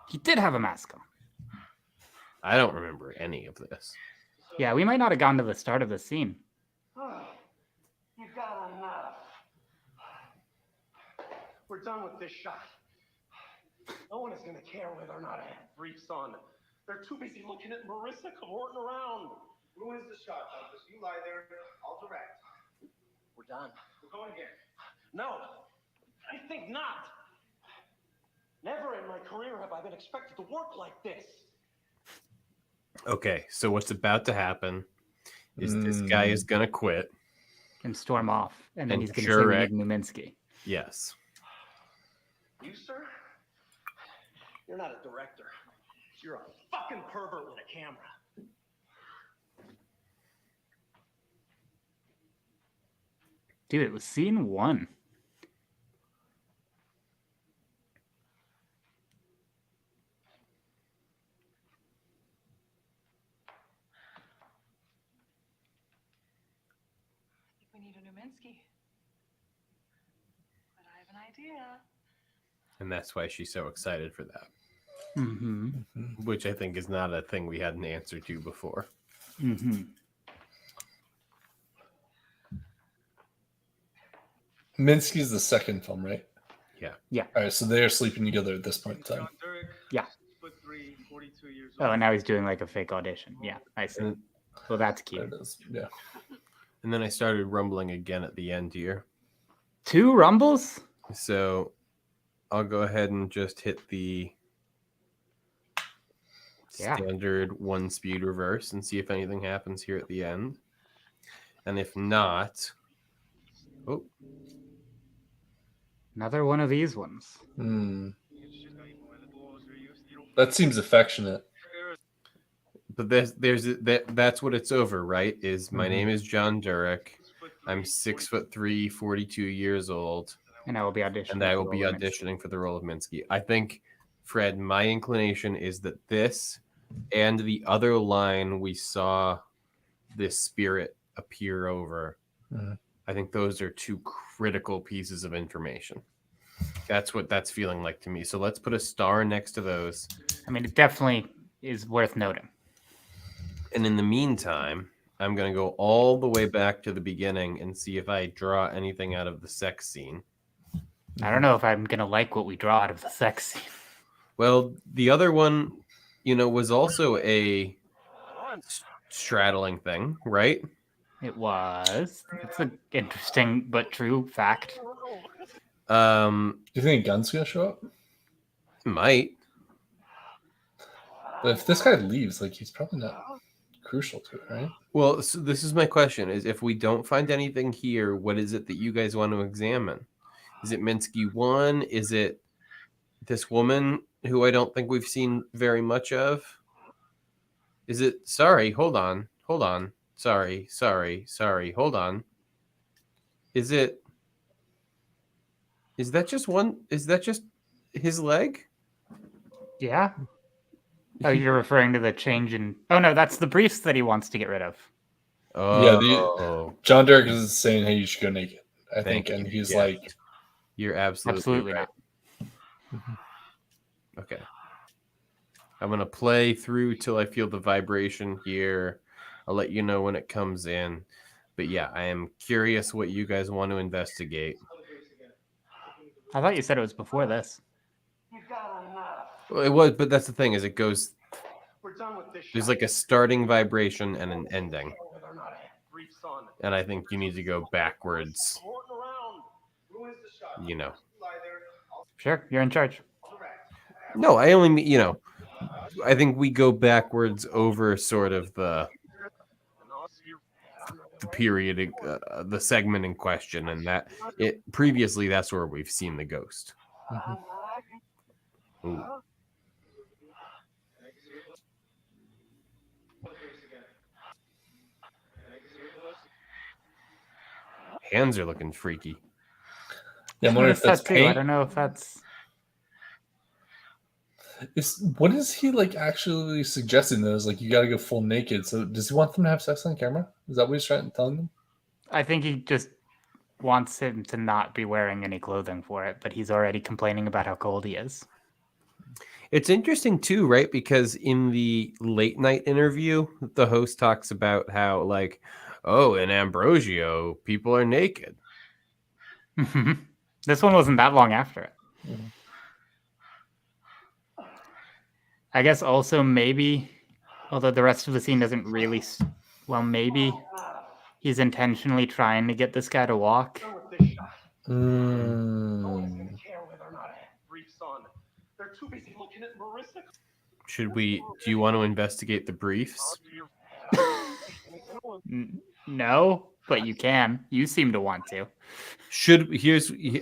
He did have a mask on. I don't remember any of this. Yeah, we might not have gone to the start of the scene. You've got enough. We're done with this shot. No one is going to care whether or not I have briefs on. They're too busy looking at Marissa cavorting around. Who wins the shot, Douglas? You lie there. I'll direct. We're done. We're going again. No, I think not. Never in my career have I been expected to work like this. Okay, so what's about to happen is this guy is gonna quit and storm off, and then And he's going to say we Jurek- need Numinsky. Yes. You, sir? You're not a director. You're a fucking pervert with a camera. Dude, it was scene 1. I think we need a Numinsky. But I have an idea. And that's why she's so excited for that. Mm-hmm. Which I think is not a thing we had an answer to before. Mm-hmm. Minsky's the second film, right? Yeah. Yeah. All right, so they're sleeping together at this point in time. Yeah. 6'3", 42 years Oh, and now he's doing like a fake audition. Yeah, I see. Well, that's There cute. it is. Yeah. And then I started rumbling again at the end here. 2 rumbles? So I'll go ahead and just hit the Yeah. standard 1 speed reverse and see if anything happens here at the end. And if not, oh, Another one of these ones. That seems affectionate. but that's what it's over, right? Is my Mhm. name is John Durek. I'm 6'3", 42 years old. And I will be auditioning. And I for will the be role of auditioning for the role of Minsky. I think, Fred, my inclination is that this and the other line we saw this spirit appear over, Mhm. I think those are 2 critical pieces of information. That's what that's feeling like to me. So let's put a star next to those. I mean, it definitely is worth noting. And in the meantime, I'm going to go all the way back to the beginning and see if I draw anything out of the sex scene. I don't know if I'm going to like what we draw out of the sex scene. Well, the other one, was also a straddling thing, right? It was. It's an interesting but true fact. Do you think Gun's gonna show up? Might. But if this guy leaves, like he's probably not crucial to it, right? Well, so this is my question: is if we don't find anything here, what is it that you guys want to examine? Is it Minsky 1? Is it this woman who I don't think we've seen very much of? Is it? Sorry, hold on. Sorry, hold on. Is it? Is that just one? Is that just his leg? Yeah. Oh, you're referring to the change in... Oh, no, that's the briefs that he wants to get rid of. Oh. John Derek is saying, hey, you should go naked, I Thank think. And you. he's Yeah. like... You're absolutely right. Okay. I'm going to play through till I feel the vibration here. I'll let you know when it comes in. But yeah, I am curious what you guys want to investigate. I thought you said it was before this. You've got enough. Well, it was, but that's the thing is it goes... We're done with this There's shot. like a starting vibration and an ending. Whether or not I have briefs on. And I think you need to go backwards, Cavorting around. Who wins the shot? you know. Sure, you're in charge. No, I only mean, I think we go backwards over sort of the period, the segment in question, and that it previously that's where we've seen the ghost. Ooh. Hands are looking freaky. Yeah, I'm wondering if that's too. paint. I don't know if that's... What is he like actually suggesting though? Is like you got to go full naked. So does he want them to have sex on camera? Is that what he's trying to tell them? I think he just wants him to not be wearing any clothing for it, but he's already complaining about how cold he is. It's interesting too, right? Because in the late night interview, the host talks about how, like, oh, in Ambrosio, people are naked. This one wasn't that long after it. I guess also maybe, although the rest of the scene doesn't really, well, maybe he's intentionally trying to get this guy to walk. Do you want to investigate the briefs? No, but you can. You seem to want to.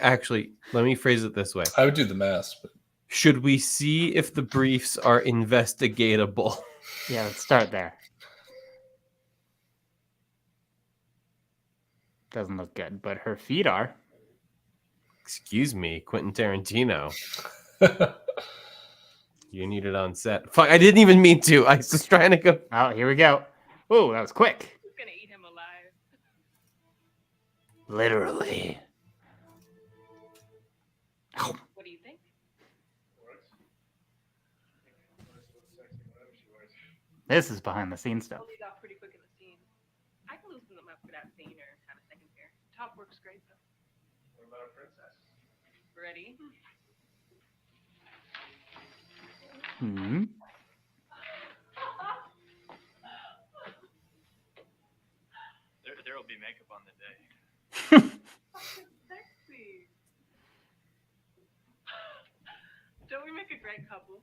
Actually, let me phrase it this way. I would do the mask. But... Should we see if the briefs are investigatable? Yeah, let's start there. Doesn't look good, but her feet are. Excuse me, Quentin Tarantino. You need it on set. Fuck, I didn't even mean to. I was just trying to go. Oh, here we go. Oh, that was quick. Who's gonna eat him alive? Literally. What do you think? This is behind the scenes stuff. Lead off pretty quick in the scene. I can loosen them up for that scene or have a second pair. Top works great though. What about a princess? Ready? There'll be makeup on the day. Sexy. Don't we make a great couple?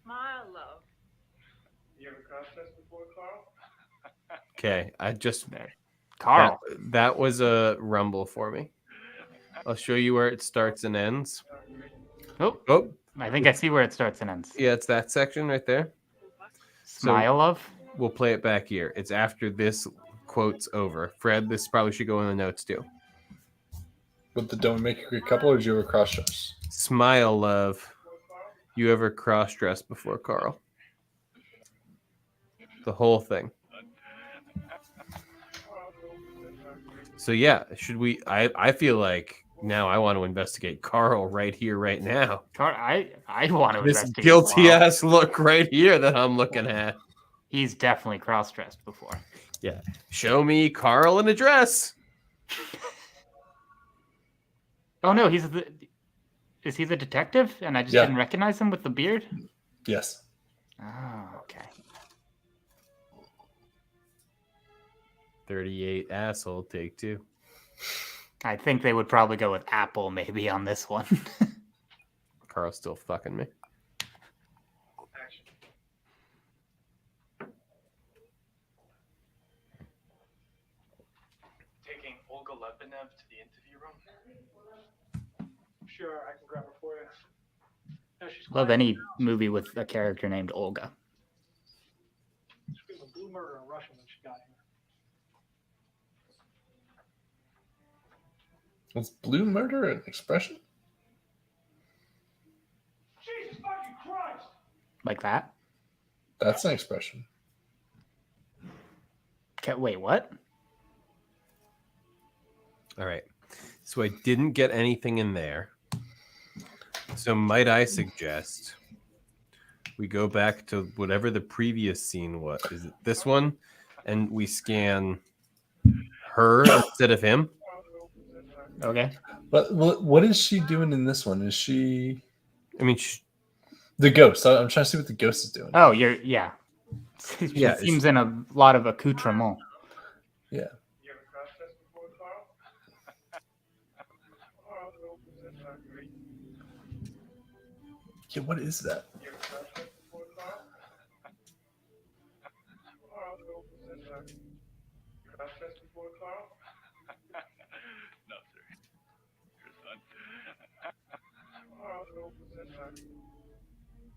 Smile, love. You ever cross-dressed before, Carl? Okay, Carl. That was a rumble for me. I'll show you where it starts and ends. Oh. I think I see where it starts and ends. Yeah, it's that section right there. Smile, love. We'll play it back here. It's after this quote's over. Fred, this probably should go in the notes too. But the don't make a great couple, or did you ever cross-dress? Smile, love. You ever cross-dressed before, Carl? The whole thing. So yeah, should we? I feel like now I want to investigate Carl right here, right now. Carl, I want to This investigate. guilty ass look right here that I'm looking at. He's definitely cross-dressed before. Yeah, show me Carl in a dress. Oh no, is he the detective? And I just didn't recognize him with the beard? Yes. Oh, okay. 38 asshole, take two. I think they would probably go with Apple maybe on this one. Carl's still fucking me. Taking Olga Lebenev to the interview room? Sure, I can grab her for you. No, she's Love any movie with a character named Olga. She was a blue murder in Russia when she got here. Was blue murder an expression? Jesus fucking Christ! Like that? That's an expression. Okay, wait, what? All right. So I didn't get anything in there. So might I suggest we go back to whatever the previous scene was? Is it this one? And we scan her instead of him? Okay. But what is she doing in this one? Is she... I mean... The ghost. I'm trying to see what the ghost is doing. Oh, yeah. She seems in a lot of accoutrement. Yeah. Yeah, what is that? No, sir.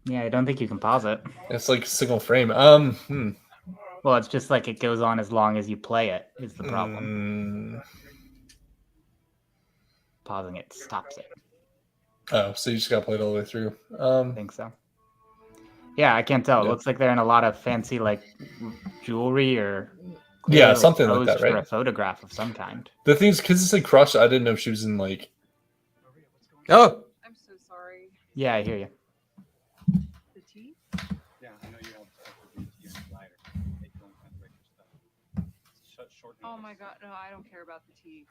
Yeah, I don't think you can pause it. It's like a single frame. Well, it's just like it goes on as long as you play it is the problem. Pausing it stops it. Oh, so you just got to play it all the way through. I think so. Yeah, I can't tell. It Yeah. looks like they're in a lot of fancy like jewelry or Yeah, clearly something like posed that, for right? a photograph of some kind. The thing is, because it's like Crush, I didn't know if she was in like. Oh, I'm so sorry. Yeah, I hear you. The tea? Yeah, I know you have special green tea and lighter. They don't break your stuff. Short Oh my god, no, I don't care about the tea.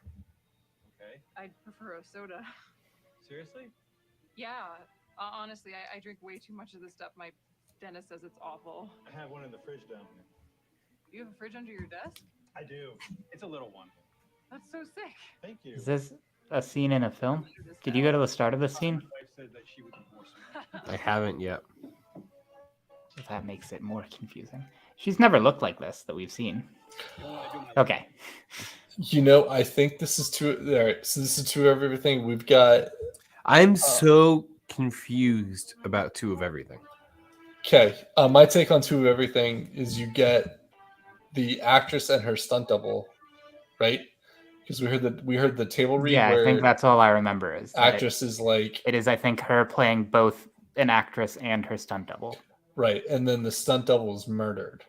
Okay. I'd prefer a soda. Seriously? Yeah, honestly, I drink way too much of this stuff. My dentist says it's awful. I have one in the fridge down there. You have a fridge under your desk? I do. It's a little one. That's so sick. Thank you. Is this a scene in a film? Did you go to the start of the scene? My wife said that she would divorce me. I haven't yet. That makes it more confusing. She's never looked like this that we've seen. Okay. You know, I think this is two. All right, so this is two of everything. We've got. I'm so confused about Two of Everything. Okay, my take on Two of Everything is you get the actress and her stunt double, right? Because we heard the table read. Yeah, where I think that's all I remember is that actress is like it is. I think her playing both an actress and her stunt double. right, and then the stunt double is murdered.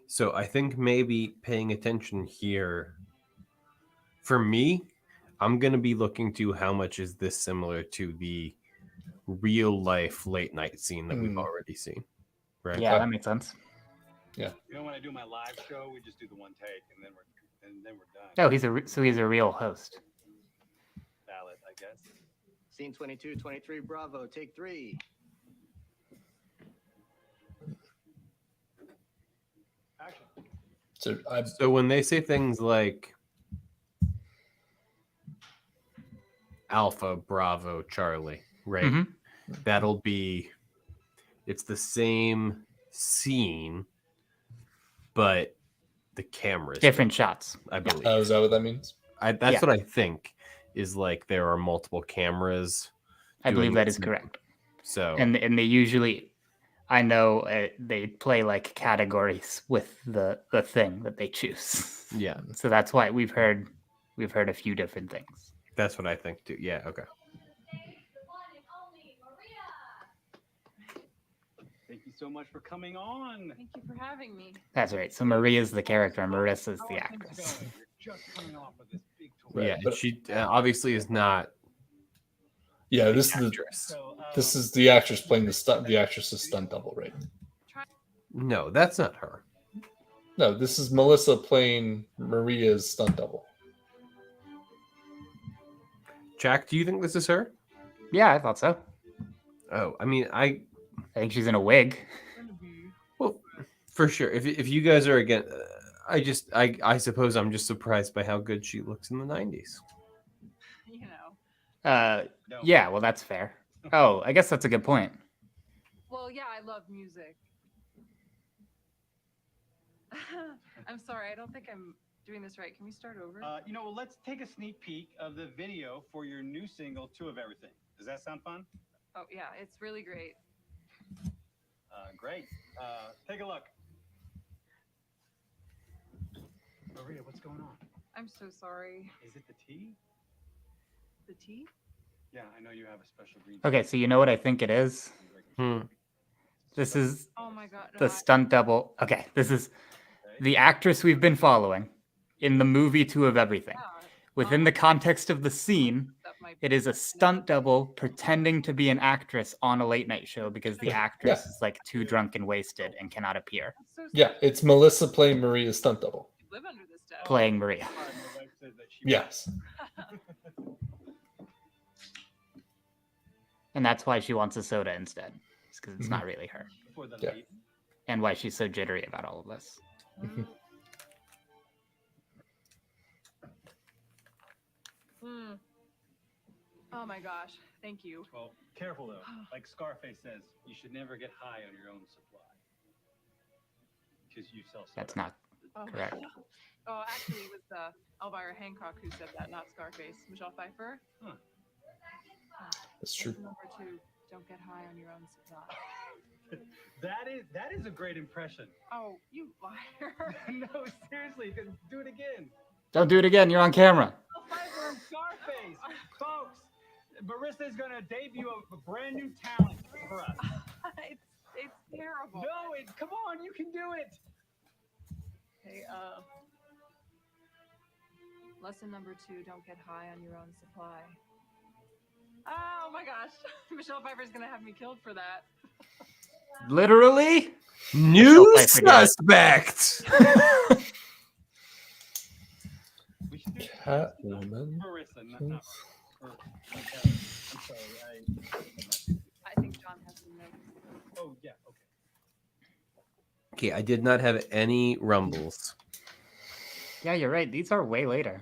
So I think maybe paying attention here. For me, I'm gonna be looking to how much is this similar to the real life late night scene that we've already seen, right? Yeah, that makes sense. Yeah. You know, when I do my live show, we just do the one take, and then we're done. Oh, he's a real host. Valid, I guess. Scene 22, 23, Bravo, take 3. Action. So when they say things like Alpha, Bravo, Charlie, right? Mhm. That'll be, it's the same scene, but the camera's Different shots. I believe. Oh, is that what that means? That's Yeah. what I think is like there are multiple cameras. I believe doing that it. is correct. So And they usually, I know they play like categories with the thing that they choose. Yeah. So that's why we've heard a few different things. That's what I think too. Yeah. Okay. Thank you so much for coming on. Thank you for having me. That's right. So Maria's the character, and Marissa's the actress. You're just coming off of this big tour. Right, Yeah. but- She obviously is not. Yeah, this actress. is the actress playing the actress's stunt double, right? No, that's not her. No, this is Melissa playing Maria's stunt double. Jack, do you think this is her? Yeah, I thought so. Oh, I mean, I think she's in a wig. Well, for sure. If you guys are again, I suppose I'm just surprised by how good she looks in the 90s. You know. Yeah, well, that's fair. Oh, I guess that's a good point. Well, yeah, I love music. I'm sorry, I don't think I'm doing this right. Can we start over? You know, let's take a sneak peek of the video for your new single, Two of Everything. Does that sound fun? Oh, yeah, it's really great. Great. Take a look. Maria, what's going on? I'm so sorry. Is it the tea? The tea? Yeah, I know you have a special green. Okay, so you know what I think it is? This is Oh my god. No, the stunt double. Okay, this is the actress we've been following in the movie Two of Everything. Within the context of the scene, it is a stunt double pretending to be an actress on a late night show because the actress is like too drunk and wasted and cannot appear. Yeah, it's Melissa playing Maria's stunt double. live under this desk. Playing Maria. Yes. And that's why she wants a soda instead. It's because it's not really her. Yeah. And why she's so jittery about all of this. Oh my gosh. Thank you. Well, careful though. Like Scarface says, you should never get high on your own supply. Because you sell soda. That's not correct. Oh, actually, it was Elvira Hancock who said that, not Scarface. Michelle Pfeiffer. Huh. That's true. Number 2, don't get high on your own supply. That is a great impression. Oh, you liar. No, seriously, do it again. Don't do it again. You're on camera. Pfeiffer and Scarface. Folks, Marissa is going to debut a brand new talent for us. It's terrible. No, come on, you can do it. Okay, lesson number 2, don't get high on your own supply. Oh my gosh. Michelle Pfeiffer's gonna have me killed for that. Literally? New Pfeiffer did it. suspect. Catwoman. Marissa, not I'm sorry, I think John has some notes. Oh, yeah, okay. Okay, I did not have any rumbles. Yeah, you're right. These are way later.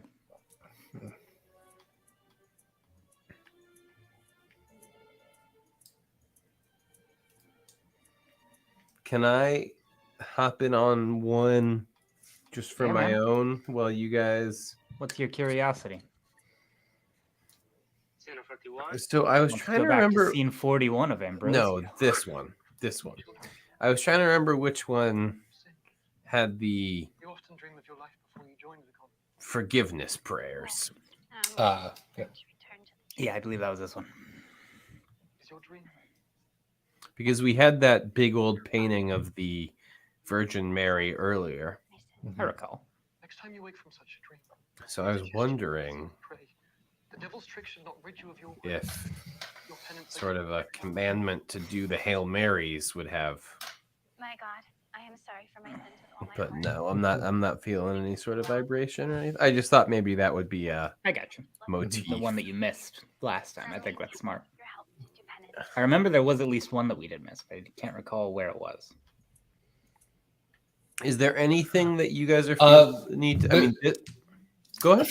Can I hop in on one just for Yeah, my man. own while you guys? What's your curiosity? So I was Let's trying go to back remember. to scene 41 of Ambrose. No, this one. This one. I was trying to remember which one had the You often dream of your life before you join the con. forgiveness prayers. Yeah. Yeah, I believe that was this one. Is your dream? Because we had that big old painting of the Virgin Mary earlier. I recall. Next time you wake from such a dream, So I was wondering pray. The devil's trick should not rid you of your if your penance. sort of a commandment to do the Hail Marys would have. My God, I am sorry for my sins with all my But heart. no, I'm not feeling any sort of vibration or anything. I just thought maybe that would be a I got you. motif. The one that you missed last time. I think that's smart. I remember there was at least one that we did miss, but I can't recall where it was. Is there anything that you guys are feeling the need to? I mean, go ahead.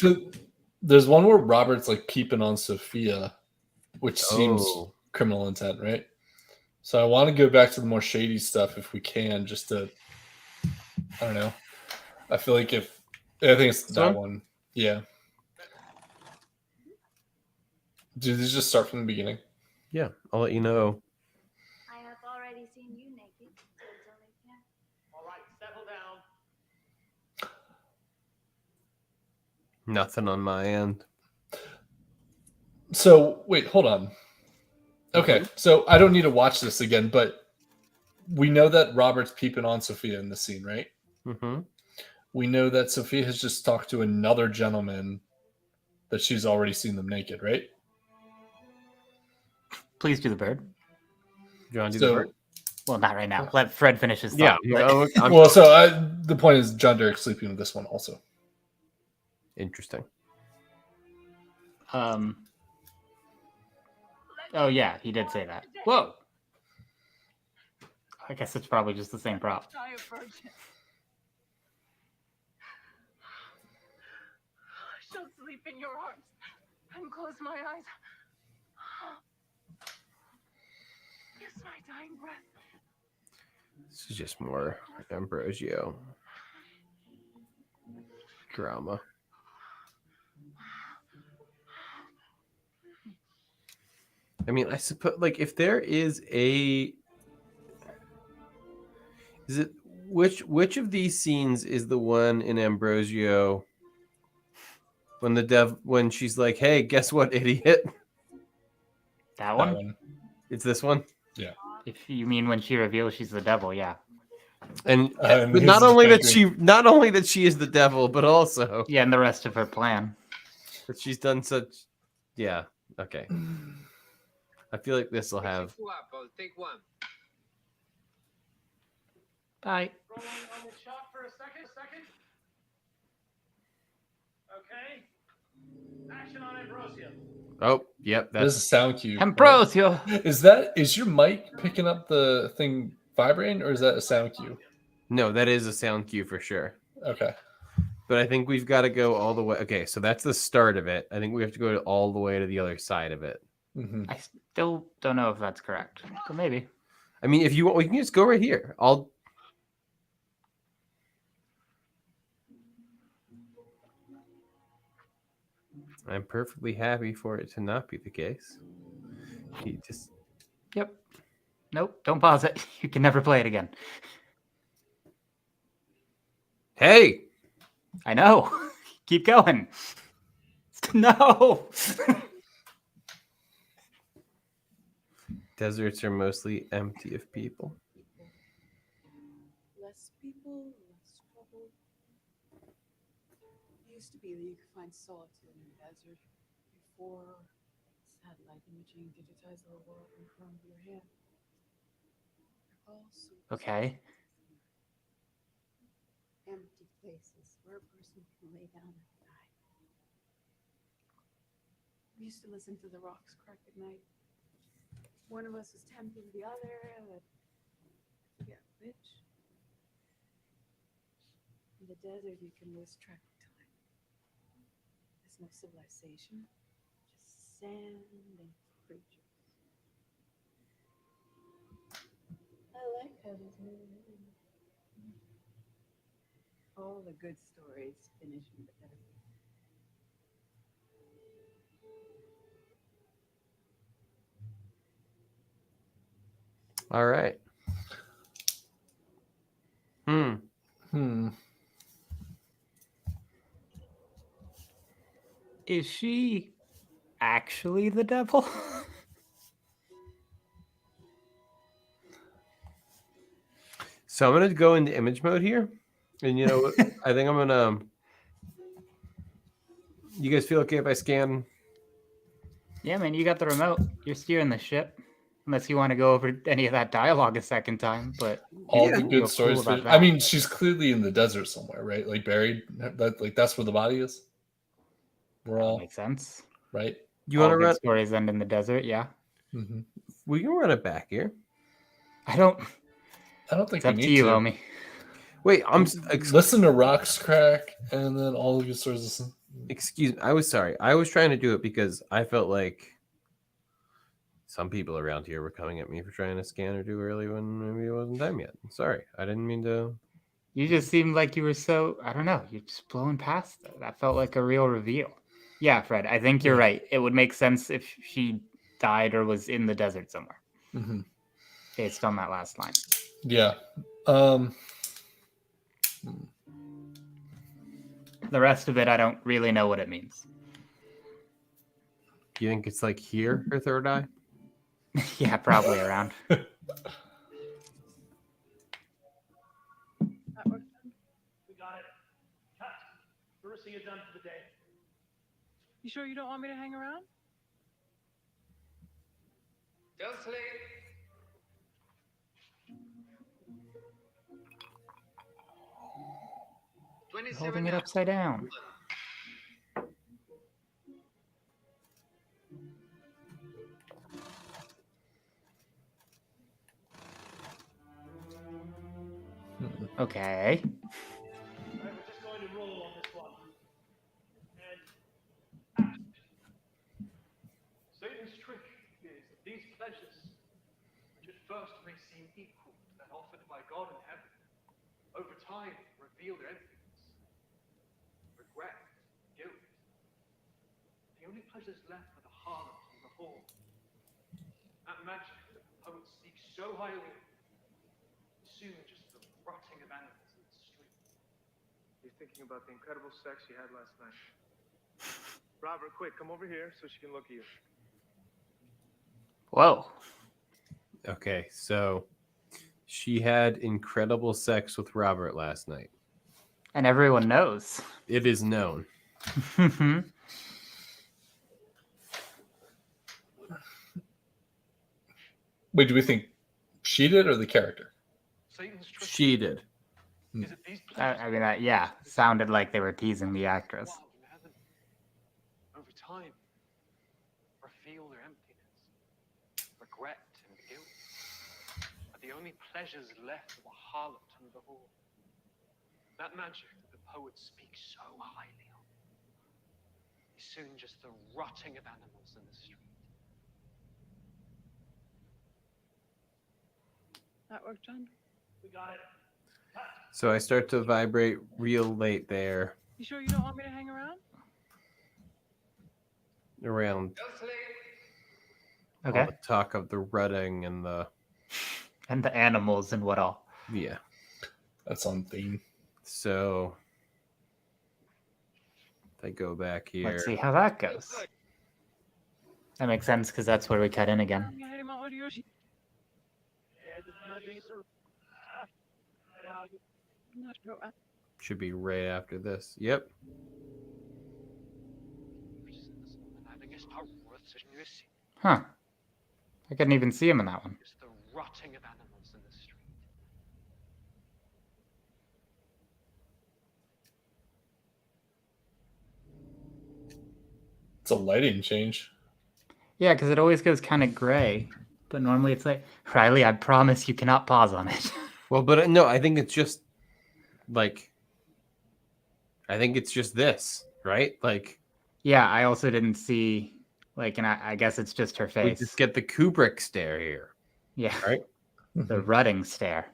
There's one where Robert's like peeping on Sophia, which seems Oh. criminal intent, right? So I want to go back to the more shady stuff if we can, just to, I don't know. I feel like I think it's that one. Yeah. Do these just start from the beginning? Yeah, I'll let you know. I have already seen you naked, so it's only fair. All right, settle down. Nothing on my end. So wait, hold on. Okay, so I don't need to watch this again, but we know that Robert's peeping on Sophia in the scene, right? Mm-hmm. We know that Sophia has just talked to another gentleman that she's already seen them naked, right? Please do the bird. Do you want to do So- the bird? Well, not right now. Let Fred finish his Yeah. thought. but- Well, so the point is John Derek sleeping with this one also. Interesting. Oh yeah, he did say that. Whoa. I guess it's probably just the same prop. I am virgin. I shall sleep in your arms and close my eyes. Kiss my dying breath. This is just more Ambrosio drama. I mean, I suppose, like, if there is it which of these scenes is the one in Ambrosio when she's like, "Hey, guess what, idiot?" That one? It's this one. Yeah. If you mean when she reveals she's the devil, yeah. And And but his not only that angry. she is the devil, but also Yeah, and the rest of her plan. that she's done such. Yeah. Okay. I feel like this will have. Take one. Bye. Rolling on the shot for a second. Okay. Action on Ambrosio. Oh, yep. There's a That's sound cue. Ambrosio. Is your mic picking up the thing vibrating, or is that a sound cue? no. That is a sound cue for sure. Okay. But I think we've got to go all the way. Okay, so that's the start of it. I think we have to go all the way to the other side of it. Mm-hmm. I still don't know if that's correct, but maybe. I mean, if you want, we can just go right here. I'm perfectly happy for it to not be the case. You just Yep. Nope. Don't pause it. You can never play it again. Hey. I know. Keep going. No. Deserts are mostly empty of people. Less people, less trouble. It used to be that you could find solitude in the desert before satellite imaging digitized the world in the palm of your hand. They're all sorts Okay. of empty places where a person can lay down and die. We used to listen to the rocks crack at night. One of us was tempting the other, but I forget which. In the desert, you can lose track of time. There's no civilization, just sand and creatures. I like how there's no end. All the good stories finish in the desert. All right. Is she actually the devil? So I'm gonna go into image mode here, and you know what? I think I'm gonna. You guys feel okay if I scan? Yeah, man, you got the remote. You're steering the ship. Unless you want to go over any of that dialogue a second time, but All if the you good feel stories. cool about I that. mean, she's clearly in the desert somewhere, right? Like buried. That's where the body is. We're That all makes sense. right. You All want to good run? stories end in the desert, yeah. Mm-hmm. We can run it back here. I don't think It's we up to need you, to. homie. Wait, listen to rocks crack, and then all of your stories. Listen. Excuse me. I was sorry. I was trying to do it because I felt like some people around here were coming at me for trying to scan or do early when maybe it wasn't time yet. Sorry, I didn't mean to. You just seemed like you were so, I don't know, you're just blowing past that. That felt like a real reveal. Yeah, Fred, I think you're right. It would make sense if she died or was in the desert somewhere. Mm-hmm. Based on that last line. Yeah. The rest of it, I don't really know what it means. You think it's like here, her third eye? Yeah, probably around. We got it. Cut. Marissa, you're done for the day. You sure you don't want me to hang around? Don't sleep. Holding it upside down. Okay. We're just going to roll on this one. And Satan's trick is that these pleasures, which at first may seem equal to that offered by God in heaven, over time reveal their emptiness, regret, guilt. The only pleasures left are the harlot and the whore. That magic that the poet speaks so highly of, soon just the rotting of animals in the street. You're thinking about the incredible sex you had last night. Robert, quick, come over here so she can look at you. Whoa. Okay, so she had incredible sex with Robert last night. And everyone knows. It is known. Wait, do we think she did or the character? She did. I mean, yeah, sounded like they were teasing the actress. Over time, reveal their emptiness, regret and guilt. Are the only pleasures left of the harlot and the whore. That magic that the poet speaks so highly of is soon just the rotting of animals in the street. That work, John? We got it. So I start to vibrate real late there, You sure you don't want me to hang around? around Okay. all the talk of the rutting and the animals and what all. Yeah. That's on theme. So if I go back here. Let's see how that goes. That makes sense because that's where we cut in again. You hit him out Should be right after this. Yep. Huh. I couldn't even see him in that one. It's the rotting of animals in the street. It's a lighting change. Yeah, because it always goes kind of gray. But normally it's like, Riley, I promise you cannot pause on it. Well, but no, I think it's just like, I think it's just this, right? Like, Yeah, I also didn't see, like, and I guess it's just her we face. just get the Kubrick stare here. Yeah. Right? The rutting stare.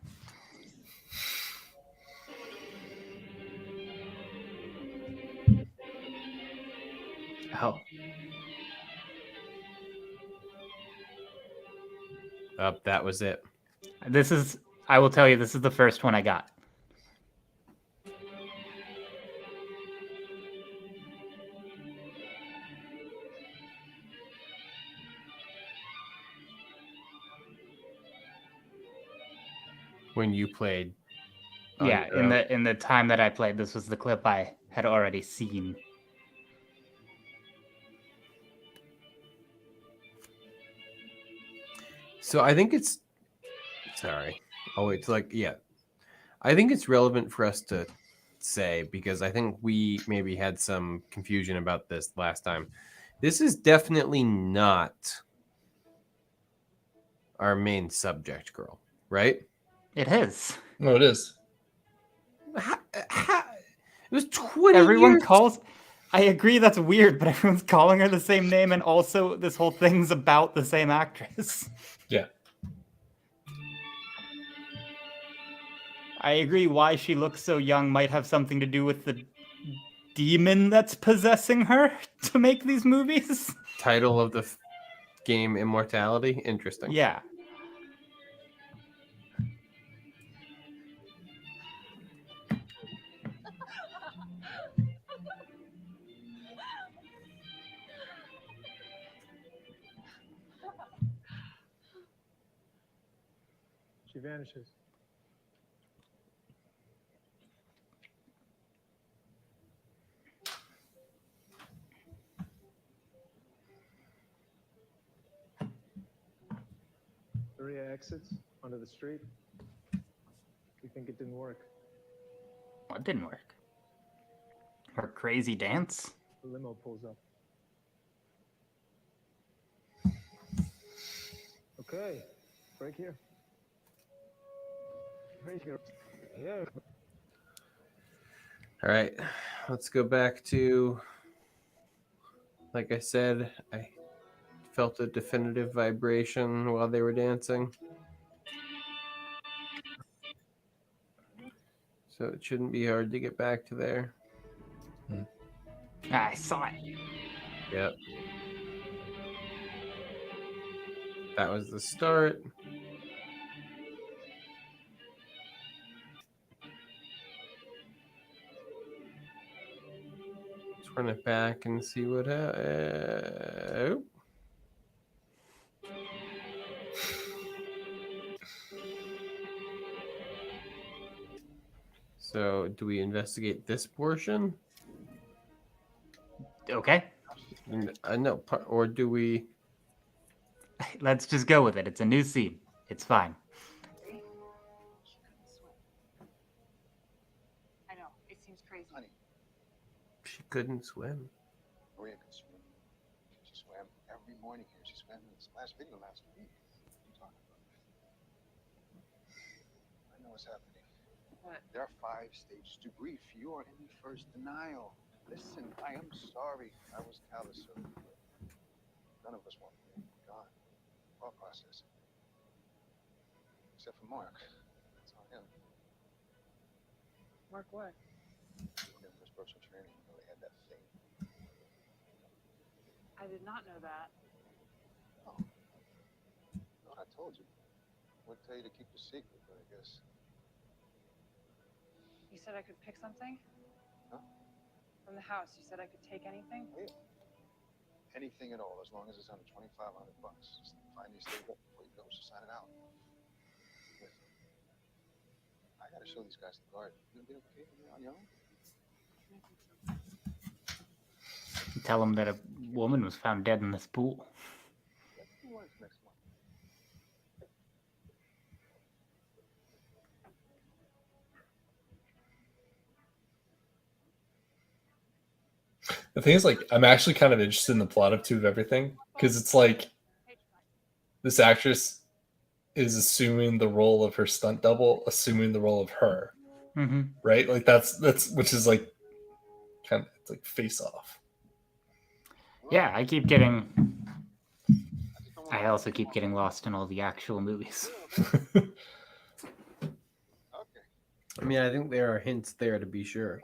Oh. That was it. This is, I will tell you, this is the first one I got. When you played. Yeah, in the time that I played, this was the clip I had already seen. So I think it's, sorry. Oh, wait, yeah. I think it's relevant for us to say, because I think we maybe had some confusion about this last time. This is definitely not our main subject girl, right? It is. No, it is. It was 20 Everyone years. calls. I agree that's weird, but everyone's calling her the same name, and also this whole thing's about the same actress. Yeah. I agree why she looks so young might have something to do with the demon that's possessing her to make these movies. Title of the game, Immortality. Interesting. Yeah. She vanishes. Maria exits onto the street. We think it didn't work. What didn't work? Her crazy dance? The limo pulls up. Okay, break here. Break here. Yeah. All right, let's go back to, like I said, I felt a definitive vibration while they were dancing. So it shouldn't be hard to get back to there. I saw it. Yep. That was the start. Let's run it back and see what happens. So, do we investigate this portion? Okay. No, or do we? Let's just go with it. It's a new scene. It's fine. I know, it seems crazy. Honey, She couldn't swim. Maria can swim. She swam every morning here. She swam in this last video last week. What are you talking about? I know what's happening. What? There are 5 stages to grief. You are in first denial. Listen, I am sorry. I was callous. So none of us want Maria gone. Our process. Except for Mark. That's on him. Mark what? When his personal training, you know, they had that thing. I did not know that. Oh. No, I told you. I would tell you to keep the secret, but I guess. You said I could pick something? Huh? From the house. You said I could take anything? Oh, yeah. Anything at all, as long as it's under $2,500. Just find these things up before you go, so sign it out. Listen, I gotta show these guys the garden. You gonna be okay with me on your own? Tell him that a woman was found dead in this pool. Who wins next month? The thing is, like, I'm actually kind of interested in the plot of Two of Everything because it's like this actress is assuming the role of her stunt double, assuming the role of her, Mhm. right? Like that's which is like kind of it's like Face Off. Yeah, I also keep getting lost in all the actual movies. I mean, I think there are hints there to be sure.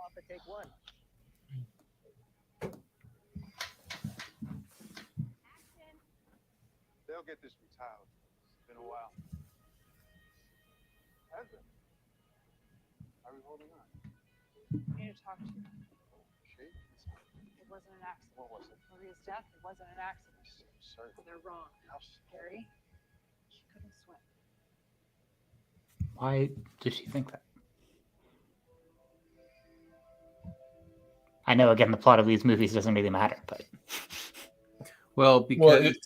They'll get this retired. It's been a while. Has it? How are we holding on? I need to talk to you. She? It wasn't an accident. What was it? Maria's death, it wasn't an accident. Sorry. They're wrong. Gary, she couldn't swim. Why does she think that? I know, again, the plot of these movies doesn't really matter, but Well, because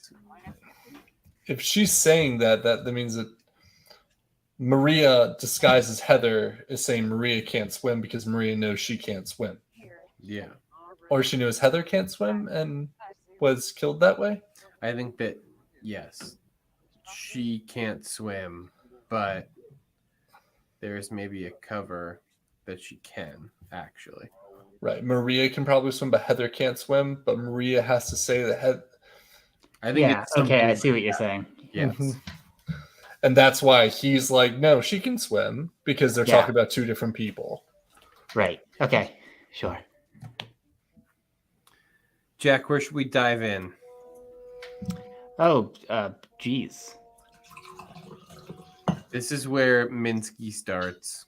if she's saying that means that Maria disguised as Heather is saying Maria can't swim because Maria knows she can't swim. yeah, Or she knows Heather can't swim and was killed that way. I think that yes, she can't swim, but there's maybe a cover that she can actually. Right. Maria can probably swim, but Heather can't swim. But Maria has to say that Heather. I think yeah, it's okay, I something see what like you're that. saying. Yes. Mhm. And that's why he's like, no, she can swim because they're Yeah. talking about two different people. Right. Okay. Sure. Jack, where should we dive in? Oh, geez. This is where Minsky starts.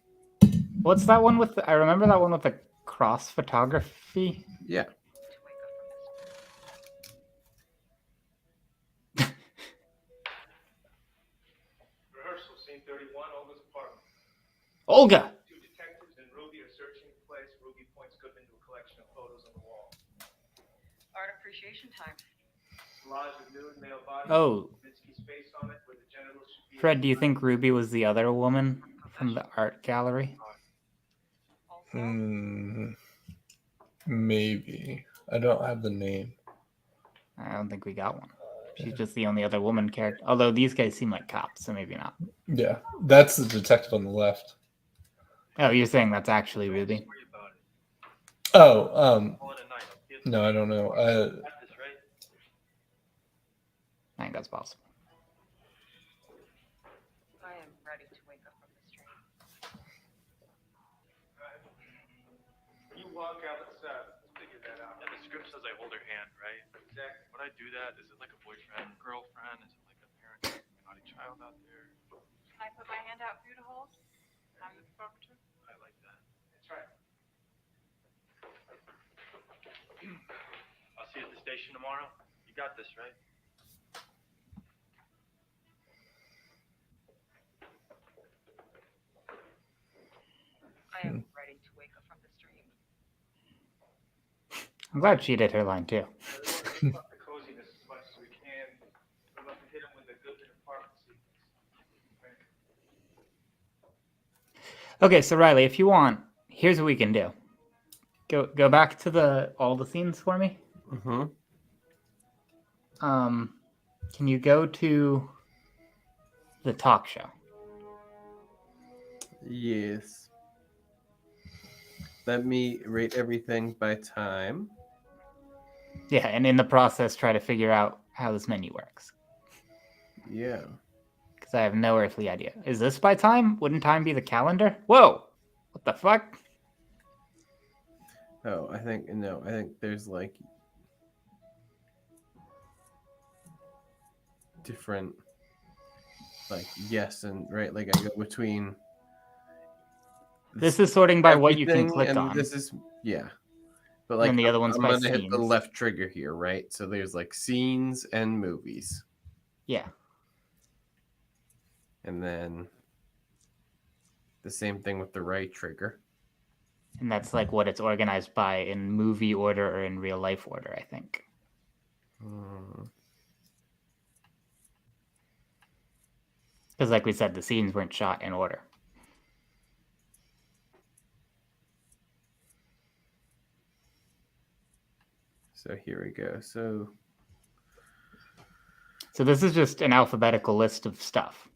What's that one with? I remember that one with the cross photography. Yeah. Rehearsal, scene 31, Olga's apartment. Olga. Two detectives and Ruby are searching the place. Ruby points Goodman to a collection of photos on the wall. Art appreciation time. Collage of nude male bodies. Oh. Minsky's face on it, where the genitals should be. Fred, do you think Ruby was the other woman from the art gallery? Maybe. I don't have the name. I don't think we got one. She's just the only other woman character. Although these guys seem like cops, so maybe not. Yeah, that's the detective on the left. Oh, you're saying that's actually Ruby? Oh, no, I don't know. I think that's possible. I am ready to wake up from this dream. When you walk out, let's figure that out. And the script says I hold her hand, right? Exactly. Would I do that? Is it like a boyfriend, girlfriend? Is it like a parent, naughty child out there? Can I put my hand out for you to hold? I'm the photographer. I like that. That's right. I'll see you at the station tomorrow. You got this, right? I am ready to wake up from this dream. I'm glad she did her line too. The coziness as much as we can. We're about to hit him with a Goodman apartment sequence. Okay, so Riley, if you want, here's what we can do. Go back to all the scenes for me. Mm-hmm. Can you go to the talk show? Yes. Let me rate everything by time. Yeah, and in the process, try to figure out how this menu works. Yeah. Because I have no earthly idea. Is this by time? Wouldn't time be the calendar? Whoa! What the fuck? Oh, I think there's like different like yes and right, like I go between this is sorting by what you can everything, click and on. This is yeah. But like And the other one's I'm by gonna hit the scenes. left trigger here, right? So there's like scenes and movies. Yeah. And then the same thing with the right trigger. And that's like what it's organized by in movie order or in real life order, I think. Because like we said, the scenes weren't shot in order. So here we go. So this is just an alphabetical list of stuff.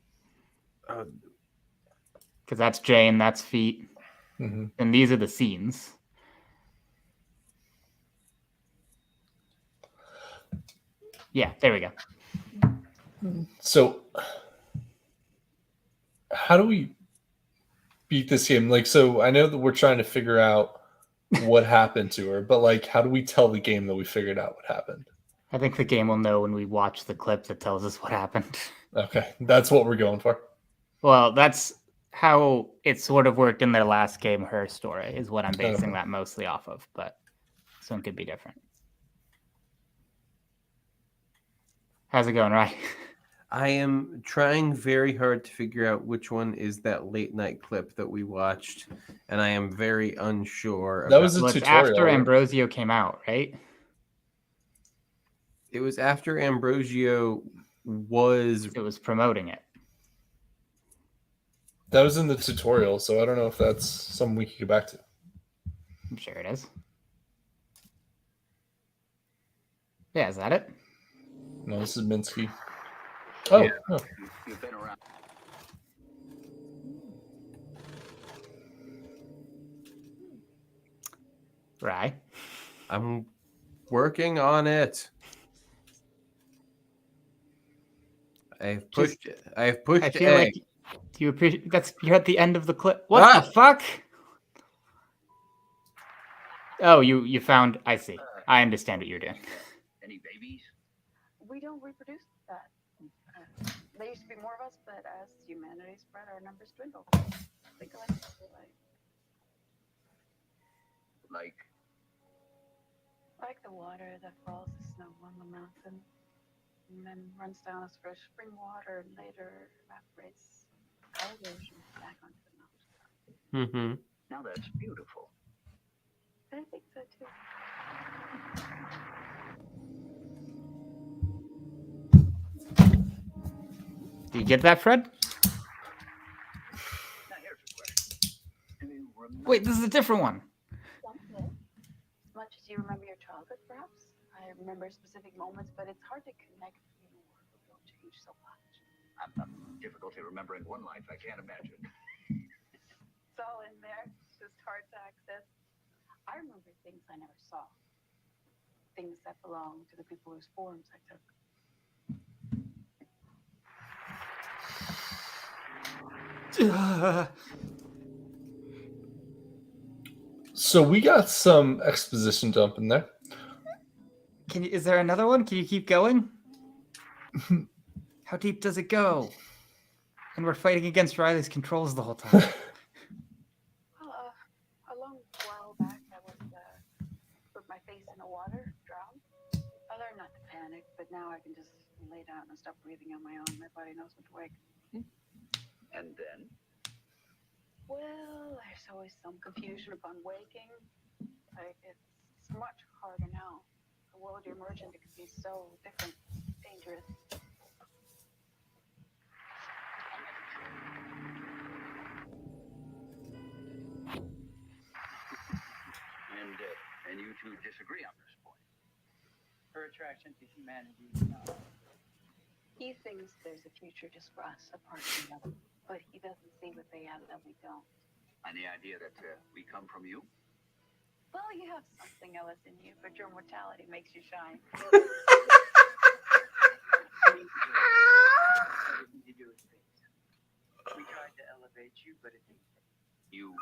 Because that's Jane, that's feet. Mhm. And these are the scenes. Yeah, there we go. So, how do we beat this game? Like, so I know that we're trying to figure out what happened to her, but like, how do we tell the game that we figured out what happened? I think the game will know when we watch the clip that tells us what happened. Okay, that's what we're going for. Well, that's how it sort of worked in their last game, Her Story, is what I'm basing Okay. that mostly off of, but this one could be different. How's it going, Ryan? I am trying very hard to figure out which one is that late night clip that we watched, and I am very unsure. That was a Well, it's tutorial. after Ambrosio came out, right? It was after Ambrosio was. It was promoting it. That was in the tutorial, so I don't know if that's something we can get back to. I'm sure it is. Yeah, is that it? No, this is Minsky. Oh, Yeah. oh. You've been around. Right. I'm working on it. I've pushed. I've pushed. I feel A. like you appreciate you're at the end of the clip. What the fuck? Oh, you found. I see. I understand what you're doing. Any babies? We don't reproduce that. There used to be more of us, but as humanity spread, our numbers dwindled. Think of it this way. Like the water that falls as snow on the mountain and then runs down as fresh spring water and later evaporates our ocean back onto the mountain. Mm-hmm. Now that's beautiful. I think so too. Do you get that, Fred? Now here's a question. Do you remember? Wait, this is a different one. Something. As much as you remember your childhood, perhaps. I remember specific moments, but it's hard to connect with you. We don't change so much. I'm difficulty remembering one life. I can't imagine. It's all in there. It's just hard to access. I remember things I never saw. Things that belong to the people whose forms I took. So we got some exposition dump in there. Is there another one? Can you keep going? How deep does it go? And we're fighting against Riley's controls the whole time. Well, a long while back, I was put my face in the water, drowned. I learned not to panic, but now I can just lay down and stop breathing on my own. My body knows when to wake. And then? Well, there's always some confusion upon waking. It's much harder now. The world you emerge into can be so different, dangerous. And you two disagree on this point. Her attraction to humanity. He thinks there's a future just for us, apart from them. But he doesn't see what they have that we don't. And the idea that we come from you? Well, you have something else in you, but your mortality makes you shine. Everything you do is fake. We tried to elevate you, but it didn't. You.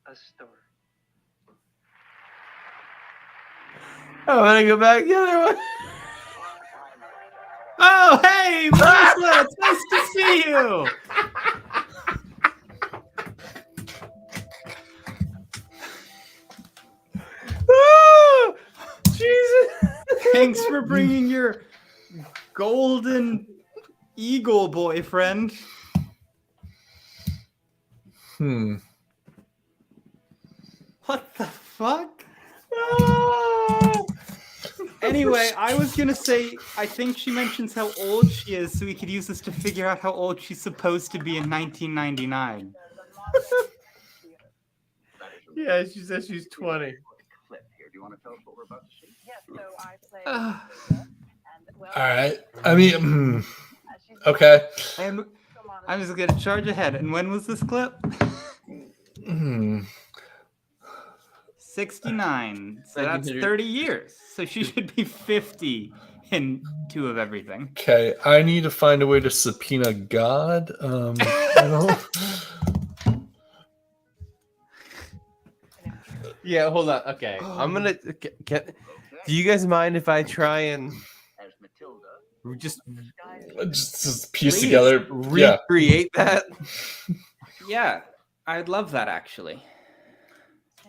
A story. I want to go back the other one. Oh, hey, Melissa, it's nice to see you. Thanks for bringing your golden eagle boyfriend. What the fuck? Anyway, I was gonna say, I think she mentions how old she is, so we could use this to figure out how old she's supposed to be in 1999. Yeah, she says she's 20. Clip here. Do you want to tell us what we're about to see? Yes, so I play. All right. I mean, okay. And I'm just gonna charge ahead. And when was this clip? 69. So that's 30 years. So she should be 50 in 2 of everything. Okay, I need to find a way to subpoena God. I don't. Yeah, hold on. Okay, I'm gonna. Do you guys mind if I try and just piece together, recreate that? Yeah, I'd love that actually.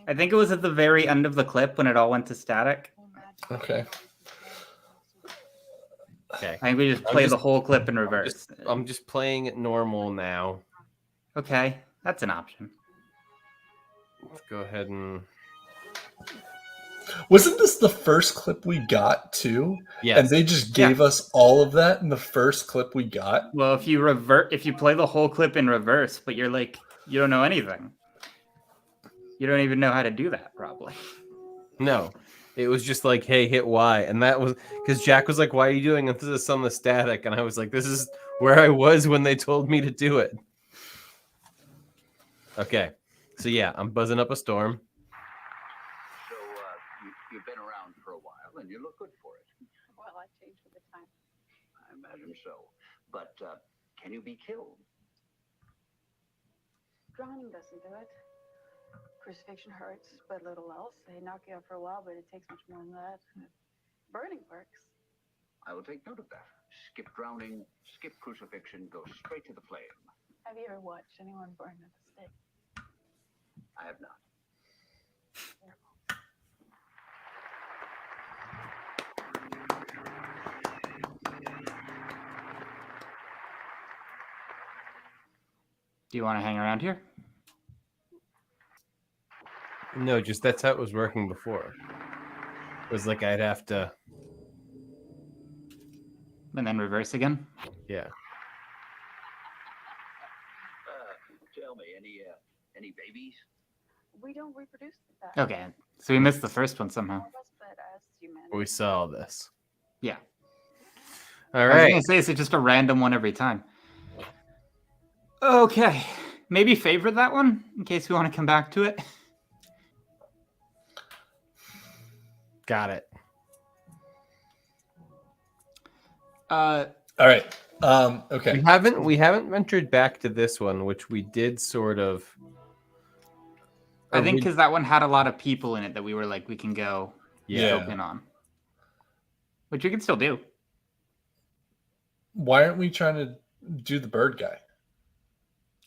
I think it was at the very end of the clip when it all went to static. Okay. Okay. I think we just play the whole clip in reverse. I'm just playing it normal now. Okay, that's an option. Let's go ahead and. Wasn't this the first clip we got too? Yes. And they just gave us all of that in the first clip we got? Well, if you play the whole clip in reverse, but you're like, you don't know anything. You don't even know how to do that, probably. No, it was just like, hey, hit Y. And that was because Jack was like, why are you doing this on the static? And I was like, this is where I was when they told me to do it. Okay. So yeah, I'm buzzing up a storm. So you've been around for a while, and you look good for it. Well, I changed with the time. I imagine so. But can you be killed? Drowning doesn't do it. Crucifixion hurts, but little else. They knock you out for a while, but it takes much more than that. Burning works. I will take note of that. Skip drowning, skip crucifixion, go straight to the flame. Have you ever watched anyone burn at the stake? I have not. Do you want to hang around here? No, just that's how it was working before. It was like I'd have to. And then reverse again? Yeah. Tell me, any babies? We don't reproduce that. Okay, so we missed the first one somehow. But as humanity, We saw this. Yeah. All I was right. gonna say, is it just a random one every time? Okay, maybe favorite that one in case we want to come back to it. Got it. All right. Okay. We haven't ventured back to this one, which we did sort of. I think because that one had a lot of people in it that we were like, we can go open on. Which we can still do. Why aren't we trying to do the bird guy?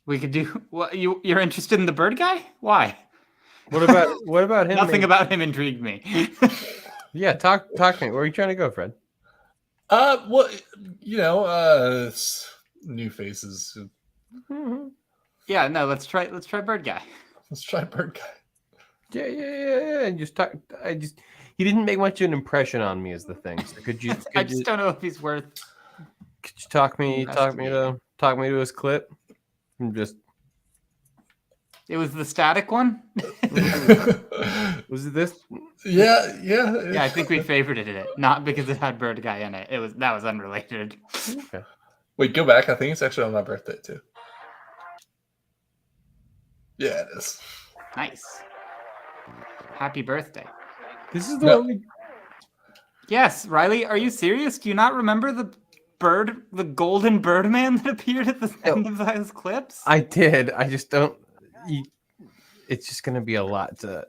We could do. Well, you're interested in the bird guy? Why? What about him? Nothing about him intrigued me. Yeah, talk to me. Where are you trying to go, Fred? Well, new faces. Yeah, no, let's try bird guy. Let's try bird guy. Yeah. And just talk. He didn't make much of an impression on me, is the thing. So could you? I just don't know if he's worth. Could you talk me to his clip? I'm just. It was the static one. Was it this? Yeah. Yeah, I think we favorited it, not because it had bird guy in it. That was unrelated. Okay. Wait, go back. I think it's actually on my birthday too. Yeah, it is. Nice. Happy birthday. This is the only. Yes, Riley, are you serious? Do you not remember the golden Birdman that appeared at the end of those clips? I did. I just don't. It's just going to be a lot to.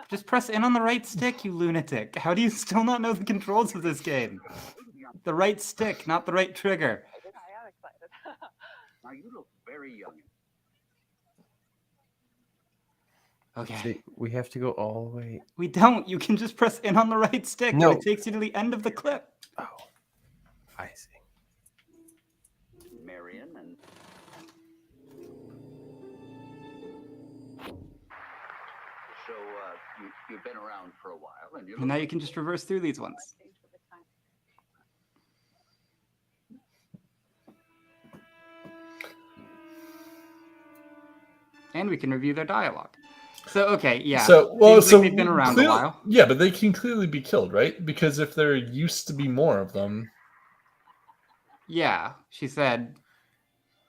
Just press in on the right stick, you lunatic. How do you still not know the controls of this game? The right stick, not the right trigger. I am excited. Now you look very young. Okay. See, we have to go all the way. We don't. You can just press in on the right stick No. and it takes you to the end of the clip. Oh, I see. Marion and so you've been around for a while, and And now you can just reverse through these ones. And we can review their dialogue. So, okay, yeah. So, Seems like they've been around a while. Yeah, but they can clearly be killed, right? Because if there used to be more of them. Yeah, she said.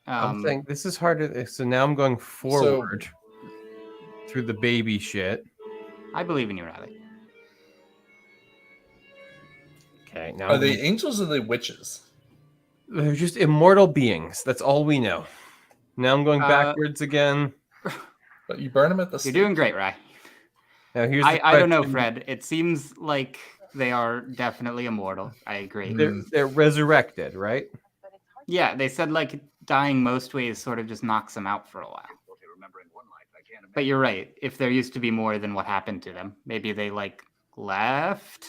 I'm saying this is harder. So now I'm going forward through the baby shit. I believe in you, Riley. Okay, now Are they angels or are they witches? They're just immortal beings. That's all we know. Now I'm going backwards again. But you burn them at the stake. You're doing great, Rai. Now here's I don't know, Fred. It seems like they are definitely immortal. I agree. They're resurrected, right? Yeah, they said like dying most ways sort of just knocks them out for a while. But you're right. If there used to be more than what happened to them, maybe they like left.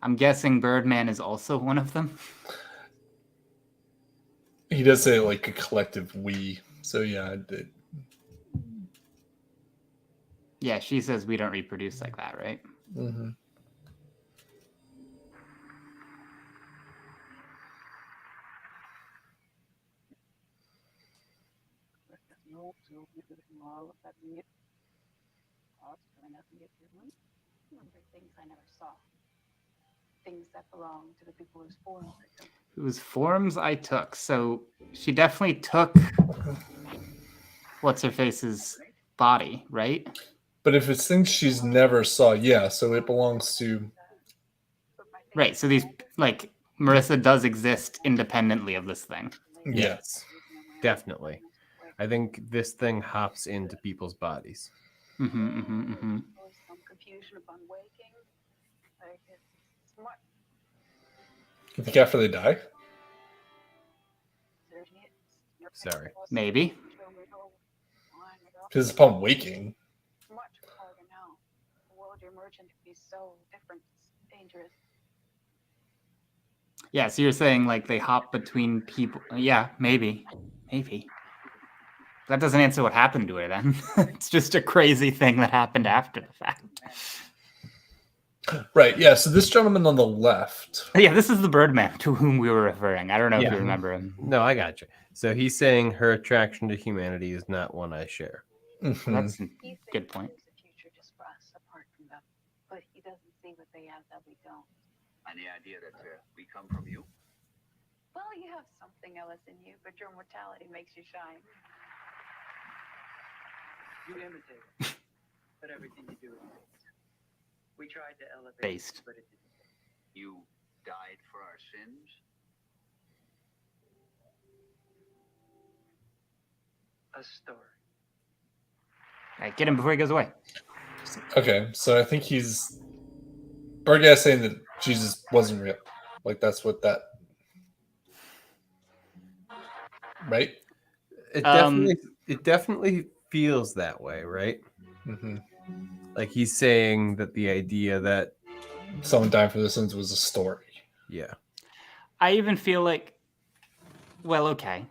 I'm guessing Birdman is also one of them. He does say like a collective we. So yeah, Yeah, she says we don't reproduce like that, right? Mm-hmm. Remember things I never saw. Things that belong to the people whose forms I took. Whose forms I took. So she definitely took what's her face's body, right? But if it's things she's never saw, yeah, so it belongs to. Right. So these like Marissa does exist independently of this thing. Yes, definitely. I think this thing hops into people's bodies. Some confusion upon waking. Like it's smart. You think after they die? Sorry. Maybe. Because it's upon waking. Much harder now. The world you're merging can be so different. It's dangerous. Yeah, so you're saying like they hop between people. Yeah, maybe. Maybe. That doesn't answer what happened to her then. It's just a crazy thing that happened after the fact. Right, yeah, so this gentleman on the left. Yeah, this is the Birdman to whom we were referring. I don't know if you remember him. No, I got you. So he's saying her attraction to humanity is not one I share. Mm-hmm. That's a good point. The future just for us, apart from them. But he doesn't see what they have that we don't. and the idea that we come from you. Well, you have something else in you, but your mortality makes you shine. You imitate it, but everything you do is based. We tried to elevate Based. but it didn't. You died for our sins. A story. All right, get him before he goes away. Okay, so I think he's. Bird guy's saying that Jesus wasn't real. Like, that's what that. Right? It definitely feels that way, right? Mm-hmm. Like he's saying that the idea that someone dying for their sins was a story. Yeah. I even feel like, well, okay.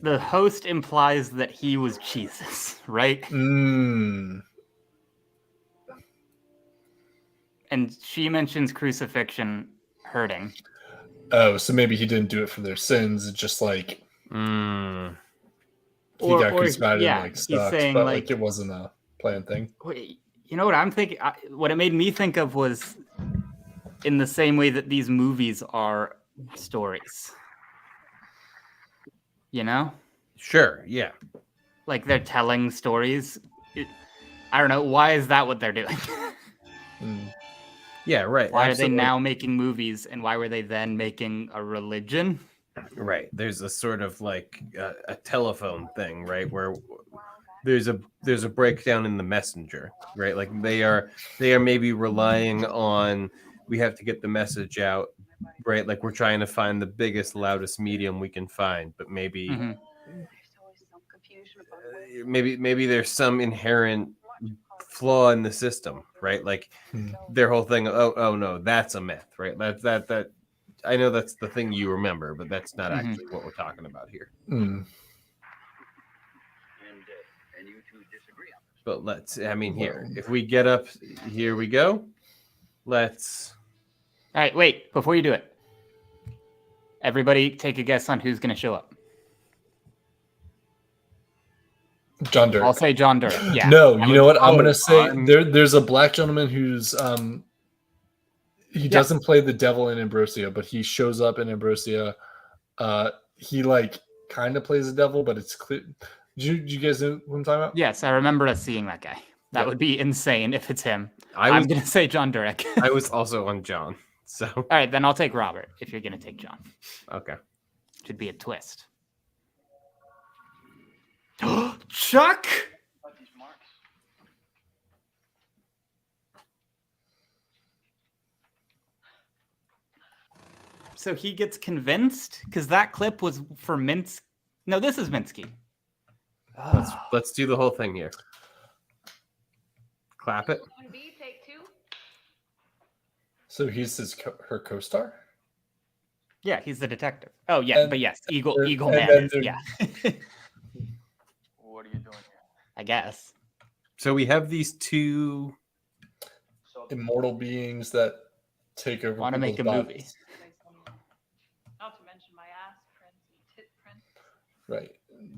The host implies that he was Jesus, right? Mm. And she mentions crucifixion hurting. Oh, so maybe he didn't do it for their sins. It's just like he got crucified and like sucked, saying, but like it wasn't a planned thing. Wait, you know what I'm thinking? What it made me think of was in the same way that these movies are stories. You know? Sure, yeah. Like they're telling stories. I don't know. Why is that what they're doing? Yeah, right. Why absolutely. are they now making movies, and why were they then making a religion? Right. There's a sort of like a telephone thing, right? Where there's a breakdown in the messenger, right? Like they are maybe relying on we have to get the message out right? Like we're trying to find the biggest, loudest medium we can find, but maybe Mhm. maybe there's some inherent flaw in the system, right? Like their whole thing. Oh no, that's a myth, right? That. I know that's the thing you remember, but that's not actually what we're talking about here. Mm. And you two disagree on this. But let's. I mean, here, if we get up, here we go. Let's. All right, wait, before you do it, everybody take a guess on who's going to show up. John Dirk. I'll say John Dirk. Yeah. No, you know what? I'm gonna say I'm- there's a black gentleman who's he doesn't play the devil in Ambrosia, but he shows up in Ambrosia. He like kind of plays the devil, but it's clear. Did you guys know what I'm talking about? Yes, I remember us seeing that guy. That would be insane if it's him. I'm I'm gonna say John Durek. I was also on John. So all right, then I'll take Robert if you're gonna take John. Okay. Should be a twist. Chuck. So he gets convinced because that clip was for Minsky. No, this is Minsky. Let's do the whole thing here. Clap it. So he's her co-star. Yeah, he's the detective. Oh yeah, And- but yes, Eagle and Man then is, there- yeah. What are you doing here? I guess. So we have these two immortal beings that take over. Want to make a people's movie? bodies. Not to mention my ass prints and tit prints. Right. Is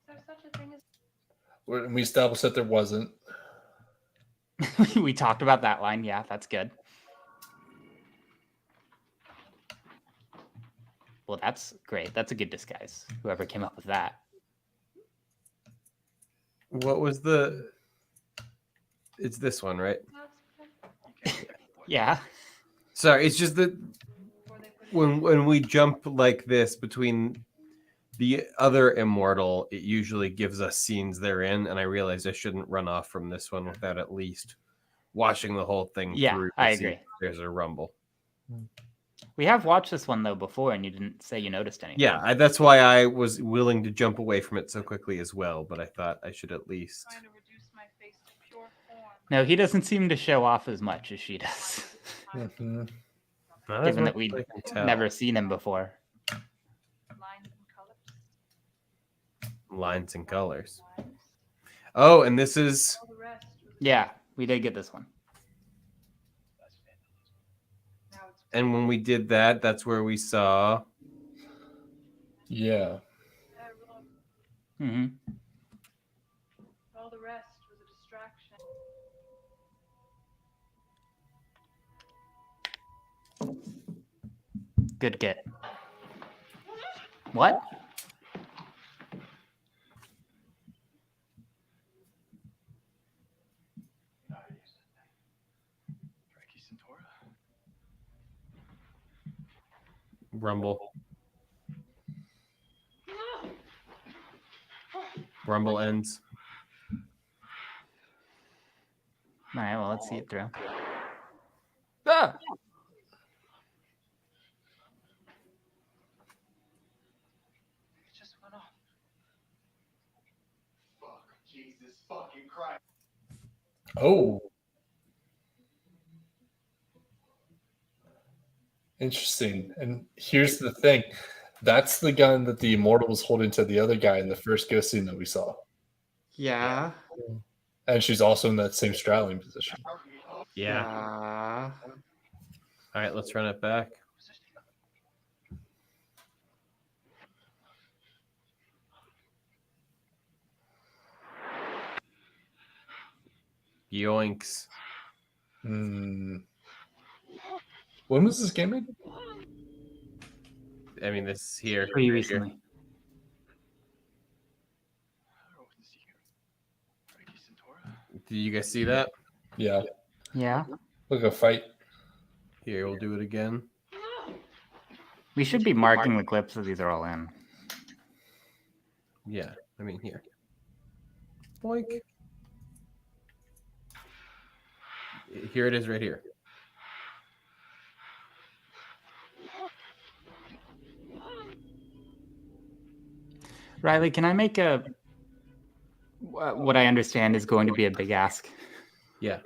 there such a thing as We established that there wasn't. We talked about that line. Yeah, that's good. Well, that's great. That's a good disguise. Whoever came up with that. What was the? It's this one, right? Yeah. Sorry, it's just that when we jump like this between the other immortal, it usually gives us scenes they're in, and I realized I shouldn't run off from this one without at least watching the whole thing Yeah, through. I to see agree. if there's a rumble. We have watched this one though before, and you didn't say you noticed anything. Yeah, that's why I was willing to jump away from it so quickly as well. But I thought I should at least. No, he doesn't seem to show off as much as she does. Mm-hmm. Given that we'd never seen him before. Lines and colors. Oh, and this is. Yeah, we did get this one. And when we did that, that's where we saw. Yeah. Mm-hmm. all the rest was a distraction? Good get. What? Rumble. Rumble ends. All right, well, let's see it through. Ah! It just went off. Fuck, Jesus fucking Christ. Oh. Interesting. And here's the thing. That's the gun that the immortal was holding to the other guy in the first ghost scene that we saw. Yeah. And she's also in that same straddling position. Yeah. All right, let's run it back. Yoinks. Hmm. When was this game made? I mean, this is here. Pretty right here. recently. Did you guys see that? Yeah. Yeah. Look, a fight. Here, we'll do it again. We should be marking the clips so these are all in. Yeah, I mean, here. Boink. Here it is right here. Riley, can I make what I understand is going to be a big ask? Yeah.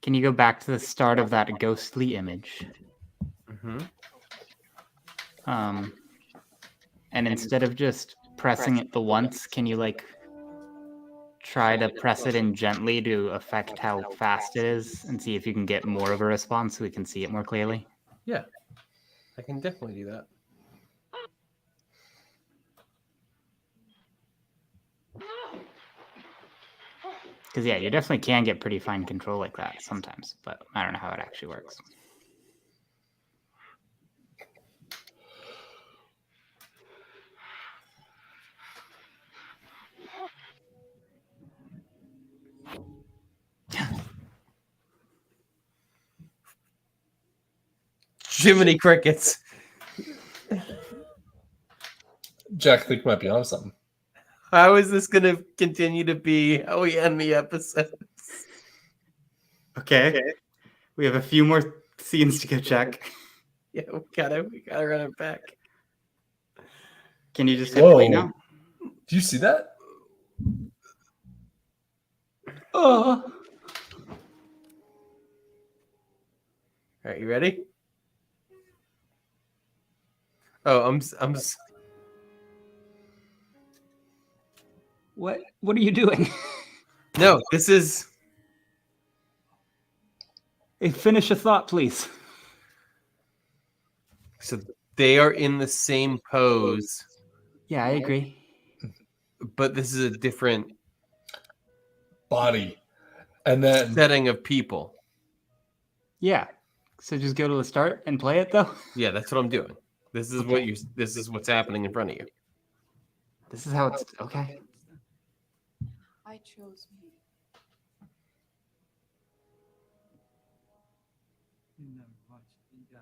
Can you go back to the start of that ghostly image? Mm-hmm. And instead of just pressing it the once, can you like try to press it in gently to affect how fast it is and see if you can get more of a response so we can see it more clearly? Yeah, I can definitely do that. Because yeah, you definitely can get pretty fine control like that sometimes, but I don't know how it actually works. Jiminy Crickets. Jack, I think might be on something. How is this going to continue to be how we end the episode? Okay. We have a few more scenes to go check. Yeah, we gotta run it back. Can you just hit play Whoa. now? Do you see that? Oh. All right, you ready? Oh, I'm. What are you doing? No, this is. Hey, finish a thought, please. So they are in the same pose. Yeah, I agree. But this is a different body, and then setting of people. Yeah. So just go to the start and play it though. Yeah, that's what I'm doing. This is what you. This is what's happening in front of you. This is how it's okay. I chose me. You never watched me die.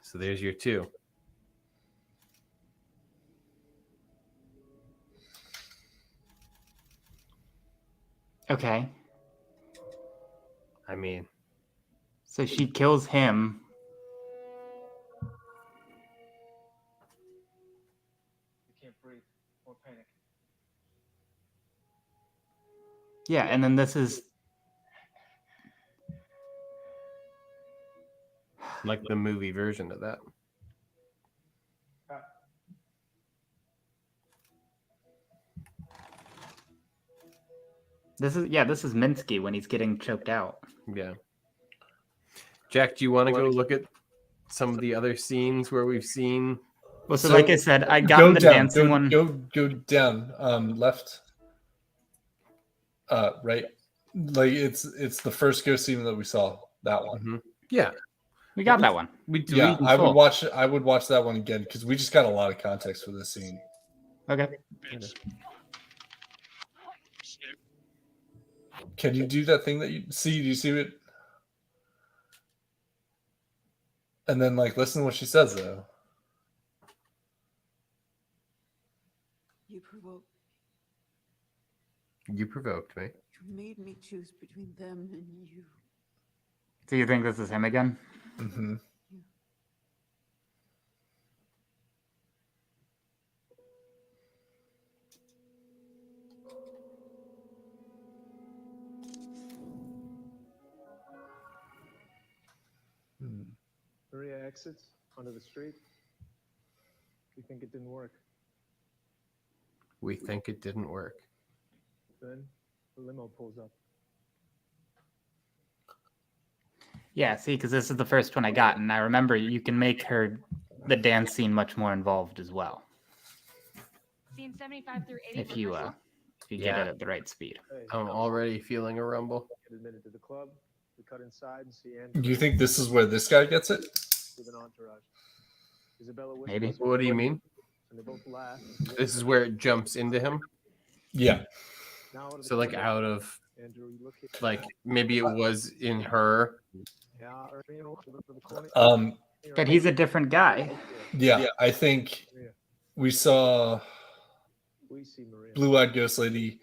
So there's your 2. Okay. I mean, so she kills him. You can't breathe. More panic. Yeah, and then this is like the movie version of that. This is Minsky when he's getting choked out. Yeah. Jack, do you want to go look at some of the other scenes where we've seen? Well, so like I said, I got the dancing one. Go down. Left. Right. Like it's the first ghost scene that we saw. That one. Mm-hmm. Yeah. We got that one. I would watch that one again because we just got a lot of context for this scene. Okay. Can you do that thing that you see? Do you see it? And then listen to what she says though. You provoked You provoked me. You made me choose between them and you. Do you think this is him again? Mm-hmm. Maria exits onto the street. We think it didn't work. We think it didn't work. Then the limo pulls up. Yeah, see, because this is the first one I got, and I remember you can make the dance scene much more involved as well. Scene 75 through 80. If you get it at the right speed. I'm already feeling a rumble. Get admitted to the club. We cut inside and see Andrew. Do you think this is where this guy gets it? With an entourage. Isabella Maybe. What do you mean? And they both laugh. This is where it jumps into him? Yeah. So like out of Andrew, you look here. like maybe it was in her. But he's a different guy. Yeah, I think we saw Blue-Eyed Ghost Lady.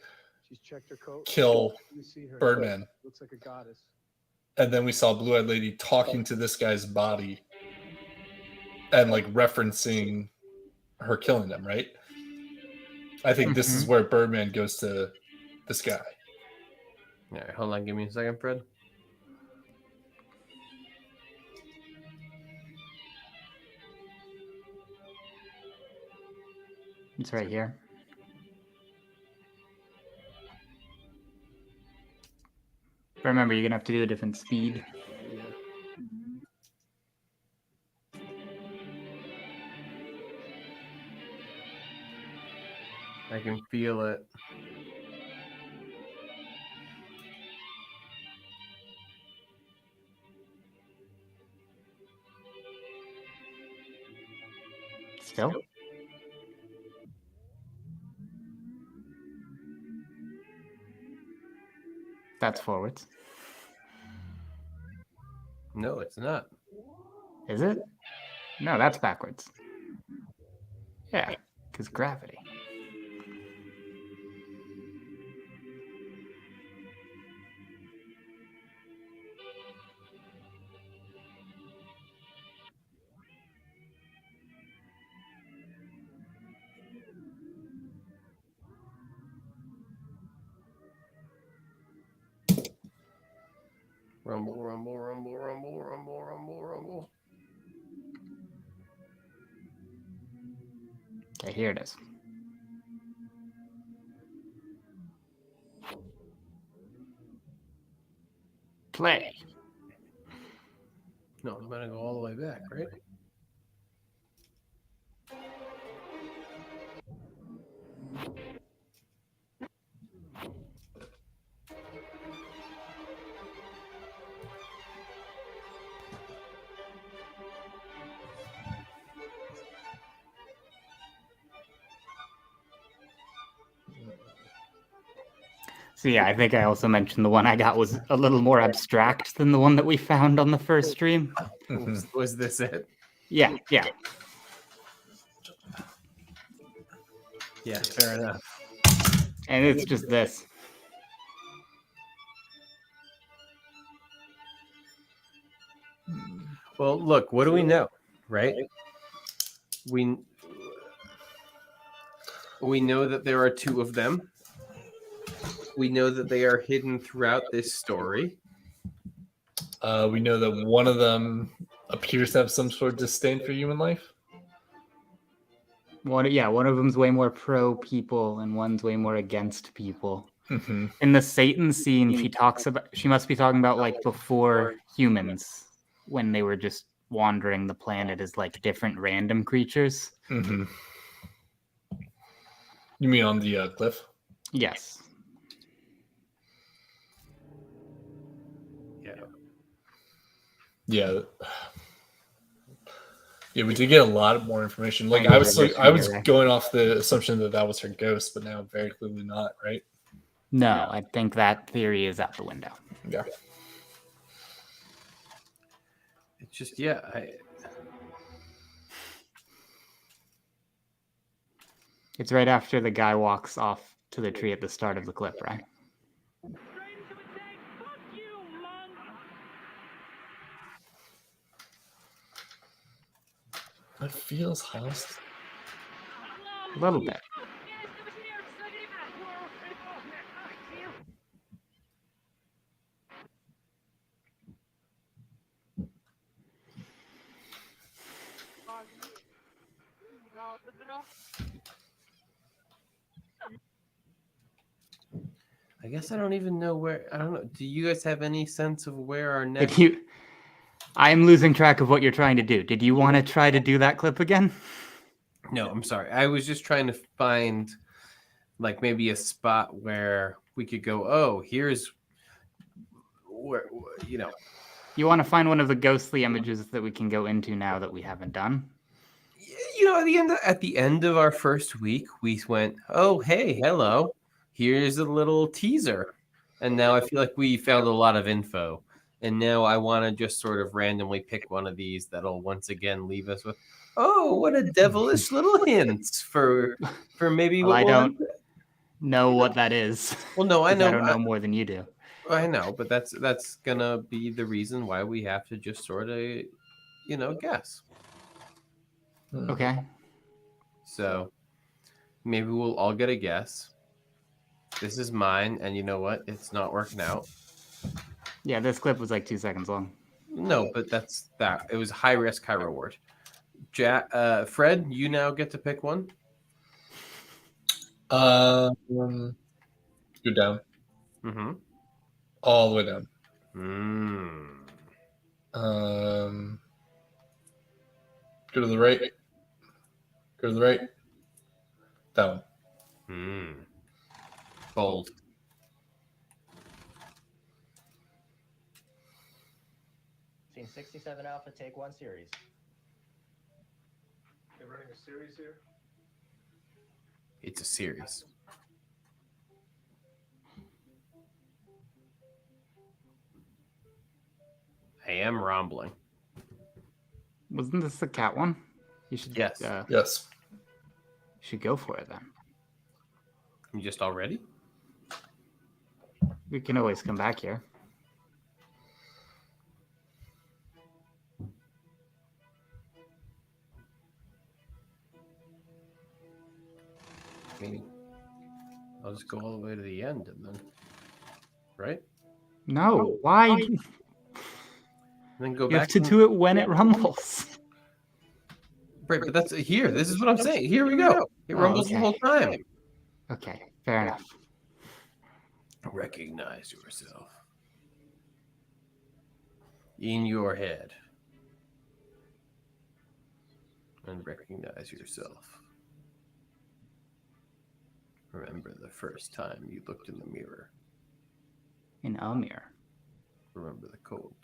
She's checked her coat. kill You see her. Birdman. Looks like a goddess. And then we saw Blue-Eyed Lady talking to this guy's body and like referencing her killing them, right? I think this is where Birdman goes to this guy. All right, hold on. Give me a second, Fred. It's right here. But remember, you're gonna have to do a different speed. I can feel it. Still? That's forwards. No, it's not. Is it? No, that's backwards. Yeah, because gravity. Rumble, rumble, rumble, rumble, rumble, rumble, rumble. Okay, here it is. Play. No, I'm gonna go all the way back, right? So yeah, I think I also mentioned the one I got was a little more abstract than the one that we found on the first stream. Was this it? Yeah, yeah. Yeah, fair enough. And it's just this. Well, look, what do we know, right? We know that there are two of them. We know that they are hidden throughout this story. We know that one of them appears to have some sort of disdain for human life. One of them's way more pro people and one's way more against people. Mm-hmm. In the Satan scene, she must be talking about like before humans, when they were just wandering the planet as like different random creatures. Mm-hmm. You mean on the cliff? Yes. Yeah. Yeah, we did get a lot more information. Like I was going off the assumption that that was her ghost, but now very clearly not, right? No, I think that theory is out the window. Yeah. It's just It's right after the guy walks off to the tree at the start of the clip, right? It feels hostile. A little bit. I guess I don't even know where. I don't know. Do you guys have any sense of where our next? I'm losing track of what you're trying to do. Did you want to try to do that clip again? No, I'm sorry. I was just trying to find like maybe a spot where we could go, oh, here's where, you know. You want to find one of the ghostly images that we can go into now that we haven't done? You know, at the end of our first week, we went, oh, hey, hello. Here's a little teaser. And now I feel like we found a lot of info. And now I want to just sort of randomly pick one of these that'll once again leave us with, oh, what a devilish little hint for maybe Well, what know what that is. Well, no, I 'Cause know. I don't know more than you do. I know, but that's gonna be the reason why we have to just sort of, guess. Okay. So maybe we'll all get a guess. This is mine, and you know what? It's not working out. Yeah, this clip was like 2 seconds long. No, but that's that. It was high risk, high reward. Fred, you now get to pick one. Go down. Mm-hmm. All the way down. Go to the right. Go to the right. That one. Bold. Scene 67 Alpha, take 1 series. They're running a series here. It's a series. I am rambling. Wasn't this the cat one? You should. Yes. Yes. You should go for it then. You just already? We can always come back here. I mean, I'll just go all the way to the end and then, right? No, why? And then go You back have to do it when it rumbles. Right, but that's here. This is what I'm saying. Here we go. It rumbles the whole time. Okay, fair enough. Recognize yourself in your head and recognize yourself. Remember the first time you looked in the mirror. In a mirror. Remember the cold.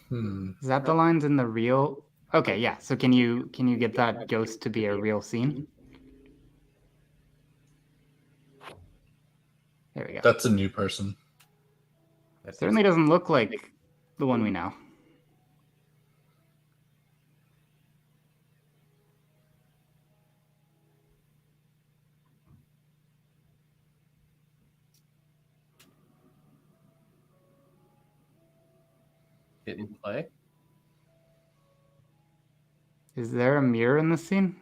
Is that the lines in the real? Okay, yeah. So can you get that ghost to be a real scene? There we go. That's a new person. It certainly doesn't look like the one we know. Didn't play. Is there a mirror in the scene?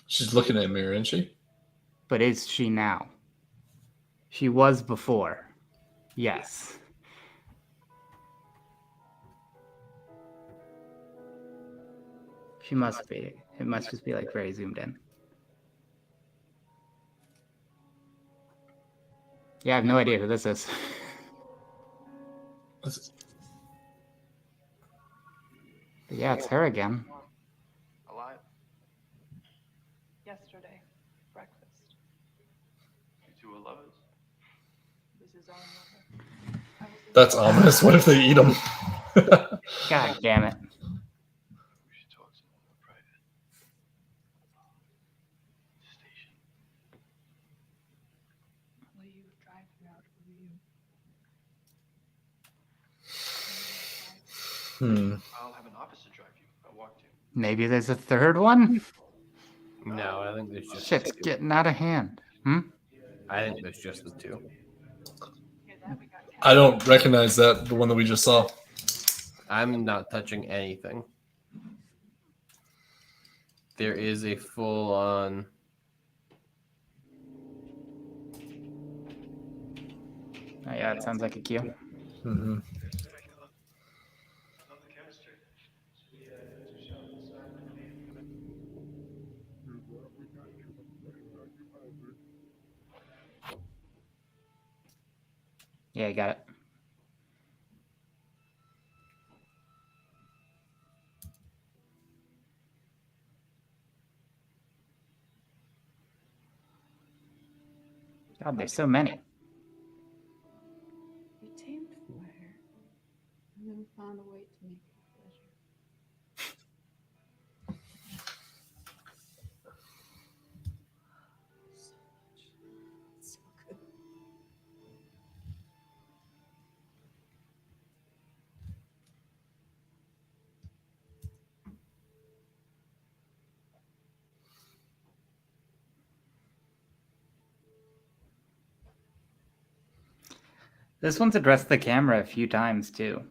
She's looking at a mirror, isn't she? But is she now? She was before. Yes. She must be. It must just be like very zoomed in. Yeah, I have no idea who this is. But yeah, it's her again. Alive? Yesterday, breakfast. You two are lovers? This is our mother. That's ominous. What if they eat them? God damn it. We should talk some more private. Station. Will you drive me out? Will you? I'll have an officer drive you. I'll walk to you. Maybe there's a third one? No, I think there's just Shit's the two. getting out of hand. I think there's just the two. I don't recognize that, the one that we just saw. I'm not touching anything. There is a full-on... Oh, yeah, it sounds like a cue. Mm-hmm. Yeah, you got it. God, there's so many. We tamed fire and then found a way to make it a pleasure. So much. So good. This one's addressed the camera a few times too.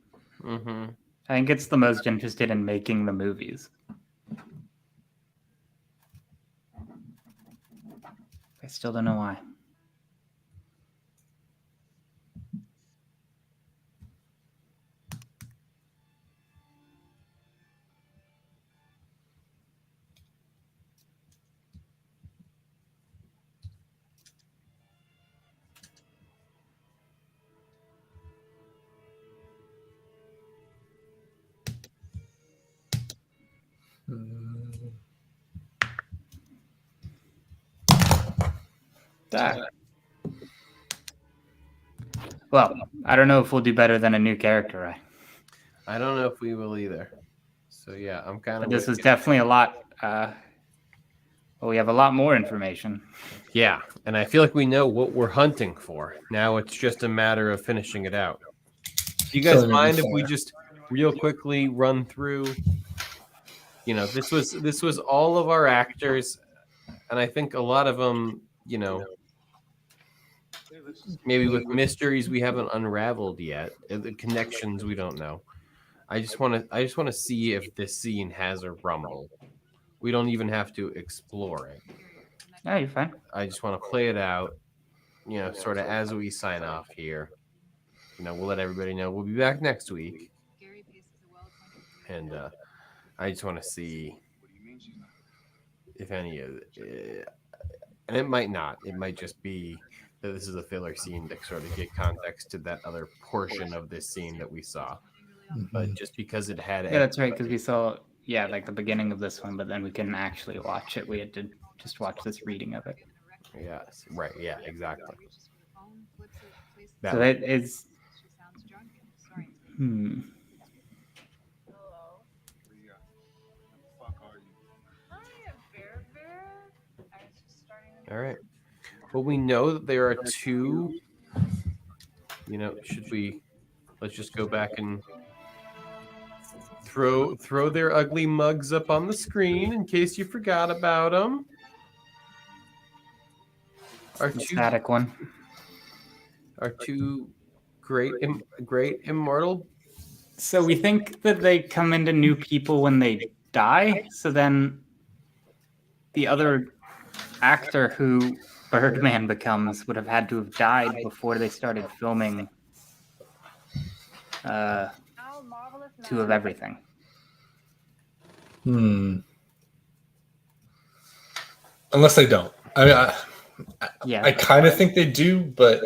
Mm-hmm. I think it's the most interested in making the movies. I still don't know why. Ah. Well, I don't know if we'll do better than a new character, right? I don't know if we will either. So yeah, I'm kind of. But this was definitely a lot. Well, we have a lot more information. Yeah, and I feel like we know what we're hunting for. Now it's just a matter of finishing it out. Do you guys Killing mind if before. we just real quickly run through? You know, this was all of our actors, and I think a lot of them, you know, maybe with mysteries we haven't unraveled yet, the connections we don't know. I just want to see if this scene has a rumble. We don't even have to explore it. Yeah, you're fine. I just want to play it out, you know, sort of as we sign off here. You know, we'll let everybody know we'll be back next week. And I just want to see if any of it, and it might not. It might just be that this is a filler scene to sort of get context to that other portion of this scene that we saw. But just because it had Yeah, that's right, because we saw, like the beginning of this one, but then we couldn't actually watch it. We had to just watch this reading of it. Yes, right. Yeah, exactly. So that is. All right. Well, we know that there are two. You know, should we? Let's just go back and throw their ugly mugs up on the screen in case you forgot about them. Our The two static one. Our two great immortal. So we think that they come into new people when they die. So then the other actor who Birdman becomes would have had to have died before they started filming 2 of everything. Unless they don't. I mean, I kind of think they do, but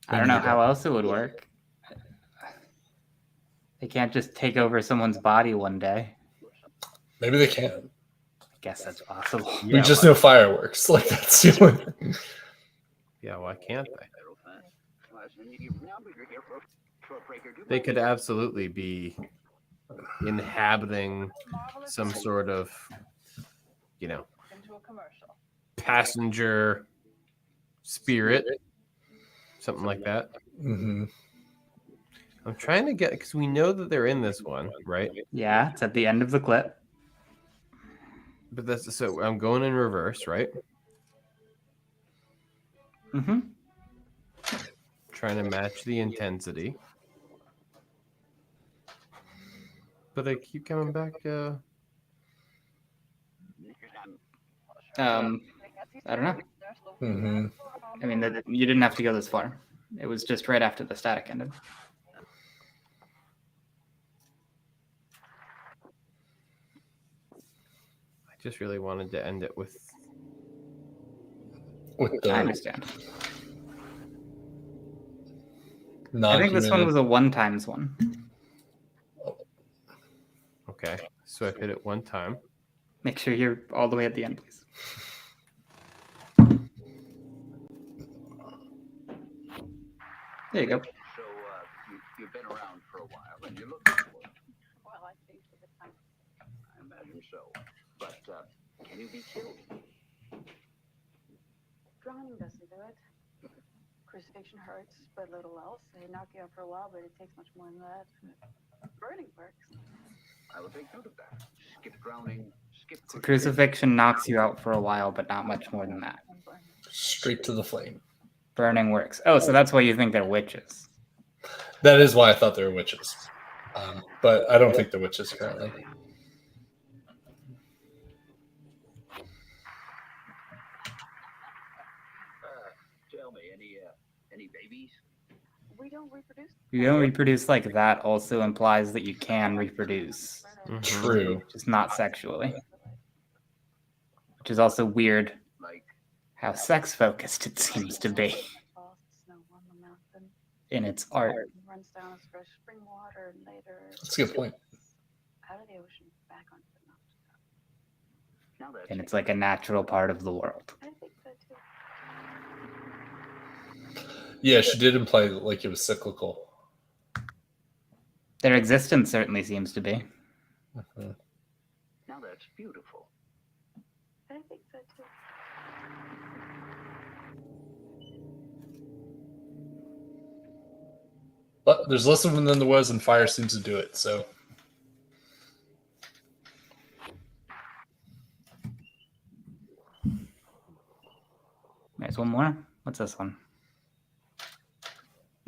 I don't know how else it would work. They can't just take over someone's body one day. Maybe they can. I guess that's possible. We just know fireworks. Like that's the only thing. Yeah, why can't they? They could absolutely be inhabiting some sort of, you know, passenger spirit, something like that. Mm-hmm. I'm trying to get, because we know that they're in this one, right? Yeah, it's at the end of the clip. But that's so I'm going in reverse, right? Mm-hmm. Trying to match the intensity. But I keep coming back. I don't know. Mm-hmm. I mean, you didn't have to go this far. It was just right after the static ended. I just really wanted to end it with. I understand. I think this one was a 1x one. Okay, so I've hit it one time. Make sure you're all the way at the end, please. There you go. So you've been around for a while, and you're looking for it. Well, I think for the time. I imagine so. But can you be killed? Drowning doesn't do it. Crucifixion hurts, but little else. They knock you out for a while, but it takes much more than that. Burning works. I will take note of that. Skip drowning, skip So crucifixion knocks you out for a while, but not much more than that. Straight to the flame. Burning works. Oh, so that's why you think they're witches. That is why I thought they were witches. But I don't think they're witches currently. Tell me, any babies? We don't reproduce. You don't reproduce like that also implies that you can reproduce. True. Just not sexually. Which is also weird how sex focused it seems to be in its art. Runs down as fresh spring water and later. That's a good point. Out of the ocean, back onto the mountain. And it's like a natural part of the world. I think so too. Yeah, she did imply like it was cyclical. Their existence certainly seems to be. Now that's beautiful. I think so too. But there's less of them than there was, and fire seems to do it. So There's one more. What's this one?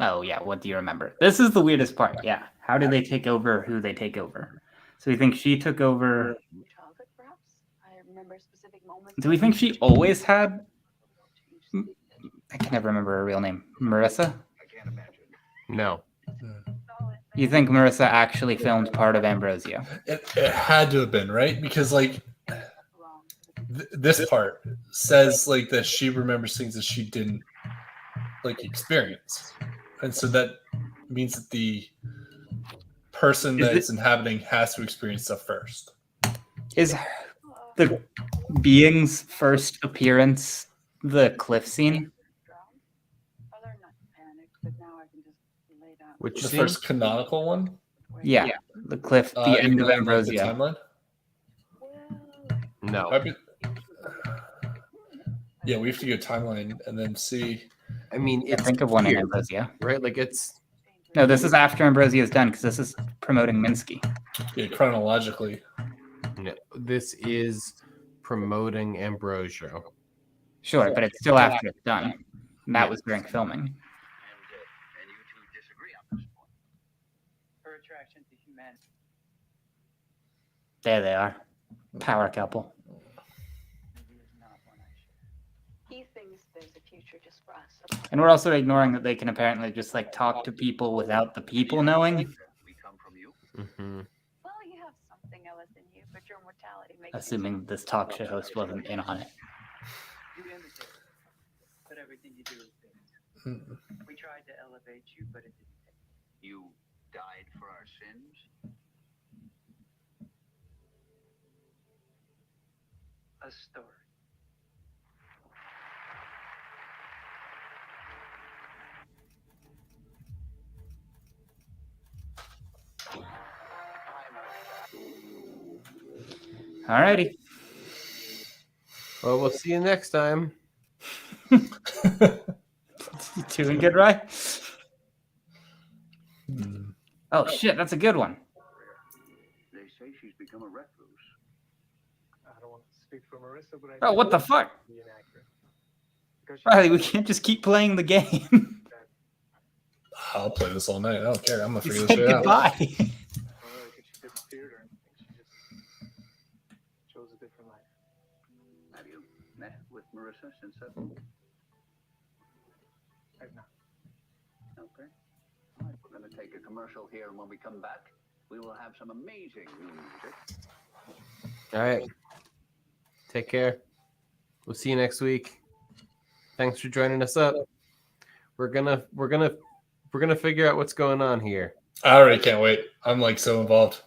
Oh, yeah. What do you remember? This is the weirdest part. Yeah. How do they take over who they take over? So we think she took over. Childhood, perhaps. I remember specific moments. Do we think she always had? I can never remember her real name. Marissa? No. You think Marissa actually filmed part of Ambrosio? it had to have been, right? Because like this part says like that she remembers things that she didn't like experience, and so that means that the person that's inhabiting has to experience stuff first. Is the being's first appearance the cliff scene? Which the scene? first canonical one? Yeah, the cliff, the end of Ambrosio. The timeline? No. Yeah, we have to go timeline and then see. I mean, I think of one in Ambrosio. Right? Like it's. No, this is after Ambrosio's done because this is promoting Minsky. Yeah, chronologically. No, this is promoting Ambrosio. Sure, but it's still after it's done. And that was during filming. Her attraction to humanity. There they are. Power couple. He thinks there's a future just for us. And we're also ignoring that they can apparently just like talk to people without the people knowing. Mm-hmm. Well, you have something else in you, but your mortality makes Assuming this talk show host wasn't in on it. You imitate, but everything you do is fake. We tried to elevate you, but it didn't take. You died for our sins? A story. Alrighty. Well, we'll see you next time. Doing good, right? Oh shit, that's a good one. They say she's become a recluse. I don't want to speak for Marissa, but I Oh, what the fuck? be inaccurate. Because she- Riley, we can't just keep playing the game. I'll play this all night. I don't care. I'm gonna You figure said this shit out. goodbye. She disappeared or anything. She just chose a different life. Have you met with Marissa since that? I've not. Okay. All right, we're going to take a commercial here, and when we come back, we will have some amazing new music. All right. Take care. We'll see you next week. Thanks for joining us up. We're gonna figure out what's going on here. I already can't wait. I'm like so involved.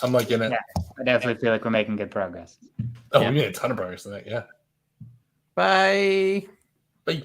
I'm like in it. Yeah, I definitely feel like we're making good progress. Oh, we made a ton of progress tonight. Yeah. Bye. Bye.